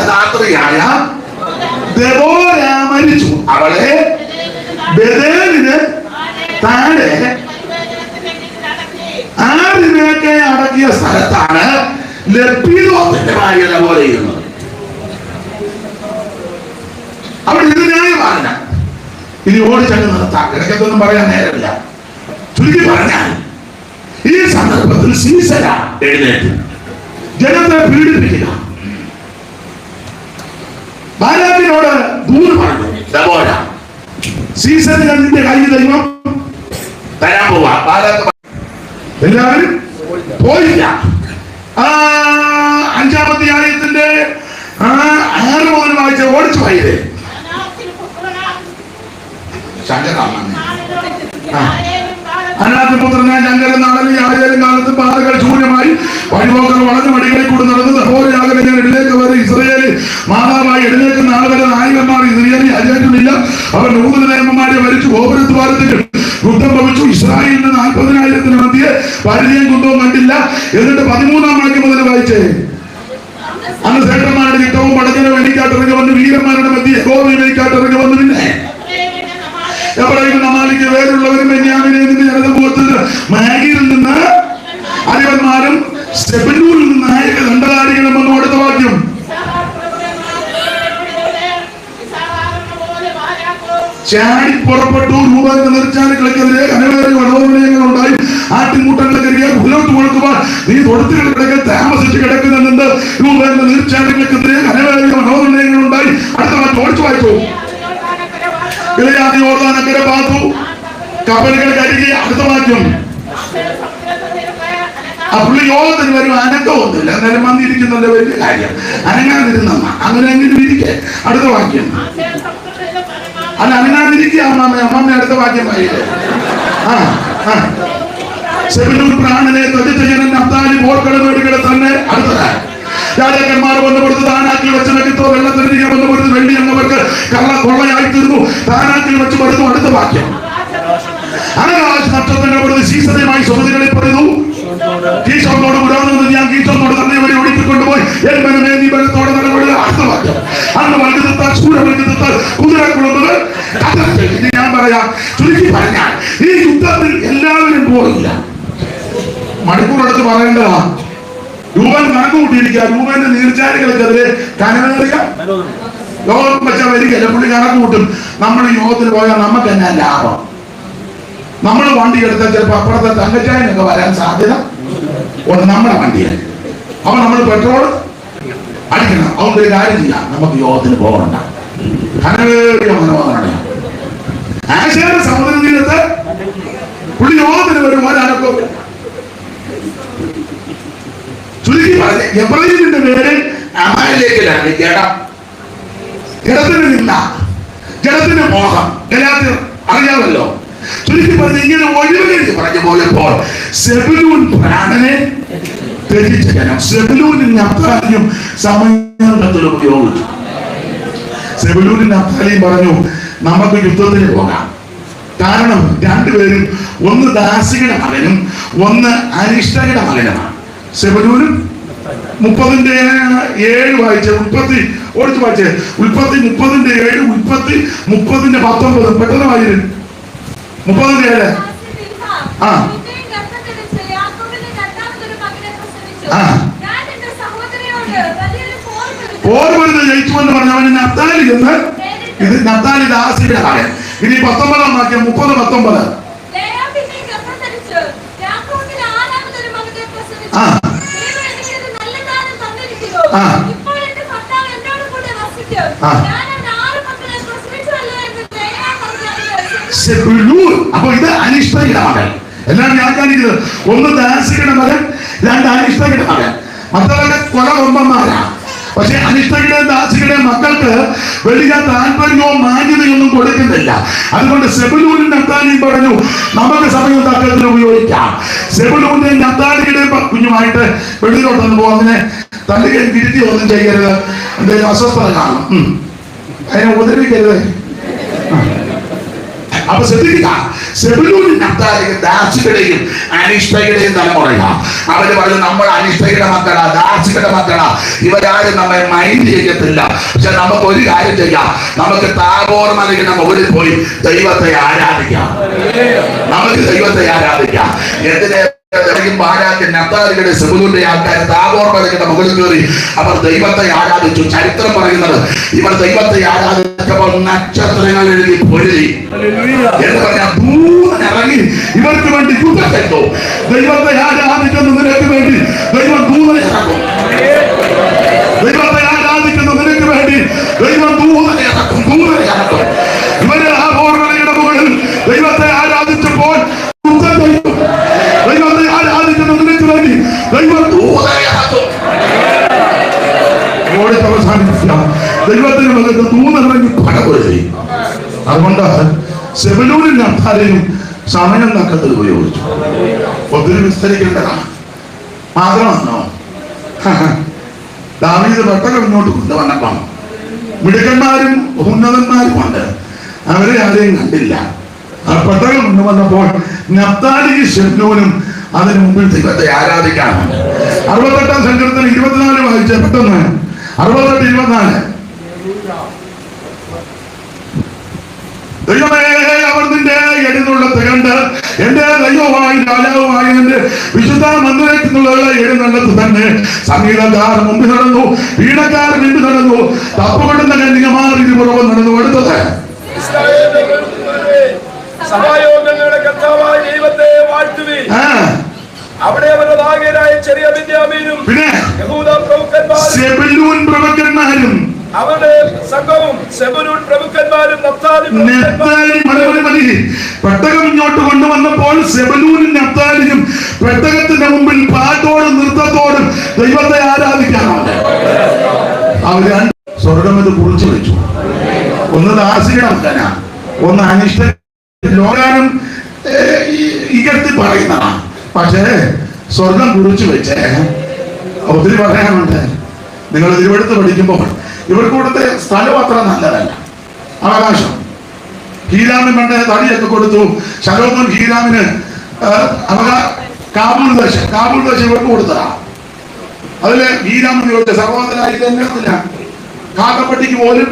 ധാത്രിയായ ദബോര മരിച്ചു. അവളെ ബേഥേലിന് താഴെ ആരിനൊക്കെ അടക്കിയ സ്ഥലത്താണ് ലപ്പീദോത്തിന്റെ ഭാര്യ ദബോര ചെയ്യുന്നത്. അവിടെ ഇത് ന്യായമാണ്. ഇനി ഓടിച്ചങ്ങ് നിർത്താം, കിടക്കത്തൊന്നും പറയാൻ നേരമില്ല. ചുരുക്കി പറഞ്ഞാൽ ഈ സന്ദർഭത്തിൽ സീസര എഴുന്നേറ്റ് ജനത്തെ പീഡിപ്പിക്കുക. ബാലാക്കിനോട് ദൂത് പറഞ്ഞു, ദബോര സീസറിന് നിന്റെ കയ്യിൽ ദൈവം തരാൻ പോവാ. ബാലാക്ക് എല്ലാവരും പോയില്ല. 5-ാമത്തെ ആയത്തിന്റെ 6 മുതൽ വായിച്ച ഓടിച്ചു പോയത് അനാഥപുത്രനായ ശങ്കരൻ നാടന് യാചകരും കാലത്ത് പാതകൾ ശൂന്യമായി വഴിപോക്കർ വളഞ്ഞ മടികളിൽ കൂടെ നടന്ന് ദബോരയാകെ ഞാൻ എഴുന്നേക്ക് വരെ ഇസ്രയേലിൽ മാതാവായി എഴുന്നേക്കുന്ന ആൾ വരെ നായകന്മാർ ഇസ്രയേലിൽ അജേറ്റുമില്ല. അവർ നൂതന നിയമന്മാരെ ഭരിച്ചു ഗോപുരദ്വാരത്തിൽ യുദ്ധം ഭവിച്ചു. ഇസ്രായേലിന് 40,000 മധ്യേ പരിചയം കൊണ്ടവും കണ്ടില്ല. എന്നിട്ട് 13-ാം വാക്യം മുതൽ വായിച്ചേ. അന്ന് ശ്രേഷ്ഠന്മാരുടെ യുദ്ധവും പടക്കലും എനിക്കാട്ടിറങ്ങി വന്ന് വീരന്മാരുടെ മധ്യേ യഹോവയും എനിക്കാട്ടിറങ്ങി വന്നു. പിന്നെ എവിടെയും നമാലിക്ക് വേറുള്ളവരും ബെന്യാമീനിന്റെ ജനസമൂഹത്തിൽ മാഗിയിൽ നിന്ന് അരിവന്മാരും സെബനൂരിൽ നിന്ന് നായക ദണ്ഡകാരികളും വന്നു. അടുത്ത വാക്യം. ചാടി പുറപ്പെട്ടു. രൂപ നിർച്ചാലുകൾക്കെതിരെ അനവേറിയ വടവനിയങ്ങളുണ്ടായി. ആട്ടിൻകൂട്ടങ്ങൾക്കെതിരെ പുലോട്ട് കൊടുക്കുവാൻ നീ തൊടുത്തുകൾ കിടക്കെ താമസിച്ച് കിടക്കുന്നുണ്ട്. രൂപ നിർച്ചാലുകൾക്കെതിരെ അനവേറിയ വടവനിയങ്ങളുണ്ടായി. അടുത്ത വാക്യം ഓടിച്ചു വായിച്ചു. ഗലയാദി യോർദാനക്കരെ പാർത്തു, കപ്പലുകൾ കരുകി. അടുത്ത വാക്യം, ആ പുള്ളി യോഗത്തിന് വരും, അനക്കമൊന്നുമില്ല, എന്നാലും വന്നിരിക്കുന്നുണ്ട്, വലിയ കാര്യം, അനങ്ങാതിരുന്ന അങ്ങനെ എങ്കിലും ഇരിക്കെ. അടുത്ത വാക്യം, അല്ല അനങ്ങാതിരിക്കുക അമ്മ അടുത്ത വാക്യം വായില്ലേ. സെബൂലൂൻ പ്രാണനെ ത്യജിച്ച ജനം നഫ്താലി പോർക്കളമേടുകളെ തന്നെ. അടുത്തതായി, രാജാക്കന്മാർ വന്നു കൊടുത്ത് താനാക്കിൽ വെച്ച് വെട്ടിത്തോ, വെള്ളത്തിനരികെ വന്നു കൊടുത്ത് വെള്ളി എന്നവർക്ക് കൊള്ളയായി തീർന്നു, താനാക്കിൽ വെച്ച് കൊടുത്തു. അടുത്ത വാക്യം, ആകാശ നക്ഷത്രങ്ങൾ കൊടുത്ത് സീസണമായി സ്വതന്ത്രകളിൽ പറയുന്നു, കീശോനോട് പുരാതനം ഞാൻ കീശോനോട് തന്നെ വഴി ഒഴിപ്പിക്കൊണ്ടുപോയി എൻമനമേ നീ ബലത്തോടെ നടപടി. അടുത്ത വാക്യം, അന്ന് വൽക്ക് തീർത്താൽ സൂര്യ വൽക്ക് തീർത്താൽ കുതിരക്കുള്ളത്. ഇത് ഞാൻ പറയാം, ചുരുക്കി പറഞ്ഞാൽ ഈ യുദ്ധത്തിൽ എല്ലാവരും പോയില്ല. മണിക്കൂറെടുത്ത് പറയേണ്ടതാ. രൂപൻ കണക്ക് കൂട്ടിയിരിക്കുക, രൂപന്റെ നീർച്ചാലുകൾക്കെതിരെ കനവേറിയ ലോകം വെച്ചാൽ വരികയല്ല, പുള്ളി കണക്ക് കൂട്ടും. നമ്മൾ യോഗത്തിന് പോയാൽ നമുക്ക് എന്നാ ലാഭം? നമ്മൾ വണ്ടി എടുത്താൽ ചിലപ്പോൾ അപ്പുറത്തെ തങ്കച്ചായനൊക്കെ വരാൻ സാധ്യത ഉണ്ട് നമ്മുടെ വണ്ടിയിൽ. അപ്പൊ നമ്മൾ പെട്രോൾ അടിക്കണം. അതുകൊണ്ട് ഒരു കാര്യം ചെയ്യാം, നമുക്ക് യോഗത്തിന് പോകണ്ട. കനവേറിയ മനോഹരമാണ് ആശയുടെ സമുദ്ര തീരത്ത് പുള്ളി യോഗത്തിന് വരും. ഒരനക്കവും ചുരുക്കി പറഞ്ഞ് എബ്രാഹിമിന്റെ പേര് അമാലേക്കിലാണ്. ജഡത്തിന് നിന്ന, ജഡത്തിന് മോഹം, ഗലാത്യർ അറിയാമല്ലോ. ചുരുക്കി പറഞ്ഞ് ഇങ്ങനെ ഒഴിവുകേണ്ടി പറഞ്ഞു പോയപ്പോൾ സെബൂലൂൻ പ്രാണനെ ത്യജിച്ച ജനം. സെബൂലൂനും നഫ്താലിയും സമയത്തിൽ ഉപയോഗിച്ചു. സെബൂലൂനും നഫ്താലിയും പറഞ്ഞു നമുക്ക് യുദ്ധത്തിന് പോകാം. കാരണം രണ്ടുപേരും ഒന്ന് ദാസിയുടെ മകനും ഒന്ന് അനിഷ്ടയുടെ മകനുമാണ്. സെബൂലൂനും 30:7 വായിച്ച, ഉൽപ്പത്തി ഓടിച്ച് വായിച്ചേ, ഉൽപ്പത്തി 30:7, ഉൽപ്പത്തി 30:19. പെട്ടെന്ന് വായിരും. 30:7. പോർവരുത് ജയിച്ചു എന്ന് പറഞ്ഞ അവന് നഫ്താലി എന്ന്, ഇത് നഫ്താലി ദാസിയുടെ മകൻ. ഇനി 19 വാക്യം, 30:19. അപ്പൊ ഇത് അനിഷ്ടയുടെ മകൻ. എല്ലാം വ്യാഖ്യാനിക്കുന്നത്, ഒന്ന് ദാസിയുടെ മകൻ, രണ്ട് അനിഷ്ടയുടെ മകൻ. മക്കളൊക്കെ കൊല കൊമ്പന്മാരാ. പക്ഷെ അനിഷ്ടയുടെ ദാസിയുടെ മക്കൾക്ക് വലിയ താല്പര്യവും മാന്യതയൊന്നും കൊടുക്കുന്നില്ല. അതുകൊണ്ട് സെബൂലൂനും നഫ്താലിയും പറഞ്ഞു നമുക്ക് സമയം തക്കത്തിൽ ഉപയോഗിക്കാം. സെബൂലൂന്റെയും നഫ്താലിയുടെയും കുഞ്ഞുമായിട്ട് വെളിയിലോട്ടൊന്നും പോകും. അങ്ങനെ തള്ളുകയും തിരുത്തി ഒന്നും ചെയ്യരുത്, എന്തെങ്കിലും അസ്വസ്ഥത കാണും, അതിനെ ഉപദ്രവിക്കരുത്. അപ്പൊ ശ്രദ്ധിക്കുക, സെബൂലൂനും നഫ്താലിയും ദാസിയുടെയും അനിഷ്ടയുടെയും തലമുറയാ. അവര് പറഞ്ഞു നമ്മൾ അനിഷ്ടയുടെ മക്കളാ, ദാസിയുടെ മക്കളാ, ഇവരാരും നമ്മെ മൈൻഡ് ചെയ്യത്തില്ല. പക്ഷെ നമുക്ക് ഒരു കാര്യം ചെയ്യാം, നമുക്ക് താബോർ മലയുടെ മുകളിൽ പോയി ദൈവത്തെ ആരാധിക്കാം. നമുക്ക് ദൈവത്തെ ആരാധിക്കാം. എന്തിനെ നഫ്താലിയുടെ സെബൂലൂന്റെ ആൾക്കാർ താബോർ മലയുടെ മുകളിൽ കയറി അവർ ദൈവത്തെ ആരാധിച്ചു. ചരിത്രം പറയുന്നത് ഇവർ ദൈവത്തെ ആരാധിച്ചപ്പോൾ നക്ഷത്രങ്ങൾ എഴുതി പൊരുതി എന്ന് പറഞ്ഞാൽ ദൂതനിറങ്ങി ഇവർക്ക് വേണ്ടി യുദ്ധം ചെയ്തു. ദൈവത്തെ ആരാധിക്കുന്ന നിനക്ക് വേണ്ടി ദൈവം ദൂതനെ ഇറക്കും. ദൈവത്തെ ആരാധിക്കുന്ന നിനക്ക് വേണ്ടി ദൈവം ദൂതനെ ഇറക്കും, ദൂതനെ ഇറക്കും. ഇവര് ആ ഓർമ്മയുടെ മുകളിൽ ദൈവത്തെ ആരാധിച്ചപ്പോൾ യുദ്ധം ചെയ്തു. ദൈവത്തെ ആരാധിക്കുന്ന നിനക്ക് വേണ്ടി ദൈവം ദൂതനെ ഇറക്കും. അവസാനിപ്പിക്കാം. ദൈവത്തിന് മകൾക്ക് ദൂതനിറങ്ങി പടപൊരുതി. അതുകൊണ്ട് സെബൂലൂനും നഫ്താലിയും സമയം തക്കത്തിൽ ഉപയോഗിച്ചു. ഒത്തിരി വിസ്തരിക്കേണ്ടതാണ്. മാത്രമാണോ ദാവീദ് പെട്ടകം ഇങ്ങോട്ട് കൊണ്ടുവന്നപ്പം മിടുക്കന്മാരും ഉന്നതന്മാരും ഉണ്ട്, അവരെ ആരെയും കണ്ടില്ല. ആ പെട്ടകം കൊണ്ടുവന്നപ്പോൾ നഫ്താലിയും സെബൂലൂനും അതിന് മുമ്പിൽ ദൈവത്തെ ആരാധിക്കാറുണ്ട്. 68-ാം സങ്കീർത്തനം 24 വായിച്ച പെട്ടെന്ന് 68-24. ദൈവമേ അവർ നിന്റെ എഴുന്നള്ളത്ത് കണ്ട് എന്റെ ദൈവമായി രാജാവുമായി എന്റെ വിശുദ്ധ മന്ദിരത്തിനുള്ള എഴുന്നള്ളത്ത് തന്നെ. സംഗീതക്കാർ മുമ്പിൽ നടന്നു, വീണക്കാർ മുമ്പിൽ നടന്നു, തപ്പുകൊണ്ടുന്ന കന്യകമാർ ഇരുപുറവും നടന്നു. അടുത്തത് സഭായോഗങ്ങളുടെ കർത്താവായ ദൈവത്തെ വാഴ്ത്തുവിൻ. അവിടെ അവരുടേതായ ചെറിയ ബെന്യാമീനും പിന്നെ യഹൂദ പ്രഭുക്കന്മാരും സെബൂലൂൻ പ്രഭുക്കന്മാരും അവരുടെ സംഘവും സെബൂലൂൻ പ്രഭുക്കന്മാരും നഫ്താലി പെട്ടകം ഇങ്ങോട്ട് കൊണ്ടുവന്നപ്പോൾ സെബൂലൂനും നഫ്താലിയും പെട്ടകത്തിന്റെ മുമ്പിൽ പാട്ടോടും നൃത്തത്തോടും ദൈവത്തെ ആരാധിക്കാറുണ്ട്. അവര് സ്വർഗം ഇത് കുറിച്ചു വെച്ചു. ഒന്ന് ദാസികടക്കന, ഒന്ന് അനിഷ്ട ലോകാനം ഇകഴ്ത്തി പറയുന്നതാണ്. പക്ഷേ സ്വർഗം കുറിച്ചു വെച്ച് ഒത്തിരി പറയാനുണ്ട്. നിങ്ങൾ തിരുവെടുത്ത് പഠിക്കുമ്പോൾ ഇവർക്ക് ഇവിടുത്തെ സ്ഥലം അത്ര നല്ലതല്ല. അവകാശം ഹീരാമിന് പണ്ട് തടിയൊക്കെ കൊടുത്തു. ശലോമോൻ ഹീരാമിന് കാബൂൾ ദേശം ഇവർക്ക് കൊടുത്തതാ. അതില് ഹീരാമിന് ചോദിച്ച സർവോദരായി തെരഞ്ഞെടുത്തില്ല. കാക്കപ്പട്ടിക്ക് പോലും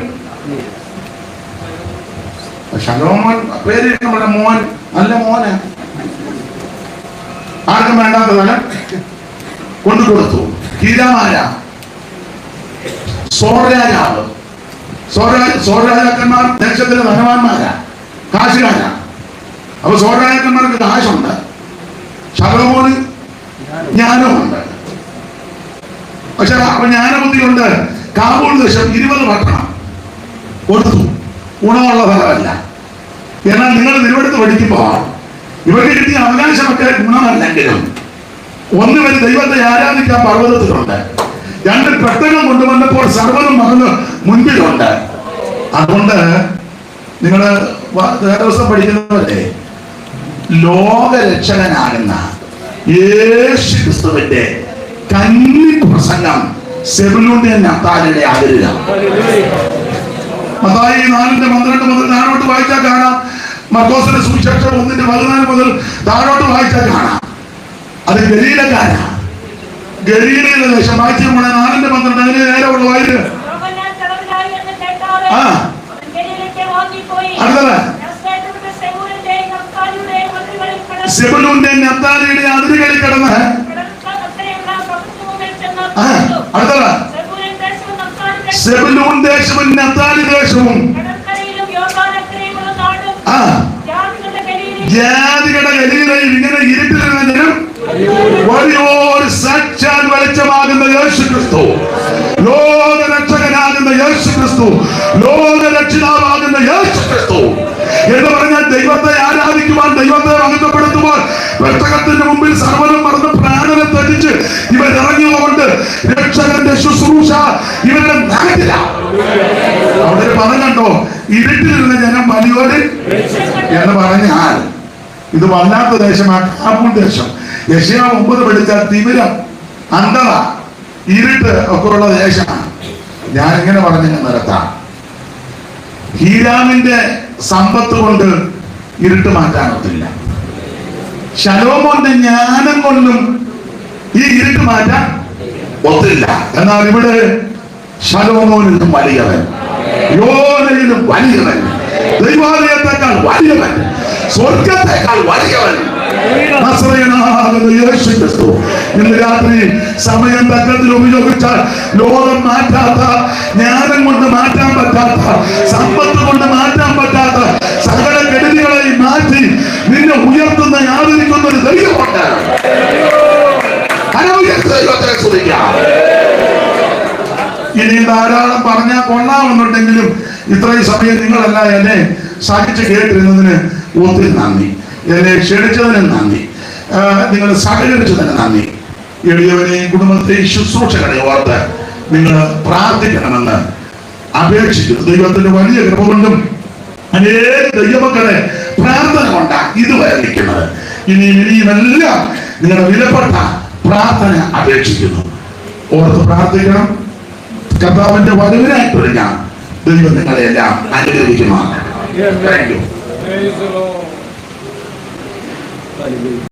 ശലോമോൻ പേര് നമ്മുടെ മോൻ നല്ല മോന് ആർക്കും വേണ്ടാത്ത സ്ഥലം കൊണ്ടു കൊടുത്തു. ഹീരാമായ സോർരാജാവ്, സോർരാജാക്കന്മാർ ദേശത്തിലെ ധനവാന്മാരാ, കാശുകാരാ. അപ്പൊ സോർരാജാക്കന്മാർക്ക് കാശുണ്ട്, ശലോമോന് ജ്ഞാനമുണ്ട്. പക്ഷെ അപ്പൊ ജ്ഞാനബുദ്ധി കൊണ്ട് കാബൂൾ ദേശം 20 പട്ടണം കൊടുത്തു. ഗുണമുള്ള ഫലമല്ല. എന്നാൽ നിങ്ങൾ തിരുവെടുത്ത് പഠിക്കുമ്പോ ഇവർക്ക് കിട്ടിയ അവകാശമൊക്കെ ഗുണമല്ലെങ്കിലും ഒന്ന് വരെ ദൈവത്തെ ആരാധിക്കാൻ പർവ്വതത്തിലുണ്ട്. 2 പെട്ടകം കൊണ്ടുവന്നപ്പോൾ സർവ്വതും മറന്ന് മുൻപിലുണ്ട്. അതുകൊണ്ട് നിങ്ങള് ദിവസം പഠിക്കുന്നവരെ ലോകരക്ഷകനാകുന്ന യേശു ക്രിസ്തുവിന്റെ കന്നി പ്രസംഗം സെബൂലൂന്റെയും നഫ്താലിയുടെയും ആദരിക. മത്തായി 4:12 മുതൽ താഴോട്ട് വായിച്ചാൽ കാണാം. മർക്കോസിന്റെ സുവിശേഷം 1:14 മുതൽ താഴോട്ട് വായിച്ചാൽ കാണാം. അത് ഗലീലക്കാരാ. ഗലീലയിലെ ദേശം വായിച്ചു 4:12 അതിന് നേരെയുള്ള വായില് അടുത്തത് സെബൂലൂന്റെയും നഫ്താലിയുടെയും അതിരുകളിൽ കിടന്ന് അടുത്തത് സെബൂലൂൻ ദേശവും നഫ്താലി ദേശവും ജാതികളുടെ ഗലീലയിൽ ഇങ്ങനെ ഇരുട്ടിലിരുന്ന ജനം വലിയൊരു സാക്ഷാൽ വെളിച്ചമാകുന്ന യേശു ക്രിസ്തു, ലോകരക്ഷകനാകുന്ന യേശു ക്രിസ്തു, ലോകരക്ഷിതാവാകുന്ന യേശു ക്രിസ്തു എന്ന് പറഞ്ഞാൽ ദൈവത്തെ ആരാധിക്കുവാൻ, ദൈവത്തെ മഹത്വപ്പെടുത്തുവാൻ പെട്ടകത്തിന്റെ മുമ്പിൽ സർവ്വതും മറന്ന് പ്രാണനെ ത്യജിച്ച് ഇവരിറങ്ങിയതുകൊണ്ട് രക്ഷകന്റെ ശുശ്രൂഷ ഇവരുടെ നാട്ടില. അവിടെ ഒരു പദം കണ്ടോ, ഇരുട്ടിലിരുന്ന ജനം വലിയൊരു എന്ന് പറഞ്ഞാൽ ഇത് വല്ലാത്ത ദേശമാണ് കാബൂൾ ദേശം. യെശയ്യാ 9 പഠിച്ചാൽ തിമിരം, അന്ധത, ഇരുട്ട് ഒക്കെ ഉള്ള ദേശമാണ്. ഞാൻ ഇങ്ങനെ പറഞ്ഞു നിരത്താം, ഹീരാമിന്റെ സമ്പത്ത് കൊണ്ട് ഇരുട്ട് മാറ്റാനൊത്തില്ല. ശലോമോന്റെ ജ്ഞാനം കൊണ്ടും ഈ ഇരുട്ട് മാറ്റാൻ ഒത്തില്ല. എന്നാൽ ഇവിടെ ശലോമോനിലും വലിയവൻ, യോനയിലും വലിയവൻ, ദൈവാലയത്തെക്കാൾ വലിയവൻ, സ്വർഗത്തെക്കാൾ വലിയവൻ നസറേയനാകുന്ന യേശു ക്രിസ്തു. ഇന്ന് രാത്രി സമയം തക്കത്തിൽ ഉപയോഗിച്ചാൽ ലോകം മാറ്റാത്ത, ജ്ഞാനം കൊണ്ട് മാറ്റാൻ പറ്റാത്ത, സമ്പത്ത് കൊണ്ട് മാറ്റാൻ പറ്റാത്ത സകല കെടുതികളെയും മാറ്റി നിന്നെ ഉയർത്തുന്ന ആദരിക്കുന്ന ഒരു ദൈവമുണ്ട്. ഇനി ധാരാളം പറഞ്ഞാൽ കൊള്ളാമെന്നുണ്ടെങ്കിലും ഇത്രയും സമയം നിങ്ങളല്ല എന്നെ സഹിച്ച് കേട്ടിരുന്നതിന് ഒത്തിരി നന്ദി. എന്നെ ക്ഷണിച്ചതിന് നന്ദി. നിങ്ങൾ സഹകരിച്ചതിന് നന്ദി. എളിയവരെയും കുടുംബത്തെയും ശുശ്രൂഷകളെ ഓർത്ത് നിങ്ങൾ പ്രാർത്ഥിക്കണമെന്ന് അപേക്ഷിക്കുന്നു. ദൈവത്തിന്റെ വലിയ കൃപ കൊണ്ടും അനേക ദൈവമക്കളെ പ്രാർത്ഥന കൊണ്ടാണ് ഇതുവരെ നിൽക്കുന്നത്. ഇനിയുമെല്ലാം നിങ്ങളുടെ വിലപ്പെട്ട പ്രാർത്ഥന അപേക്ഷിക്കുന്നു. ഓർത്ത് പ്രാർത്ഥിക്കണം. കർത്താവിന്റെ വരവിനായിട്ട് ഞാൻ ദൈവം നിങ്ങളെല്ലാം അനുഗ്രഹിക്കുമാണ്. Thank you.